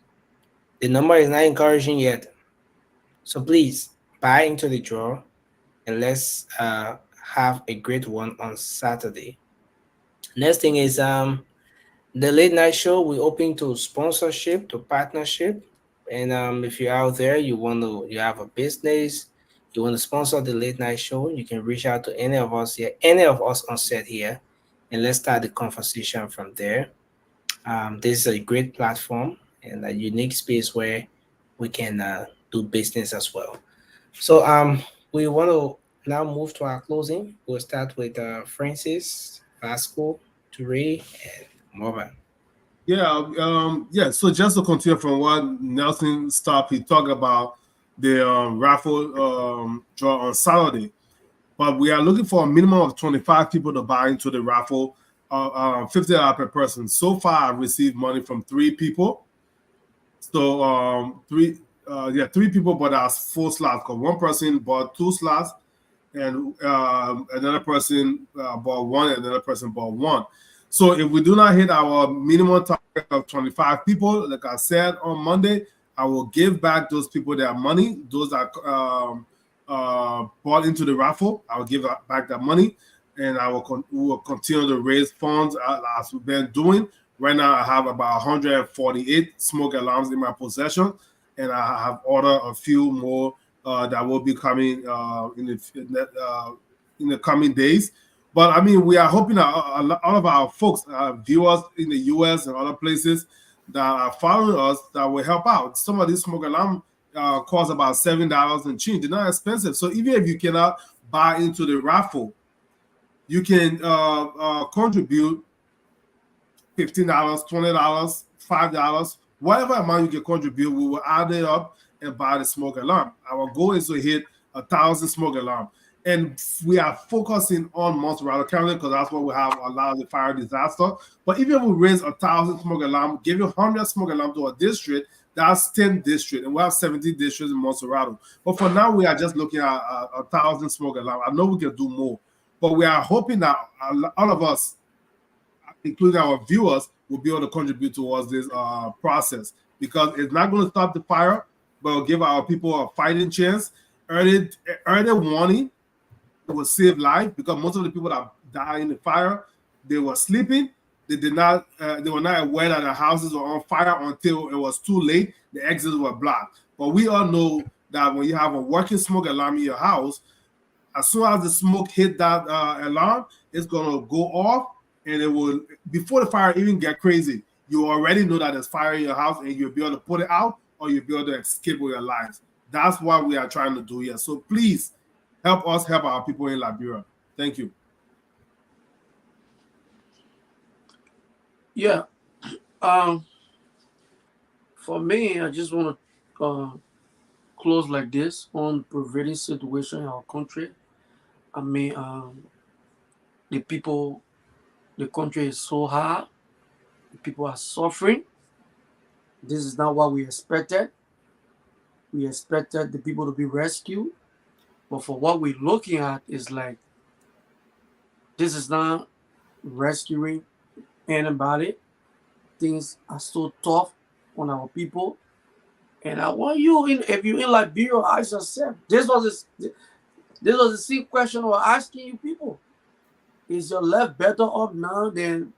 The number is not encouraging yet. So please buy into the draw and let's have a great one on Saturday. Next thing is the late night show. We're open to sponsorship, to partnership, and if you're out there, you have a business, you want to sponsor the late night show, you can reach out to any of us here, any of us on set here, and let's start the conversation from there. This is a great platform and a unique space where we can do business as well. So we want to now move to our closing. We'll start with Francis, Vasco, Toure, and Morvan. Yeah. So just to continue from what Nelson stopped, he talked about the raffle draw on Saturday. But we are looking for a minimum of 25 people to buy into the raffle, $50 per person. So far, I've received money from 3 people. So 3 people, but that's 4 slots. Because one person bought 2 slots, and another person bought 1, and another person bought 1. So if we do not hit our minimum target of 25 people, like I said on Monday, I will give back those people their money. Those that bought into the raffle, I will give back that money, and we will continue to raise funds as we've been doing. Right now, I have about 148 smoke alarms in my possession, and I have ordered a few more that will be coming in the coming days. But I mean, we are hoping that all of our folks, viewers in the US and other places that are following us, that will help out. Some of these smoke alarm cost about $7 and change. They're not expensive. So even if you cannot buy into the raffle, you can contribute $15, $20, $5, whatever amount you can contribute. We will add it up and buy the smoke alarm. Our goal is to hit 1,000 smoke alarm. And we are focusing on Montserrat County because that's where we have a lot of the fire disaster. But even if we raise 1,000 smoke alarm, give you 100 smoke alarm to a district, that's 10 districts, and we have 17 districts in Montserrat. But for now, we are just looking at 1,000 smoke alarm. I know we can do more, but we are hoping that all of us, including our viewers, will be able to contribute towards this process, because it's not going to stop the fire, but it'll give our people a fighting chance. Early warning will save life, because most of the people that died in the fire, they were sleeping. They were not aware that the houses were on fire until it was too late. The exits were blocked. But we all know that when you have a working smoke alarm in your house, as soon as the smoke hit that alarm, it's gonna go off, and it will, before the fire even get crazy, you already know that there's fire in your house, and you'll be able to put it out, or you'll be able to escape with your lives. That's what we are trying to do here. So please help us help our people in Liberia. Thank you. Yeah. For me, I just want to close like this on prevailing situation in our country. I mean, the people, the country is so hard. The people are suffering. This is not what we expected. We expected the people to be rescued, but for what we're looking at is like this is not rescuing anybody. Things are so tough on our people. And I want you in if you're in Liberia, ask yourself. This was the same question we're asking you people. Is your life better off now than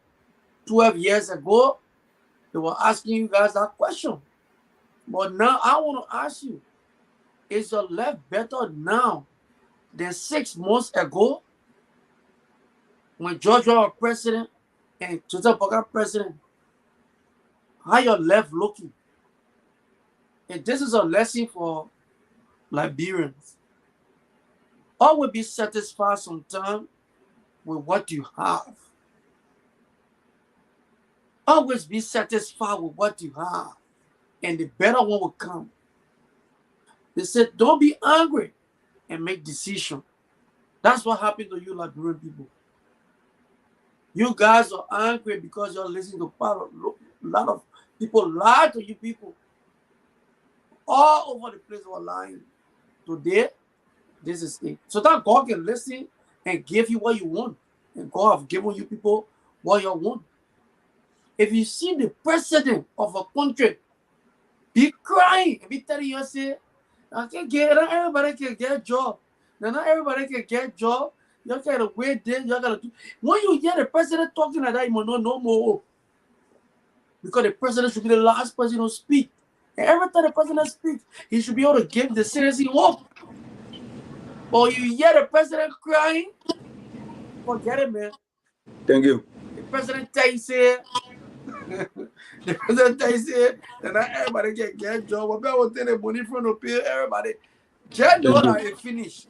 12 years ago? They were asking you guys that question. But now I want to ask you, is your life better now than 6 months ago when George was president and Joseph Boga president? How your life looking? And this is a lesson for Liberians. Always be satisfied sometimes with what you have. Always be satisfied with what you have. And the better one will come. They said, don't be angry and make decisions. That's what happened to you, Liberian people. You guys are angry because you're listening to a lot of people lie to you people. All over the place were lying. Today, this is it. So that God can listen and give you what you want. And God have given you people what you want. If you see the president of a country be crying and be telling you, say, not everybody can get a job. Now, not everybody can get a job. You gotta wait there. You gotta do. When you hear the president talking like that, you must not know more. Because the president should be the last person to speak. And every time the president speaks, he should be able to give the citizen hope. But you hear the president crying, forget it, man. Thank you. The president tell you, say, the president tell you, say, that not everybody can get a job. But I will take the money from the pay everybody. Just know that it finished.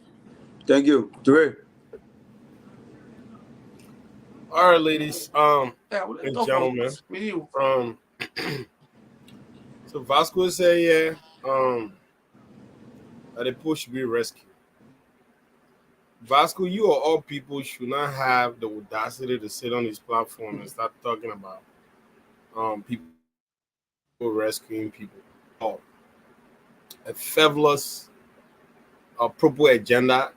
Thank you. Dre. All right, ladies, and gentlemen. So Vasco say, that the poor should be rescued. Vasco, you or all people should not have the audacity to sit on this platform and start talking about people rescuing people. Oh, a frivolous, proper agenda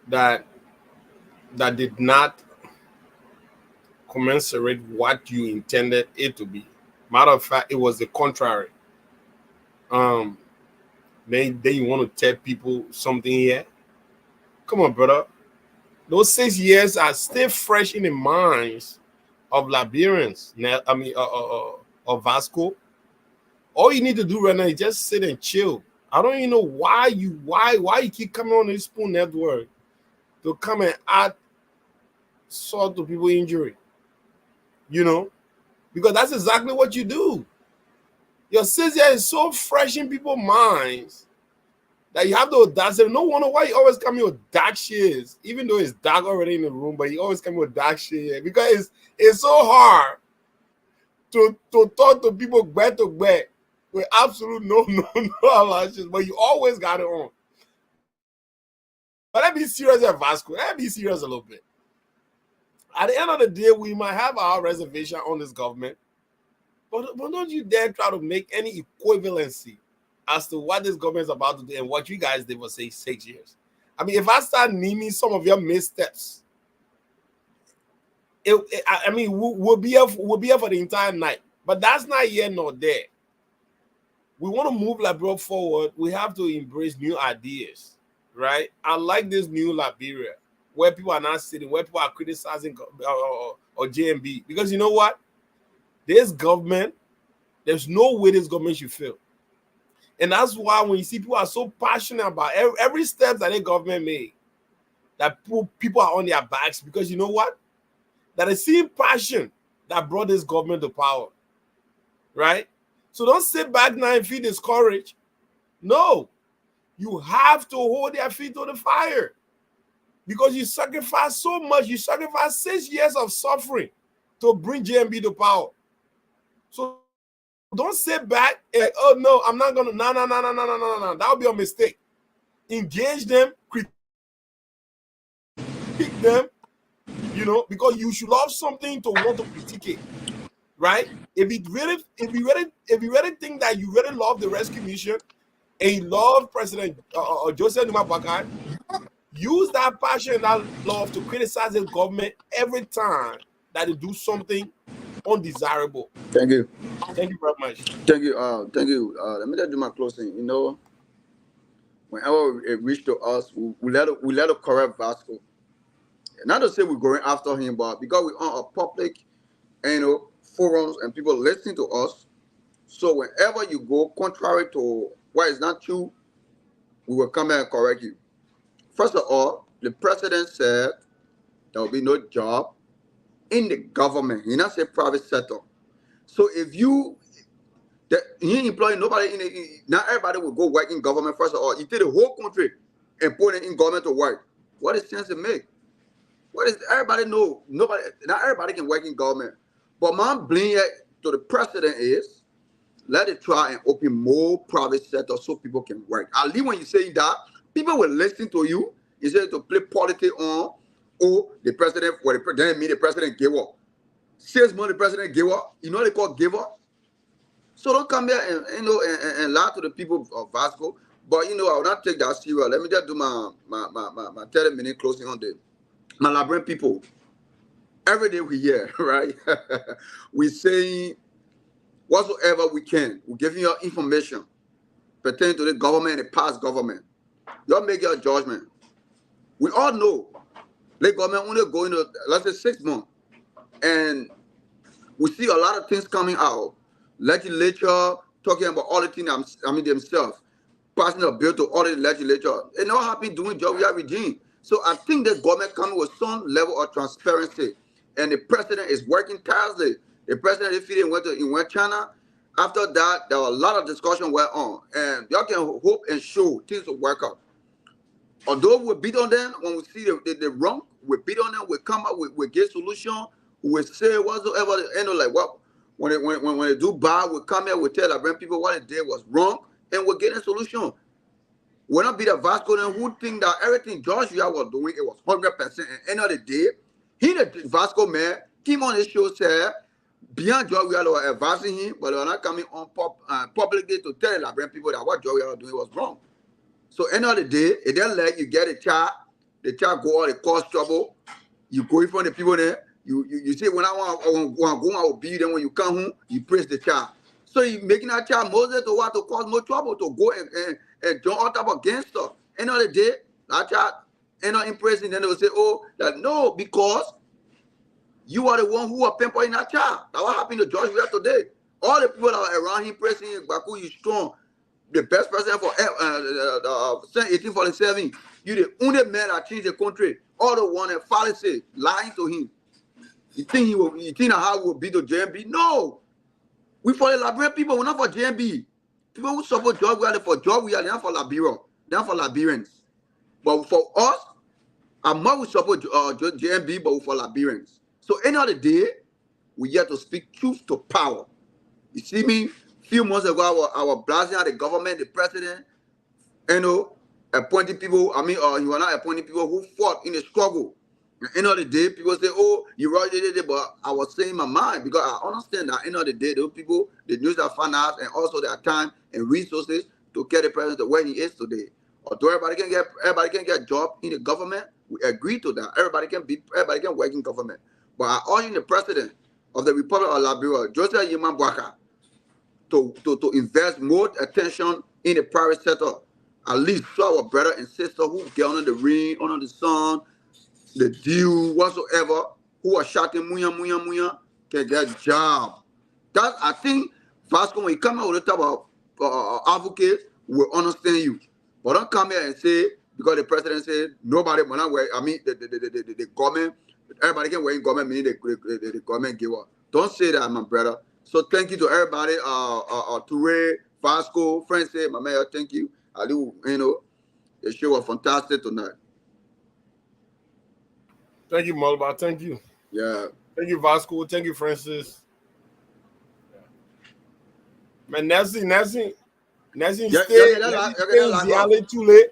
that did not commensurate what you intended it to be. Matter of fact, it was the contrary. Then you want to tell people something here? Come on, brother. Those 6 years are still fresh in the minds of Liberians. Of Vasco. All you need to do right now is just sit and chill. I don't even know why you keep coming on this Spoon Network to come and add salt to people's injury. You know, because that's exactly what you do. Your 6 years is so fresh in people's minds that you have the audacity. No wonder why you always come with dark shit, even though it's dark already in the room, but you always come with dark shit because it's so hard to talk to people back to back with absolute no allowances, but you always got it on. But let's be serious at Vasco. Let's be serious a little bit. At the end of the day, we might have our reservation on this government, but don't you dare try to make any equivalency as to what this government is about to do and what you guys did for, say, 6 years. I mean, if I start naming some of your missteps, we'll be here for the entire night. But that's not here nor there. We want to move Liberia forward. We have to embrace new ideas, right? I like this new Liberia, where people are not sitting, where people are criticizing or JMB. Because you know what? This government, there's no way this government should fail. And that's why when you see people are so passionate about every step that the government made, that people are on their backs, because you know what? That is same passion that brought this government to power, right? So don't sit back now and feel discouraged. No, you have to hold their feet to the fire because you sacrificed so much. You sacrificed 6 years of suffering to bring JMB to power. So don't sit back and oh no, I'm not gonna no. That would be a mistake. Engage them, critique them, you know, because you should have something to want to critique it, right? If you really think that you really love the rescue mission and you love President Joseph Numa Bakar, use that passion and that love to criticize the government every time that they do something undesirable. Thank you. Thank you very much. Thank you. Thank you. Let me just do my closing. You know, whenever it reached to us, we let it correct Vasco. Not to say we're going after him, but because we're on a public, forums and people listening to us. So whenever you go contrary to what is not true, we will come and correct you. First of all, the president said there will be no job in the government. He not say private sector. So if he employ nobody not everybody will go work in government. First of all, you take the whole country and put it in government to work. What is sense it make? What is everybody know? Not everybody can work in government. But my blame to the president is let it try and open more private sector so people can work. At least when you say that, people will listen to you instead to play politics on the president. What the president gave up. 6 months the president gave up. You know what they call give up. So don't come here and lie to the people of Vasco. But I will not take that serious. Let me just do my 30-minute closing on the my Liberian people. Every day we hear, right? We saying whatsoever we can. We're giving you information pertaining to the government and the past government. Y'all make your judgment. We all know the government only going to, let's say, 6 months. And we see a lot of things coming out. Legislature talking about all the things, themselves. Passing a bill to audit the legislature. They're not happy doing job we are regime. So I think the government coming with some level of transparency. And the president is working tirelessly. The president defeated went China. After that, there were a lot of discussion went on. And y'all can hope and show things will work out. Although we beat on them, when we see the wrong, we beat on them, we come up with get solution, we say whatsoever, like what when they do bad, we come here, we tell Liberian people what they did was wrong, and we're getting a solution. We're not be the Vasco who think that everything Joshua was doing, it was 100%. And end of the day, he the Vasco man came on his show, said, beyond Joshua were advising him, but they were not coming on publicly to tell the Liberian people that what Joshua was doing was wrong. So end of the day, it doesn't let you get a child, the child go out, it cause trouble. You go in front of the people there, you say, when I want to go, I will beat them. When you come home, you praise the child. So you making that child Moses to want to cause more trouble, to go and join on top against her. End of the day, that child end up impressing, then they will say, oh, that no, because you are the one who are pampering that child. That's what happened to George Weah today. All the people that are around him pressing him, Baku, you strong. The best president for 1847. You the only man that changed the country. All the one that fallacy, lying to him. You think how we will beat the JMB? No. We for the Liberian people, we're not for JMB. People who support George Weah, for George Weah, they're not for Liberia. They're not for Liberians. But for us, I'm not we support JMB, but for Liberians. So end of the day, we have to speak truth to power. You see me? A few months ago, I was blasting at the government, the president, appointing people. You were not appointing people who fought in the struggle. At the end of the day, people say, oh, you right, but I was saying my mind because I understand that at the end of the day, those people, they use their finance and also their time and resources to get the president to where he is today. Although everybody can get a job in the government, we agree to that. Everybody can work in government. But I urge the president of the Republic of Liberia, Joseph Yeman Boakai, to invest more attention in the private sector. At least so our brother and sister who get under the rain, under the sun, the dew, whatsoever, who are shouting muya, can get a job. That I think Vasco, when you come out with the type of advocate, will understand you. But don't come here and say, because the president said nobody will not wear, the government, everybody can wear in government, meaning the government give up. Don't say that, my brother. So thank you to everybody, Toure, Vasco, Francis, my mayor, thank you. I do, the show was fantastic tonight. Thank you, Malba. Thank you. Yeah. Thank you, Vasco. Thank you, Francis. Man, Nelson, Yeah, stay yeah, in the alley too late.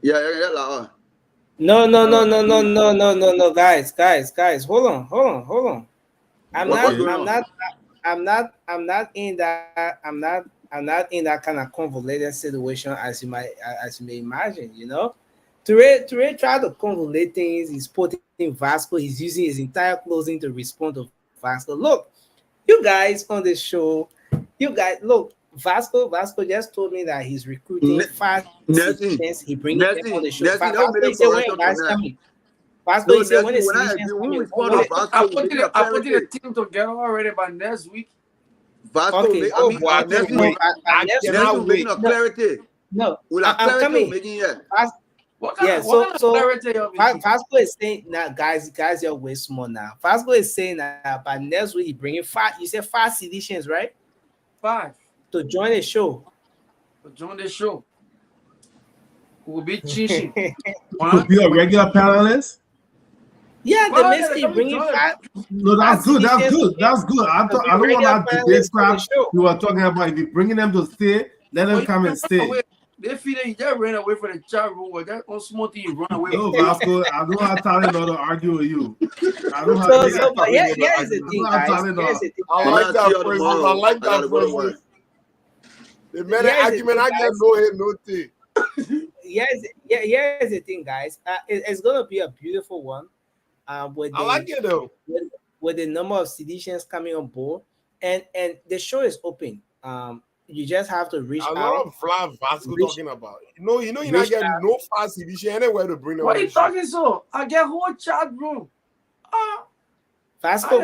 Yeah. No, guys. Hold on. What's going on? I'm not in that. I'm not in that kind of convoluted situation as you may imagine. You know, Toure tried to convolute things. He's putting Vasco. He's using his entire closing to respond to Vasco. Look, you guys on the show, Vasco just told me that he's recruiting 5 citizens. He bringing them on the show. Don't make Vasco, a he said, when correction guys tonight. coming. Vasco, No, he said, when the Nelson, citizens when we coming. respond to Vasco, I we put make a the clarity. team together already by next week. Vasco, Okay, Nelson, Nelson, making a clarity. No, Will I I'm clarity coming. making here? What kind of clarity are we making? Vasco is saying now, guys, you're way small now. Vasco is saying that by next week he bringing 5. You said 5 seditions, right? 5 to join the show. We'll be teaching. To be a regular panelist. Yeah, the basically bringing 5. No, that's good. That's good. I don't want that debate crap you were talking about. If you're bringing them to stay, let them come and stay. They feel that you just ran away from the chat room or that on small thing you run away. No, Vasco, I don't have talent to argue with you. I don't have here's the thing, guys. I like that phrase. The many argument, I get no hate, no tea. Here's the thing, guys. It's gonna be a beautiful one. With I like it though. With the number of seditions coming on board, and the show is open. You just have to reach out. A lot of fly Vasco talking about. You're not getting no fast edition anywhere to bring them. What are you talking so? I get whole chat room. Vasco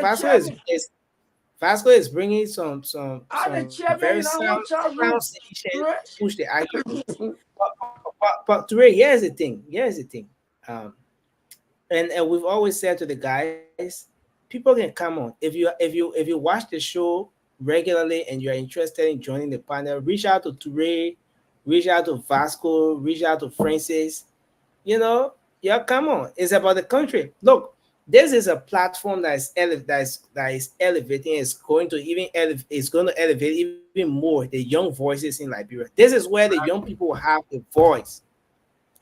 is bringing some very sound seditions, push the argument. But Toure, here's the thing. And we've always said to the guys, people can come on. If you watch the show regularly and you're interested in joining the panel, reach out to Toure, reach out to Vasco, reach out to Francis. Come on. It's about the country. Look, this is a platform that is elevating. It's going to elevate even more the young voices in Liberia. This is where the young people have a voice.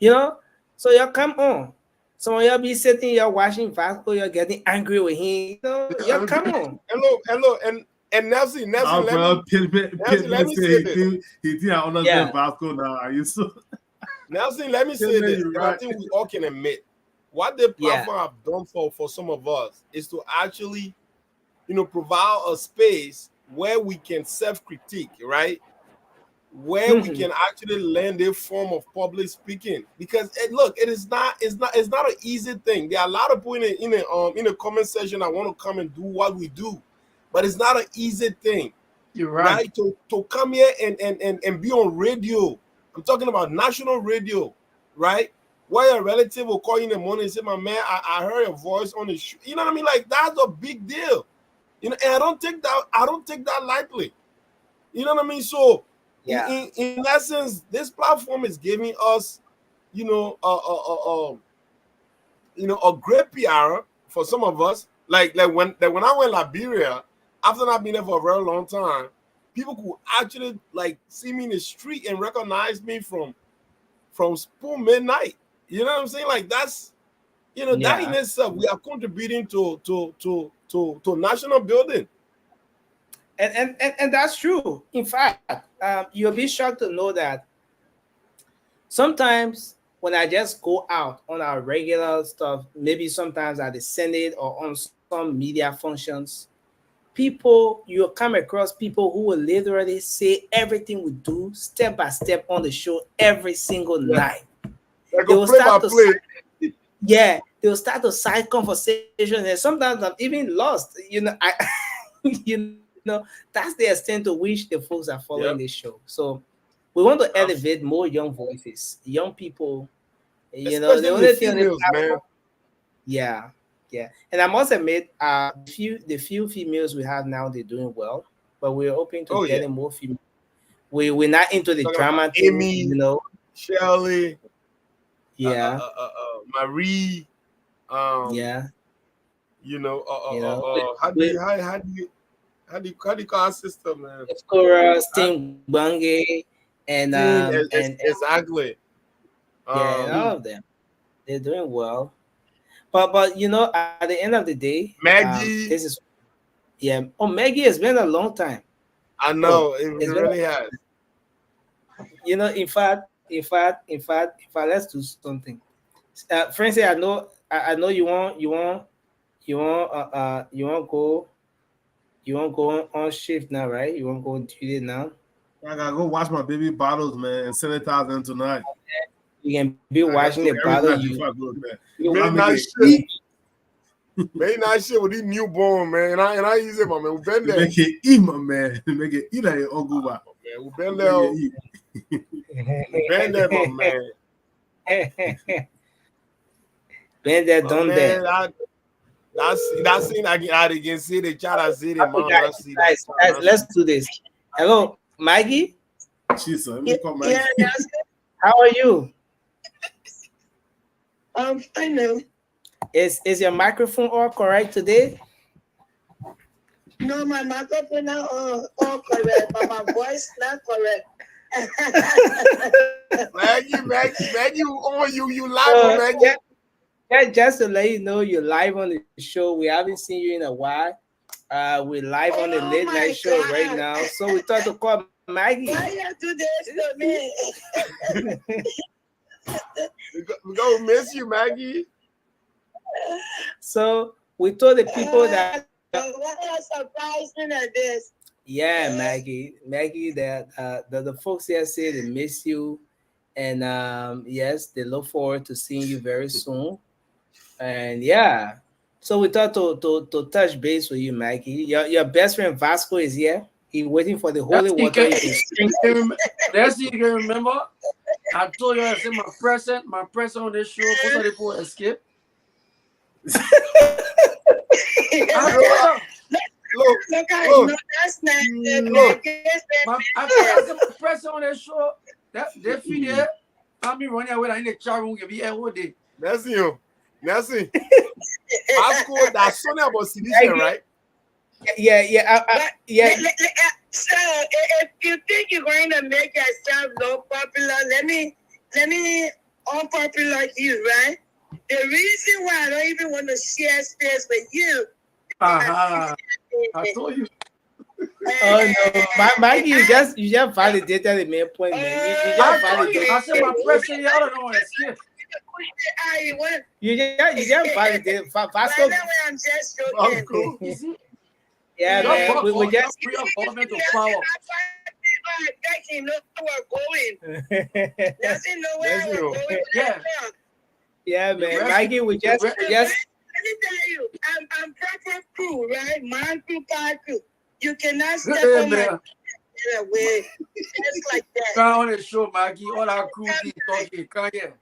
So y'all come on. Some of y'all be sitting, you're watching Vasco, you're getting angry with him. Y'all come on. Hello, and Nelson, let me say this. He did understand Vasco now. Are you so? Nelson, let me say this. I think we all can admit what the platform have done for some of us is to actually, provide a space where we can self-critique, right? Where we can actually learn a form of public speaking, because it's not an easy thing. There are a lot of people in the comment section that want to come and do what we do, but it's not an easy thing. You're right. To come here and be on radio. I'm talking about national radio, right? Where your relative will call you in the morning and say, "My man, I heard your voice on the show." You know what I mean? Like, that's a big deal. And I don't take that lightly. You know what I mean? So in essence, this platform is giving us, a great PR for some of us. Like when I went to Liberia, after not being there for a very long time, people could actually see me in the street and recognize me from Spoon Midnight. You know what I'm saying? Like, that's that in itself, we are contributing to national building. And that's true. In fact, you'll be shocked to know that sometimes when I just go out on our regular stuff, maybe sometimes at the Senate or on some media functions, you'll come across people who will literally say everything we do step by step on the show every single night. They will start to side conversation, and sometimes I'm even lost. That's the extent to which the folks are following this show. So we want to elevate more young voices, young people. Especially the only thing females, man. Yeah. And I must admit, the few females we have now, they're doing well. But we're hoping to getting more females. We're not into the drama thing, Amy, Shirley, Marie, how How do you call our sister, man? Cora, Steam Bange, and exactly. Yeah, all of them. They're doing well. But you know, at the end of the day, Maggie. This is Maggie has been a long time. I know it really has. You know, in fact, let's do something. Francie, I know you want go on shift now, right? You want to go on duty now? I gotta go wash my baby bottles, man, and sanitize them tonight. You can be washing the bottle. Very nice shit with these newborn, man. And I use it, my man. We've been there. Make it eat, my man. Make it eat like an uncle. Man, we've been there. Been there, my man. Been there, done that. That's thing I can see the chat. I see the mom. Guys, let's do this. Hello, Maggie. Jesus, let me call Maggie. How are you? I know. Is your microphone all correct today? No, my microphone not all correct, but my voice not correct. Maggie, you live, Maggie. Yeah, just to let you know, you're live on the show. We haven't seen you in a while. We're live on the late night show right now, so we thought to call Maggie. Why you do this to me? We're gonna miss you, Maggie. So we told the people that. What a surprising at this. Yeah, Maggie, that the folks here say they miss you, and yes, they look forward to seeing you very soon. And yeah, so we thought to touch base with you, Maggie. Your best friend Vasco is here. He's waiting for the holy water. That's you can remember. I told you I said my present on this show. Most of the people escape. Look, that's not I said my present on this show. They feel there. I'm running away in the chat room. Give you all day. That's you. Vasco, that's Sonia about Sidisha, right? Yeah. So if you think you're going to make yourself low popular, let me unpopular you, right? The reason why I don't even want to share space with you. I told you. Oh no, Maggie, you just validated the main point, man. You just validated. I said my question. I don't know escape. You just validated. Vasco. I'm just joking. Yeah, man. We just governmental power. Doesn't know where we're going. Doesn't know where we're going. Yeah, man. Maggie, we just. Let me tell you, I'm proper crew, right? Man crew, power crew. You cannot step on my way. Just like that. Come on the show, Maggie. All our crew is talking. Come here.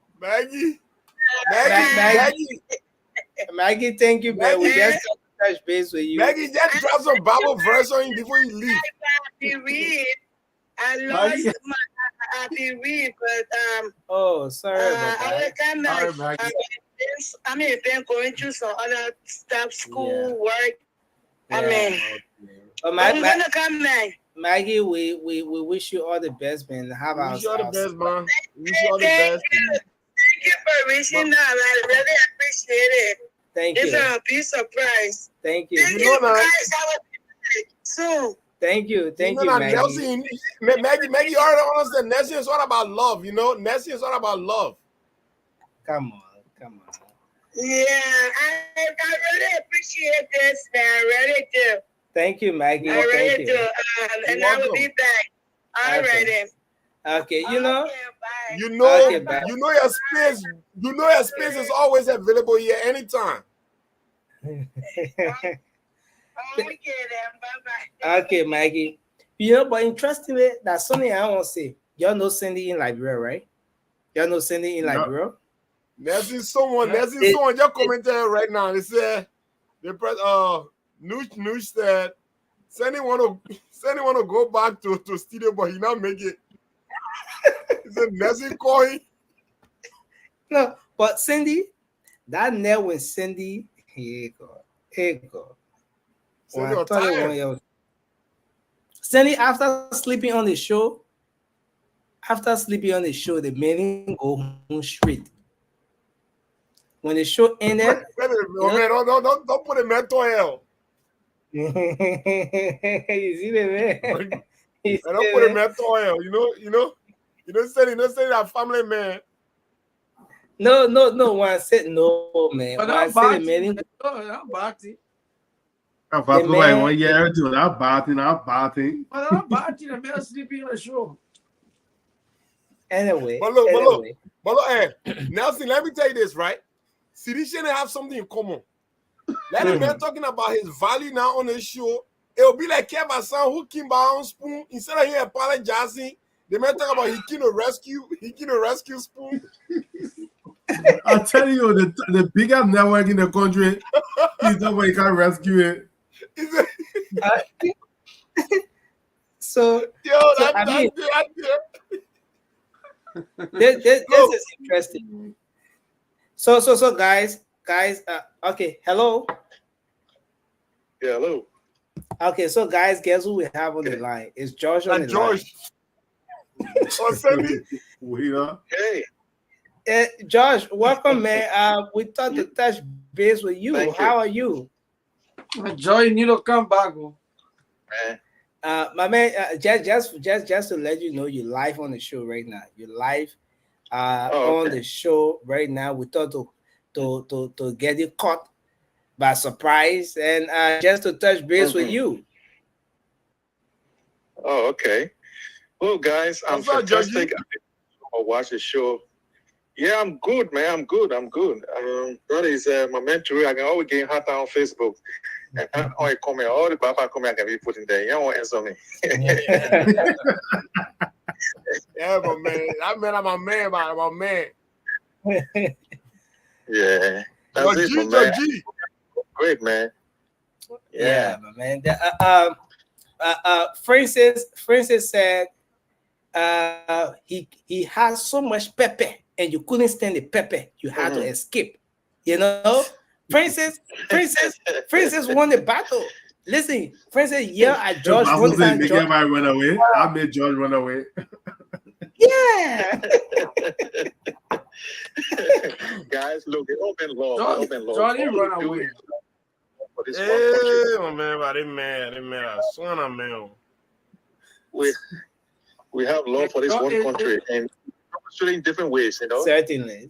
Maggie, thank you, man. We just touch base with you. Maggie, just drop some Bible verse on you before you leave. I lost my read, but oh, sorry about that. Been going through some other stuff, school, work. I'm gonna come back. Maggie, we wish you all the best, man. Wish you all the best, man. Wish you all the best. Thank you for reaching out. I really appreciate it. Thank you. It's a big surprise. Thank you. Thank you guys. Soon. Thank you, Maggie. Nelson, Maggie already understand. Nelson is all about love, you know. Nelson is all about love. Come on. Yeah, I really appreciate this, man. I really do. Thank you, Maggie. I really do. And I will be back. All right. Okay, you know your space. You know your space is always available here anytime. Okay, Maggie. You know, but interestingly, that's something I want to say. Y'all know Cindy in Liberia, right? Y'all know Cindy in Liberia? There's someone just commented right now. They said the Noosh said Cindy want to go back to studio, but he not make it. He said Nessie calling. No, but Cindy, that net with Cindy, here you go. Cindy, Stanley, after sleeping on the show, the man go home straight. When the show ended, Man, don't put a mental hell. You see the man? I don't put a mental hell. You know, say that family man. No. When I said no, man. But When I said the man, I'm batting. I'm about to like 1 year to that batting. But I'm batting. I'm not sleeping on the show. Anyway. But look, hey, Nelson, let me tell you this, right? See, this shouldn't have something in common. Let the man talking about his value now on the show. It will be like Kevin San who came by on Spoon. Instead of him apologizing, the man talking about he came to rescue Spoon. I'll tell you, the biggest network in the country, he's not where he can rescue it. This is interesting. So guys, okay, hello. Yeah, hello. Okay, so guys, guess who we have on the line? It's George on the line. Hey. Josh, welcome, man. We thought to touch base with you. Thank How are you? Joy, you need to come back. Man. My man, just to let you know, you're live on the show right now. You're live on the show right now. We thought to get you caught by surprise and just to touch base with you. Oh, okay. Well, guys, I'm fantastic. I'll watch the show. Yeah, I'm good, man. I'm good. That is my mentor. I can always get hot on Facebook. And all the comment, all the Baba comment I can be put in there. You don't want to answer me. Yeah, but man, I'm my man. Yeah. That's it, man. Great, man. Yeah, man. Francis said he has so much pepper and you couldn't stand the pepper. You had to escape. You know, Francis won the battle. Listen, Francis, at George one time. Everybody run away. I made George run away. Yeah. Guys, look, they open law. Johnny run away. Hey, my man, they mad. I swear I'm man. We have law for this one country and in different ways, you know. Certainly.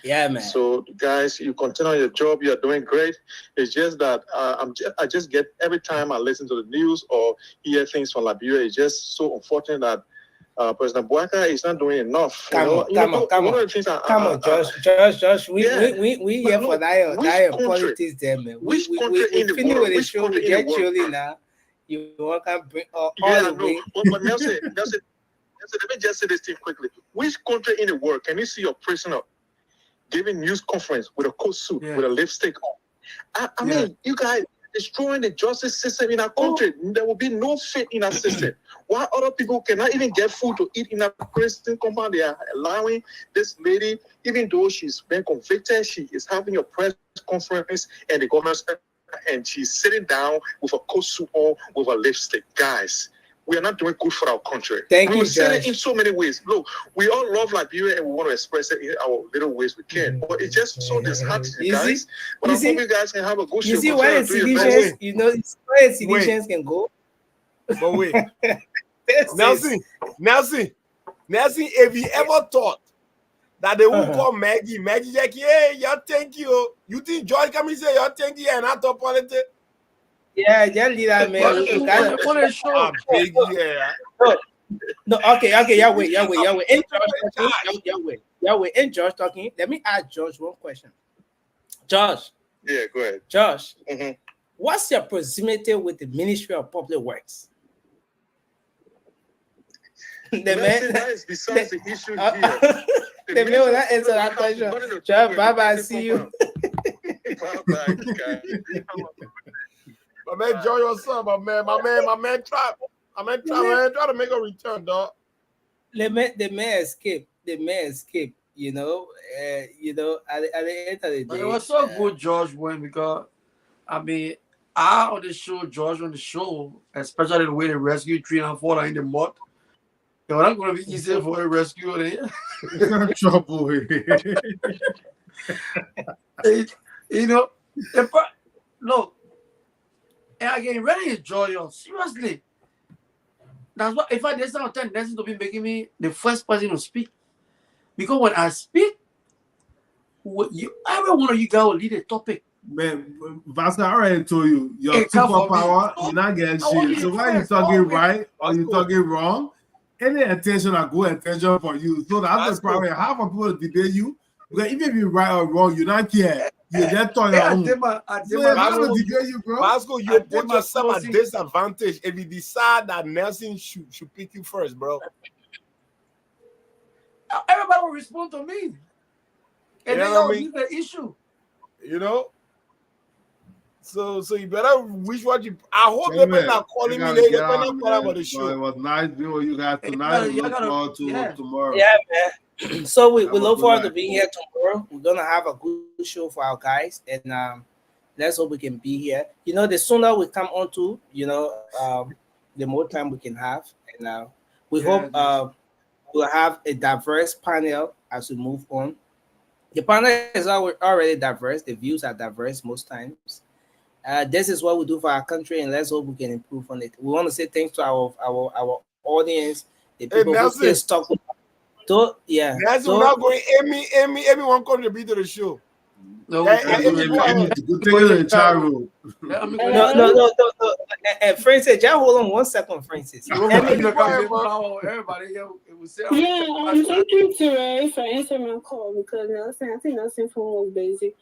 Yeah, man. So, guys, you continue your job. You are doing great. It's just that I just get every time I listen to the news or hear things from Liberia. It's just so unfortunate that President Bouaka is not doing enough. Come on, Josh. We here for that politics there, man. We finish with the show. We get chilly now. You want to bring all the way. But Nelson, let me just say this thing quickly. Which country in the world can you see your prisoner giving news conference with a coat suit, with a lipstick on? I mean, you guys destroying the justice system in our country. There will be no faith in our system. Why other people cannot even get food to eat in a prison compound? They are allowing this lady, even though she's been convicted, she is having a press conference and the government, and she's sitting down with a coat suit on with a lipstick. Guys, we are not doing good for our country. We will say it in so many ways. Look, we all love Liberia and we want to express it in our little ways we can. But it's just so disheartening, guys. But I hope you guys can have a good show. You see why the citizens, where the citizens can go? But wait. Nelson, if you ever thought that they would call Maggie Jackie, hey, y'all thank you. You think George come and say y'all thank you and not talk politics? Yeah, just leave that man. No, okay, Yahweh. And George talking. Let me ask George one question. Josh. Yeah, go ahead. Josh, what's your proximity with the Ministry of Public Works? That is besides the issue here. The man will not answer that question. Josh, bye-bye, see you. Bye-bye, guys. My man Joy, what's up, my man try to make a return, dog. The man escape. You know, at the end of the day. But it was so good, George, when because I mean, I on the show, George on the show, especially the way they rescue 3 and 4 in the mud. It was not going to be easy for the rescue. Trouble. You know, no. And again, really enjoy you. Seriously. That's what, if I did some time, that's to be making me the first person to speak. Because when I speak, every one of you guys will lead a topic. Man, Vasco, I already told you, your superpower, you're not getting shit. So why are you talking right or you talking wrong? Any attention or good attention for you. So that's the problem. Half of people debate you. Because even if you're right or wrong, you don't care. You just talk your own. Vasco, you put yourself at disadvantage if you decide that Nelson should pick you first, bro. Everybody will respond to me. And then you'll leave the issue. You know? So you better wish what you. I hope they're not calling me. They're not calling about the show. It was nice being with you guys tonight. We look forward to tomorrow. Yeah, man. So we look forward to being here tomorrow. We're gonna have a good show for our guys, and let's hope we can be here. You know, the sooner we come on to, the more time we can have, and we hope we'll have a diverse panel as we move on. The panel is already diverse. The views are diverse most times. This is what we do for our country, and let's hope we can improve on it. We want to say thanks to our audience, the people who still stuck with us. That's we're not going. Amy won't contribute to the show. No, take it to the chat room. No. Francis, just hold on 1 second, Francis. Thank you, Teray, for answering my call because I think Nelson phone was busy.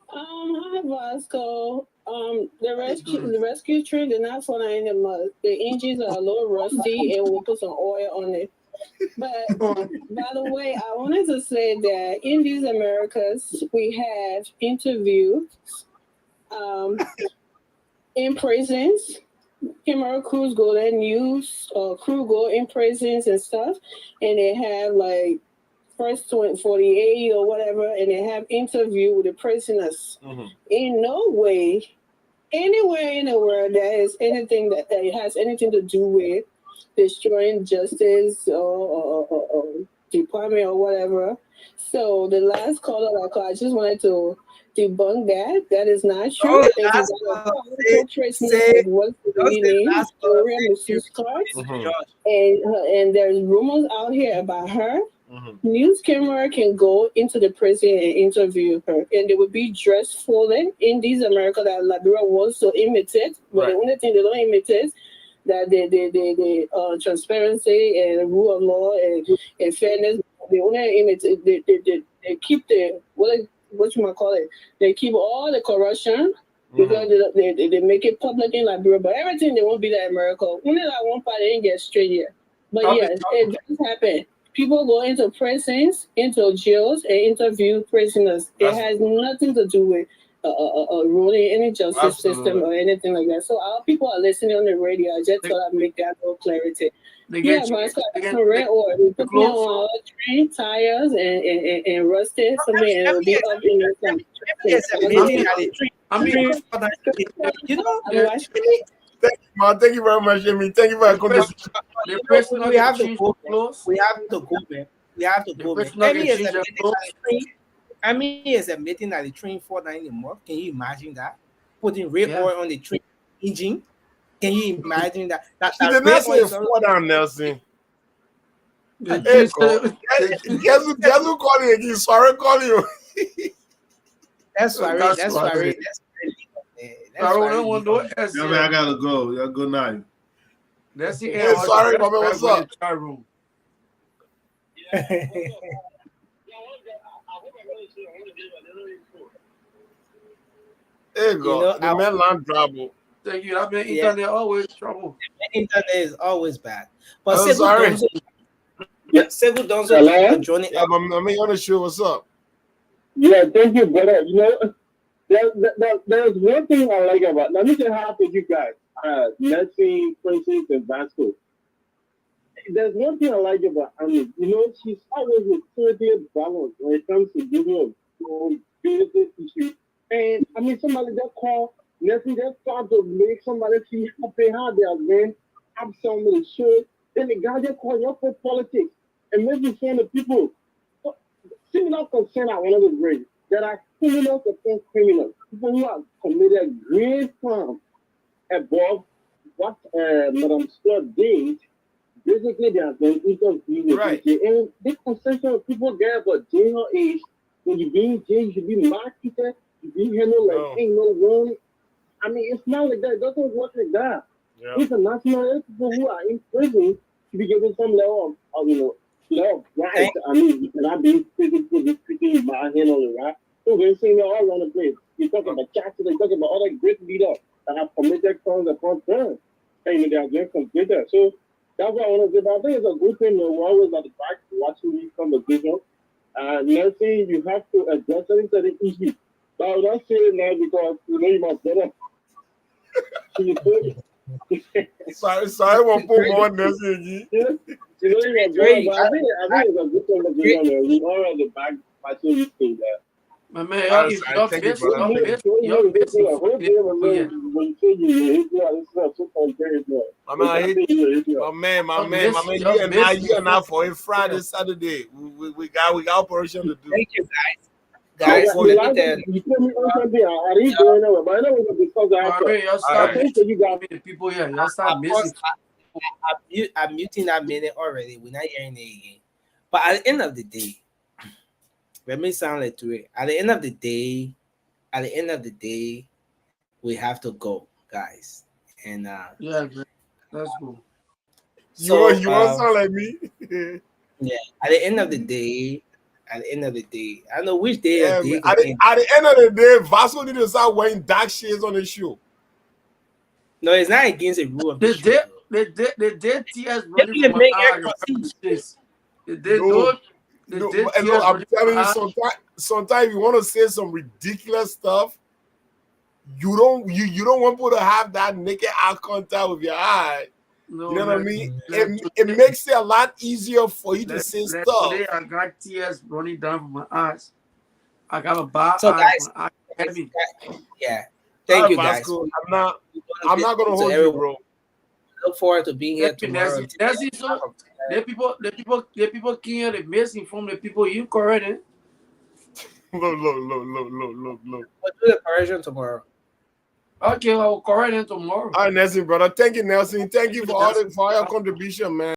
Hi, Vasco. The rescue train did not fall in the mud. The engines are a little rusty, and we'll put some oil on it. But by the way, I wanted to say that in these Americas, we have interviews in prisons. Camera crews go there, news crew go in prisons and stuff, and they have like first 48 or whatever, and they have interview with the prisoners. Mm-hmm. In no way, anywhere in the world, there is anything that has anything to do with destroying justice or department or whatever. So the last caller I called, I just wanted to debunk that. That is not true. And there's rumors out here about her. Mm-hmm. News camera can go into the prison and interview her, and they would be dressed fully in these America that Liberia wants to imitate. But the only thing they don't imitate that the transparency and rule of law and fairness. They only imitate. They keep the what you might call it. They keep all the corruption. Because they make it public in Liberia, but everything they won't be that America. Only that one part they didn't get straight yet. But yes, it does happen. People go into prisons, into jails, and interview prisoners. It has nothing to do with ruling any justice system or anything like that. So our people are listening on the radio. I just thought I'd make that more clarity. We put them on our train tires and rusted something, and it'll be up in the sun. Thank you very much, Amy. Thank you for coming. We have to go, man. We have to go, man. Amy is admitting that the train fall down in the mud. Can you imagine that? Putting red oil on the train engine. Can you imagine that? That red oil fall down, Nelson. Hey, guess who called you again? Sorry, call you. That's why. I gotta go. Yeah, good night. That's the end. Sorry, Bobby, what's up? There you go. The man land trouble. Thank you. I've been internet always trouble. Internet is always bad. But Segu Donzo joining. I'm on the show. What's up? Yeah, thank you, brother. You know, there's one thing I like about. Let me just have with you guys. Nancy, Francis, and Vasco. There's one thing I like about Amy. You know, she's always a clear balance when it comes to giving a business issue. And I mean, somebody that called Nothing just start to make somebody feel happy how they are going, have something to show. Then the guy just call you up for politics and make you saying the people. Similar concern I want to bring. There are criminals against criminals. People who have committed grave crime above what Madam Scott did. Basically, they have been interviewed. Right. And this concession of people there about jail age, when you be in jail, you should be marketed, you be handled like ain't no wrong. I mean, it's not like that. It doesn't work like that. Yeah. International people who are in prison should be given some level of level of rights. I mean, you cannot be physically speaking by hand on the right. So we're seeing it all around the place. You talk about Jackson, they talk about other great leaders that have committed crimes upon them. And they are just completed. So that's what I want to say. But I think it's a good thing that we're always at the back watching these conversations. Nelson, you have to address certain issues. But I will not say it now because you're my brother. Sorry, we'll put more Nelson. You're my brother, but I think it's a good conversation. We all at the back watching these things there. My man, y'all you and I for a Friday, Saturday. We got operation to do. Thank you, guys. You told me on something. I didn't go anywhere, but I know we're going to discuss that. The people here, y'all start missing. I'm muting that minute already. We're not hearing it again. But at the end of the day, let me sound like to it. At the end of the day, we have to go, guys. And yeah, let's go. So, you want to sound like me? Yeah. At the end of the day, I know which day. At the end of the day, Vasco need to start wearing dark shades on the show. No, it's not against the rule of the show. The dead tears running from my eyes. I'm telling you, sometimes you want to say some ridiculous stuff. You don't want people to have that naked eye contact with your eye. No, you know what I mean? It makes it a lot easier for you to say stuff. Today I got tears running down from my eyes. I got a bad eye. Yeah. Thank you, guys. I'm not gonna hold you, bro. Look forward to being here tomorrow. The people can the misinform the people you correct. Look. We'll do the correction tomorrow. Okay, I will correct them tomorrow. All right, Nelson, brother. Thank you, Nelson. Thank you for all your contribution, man.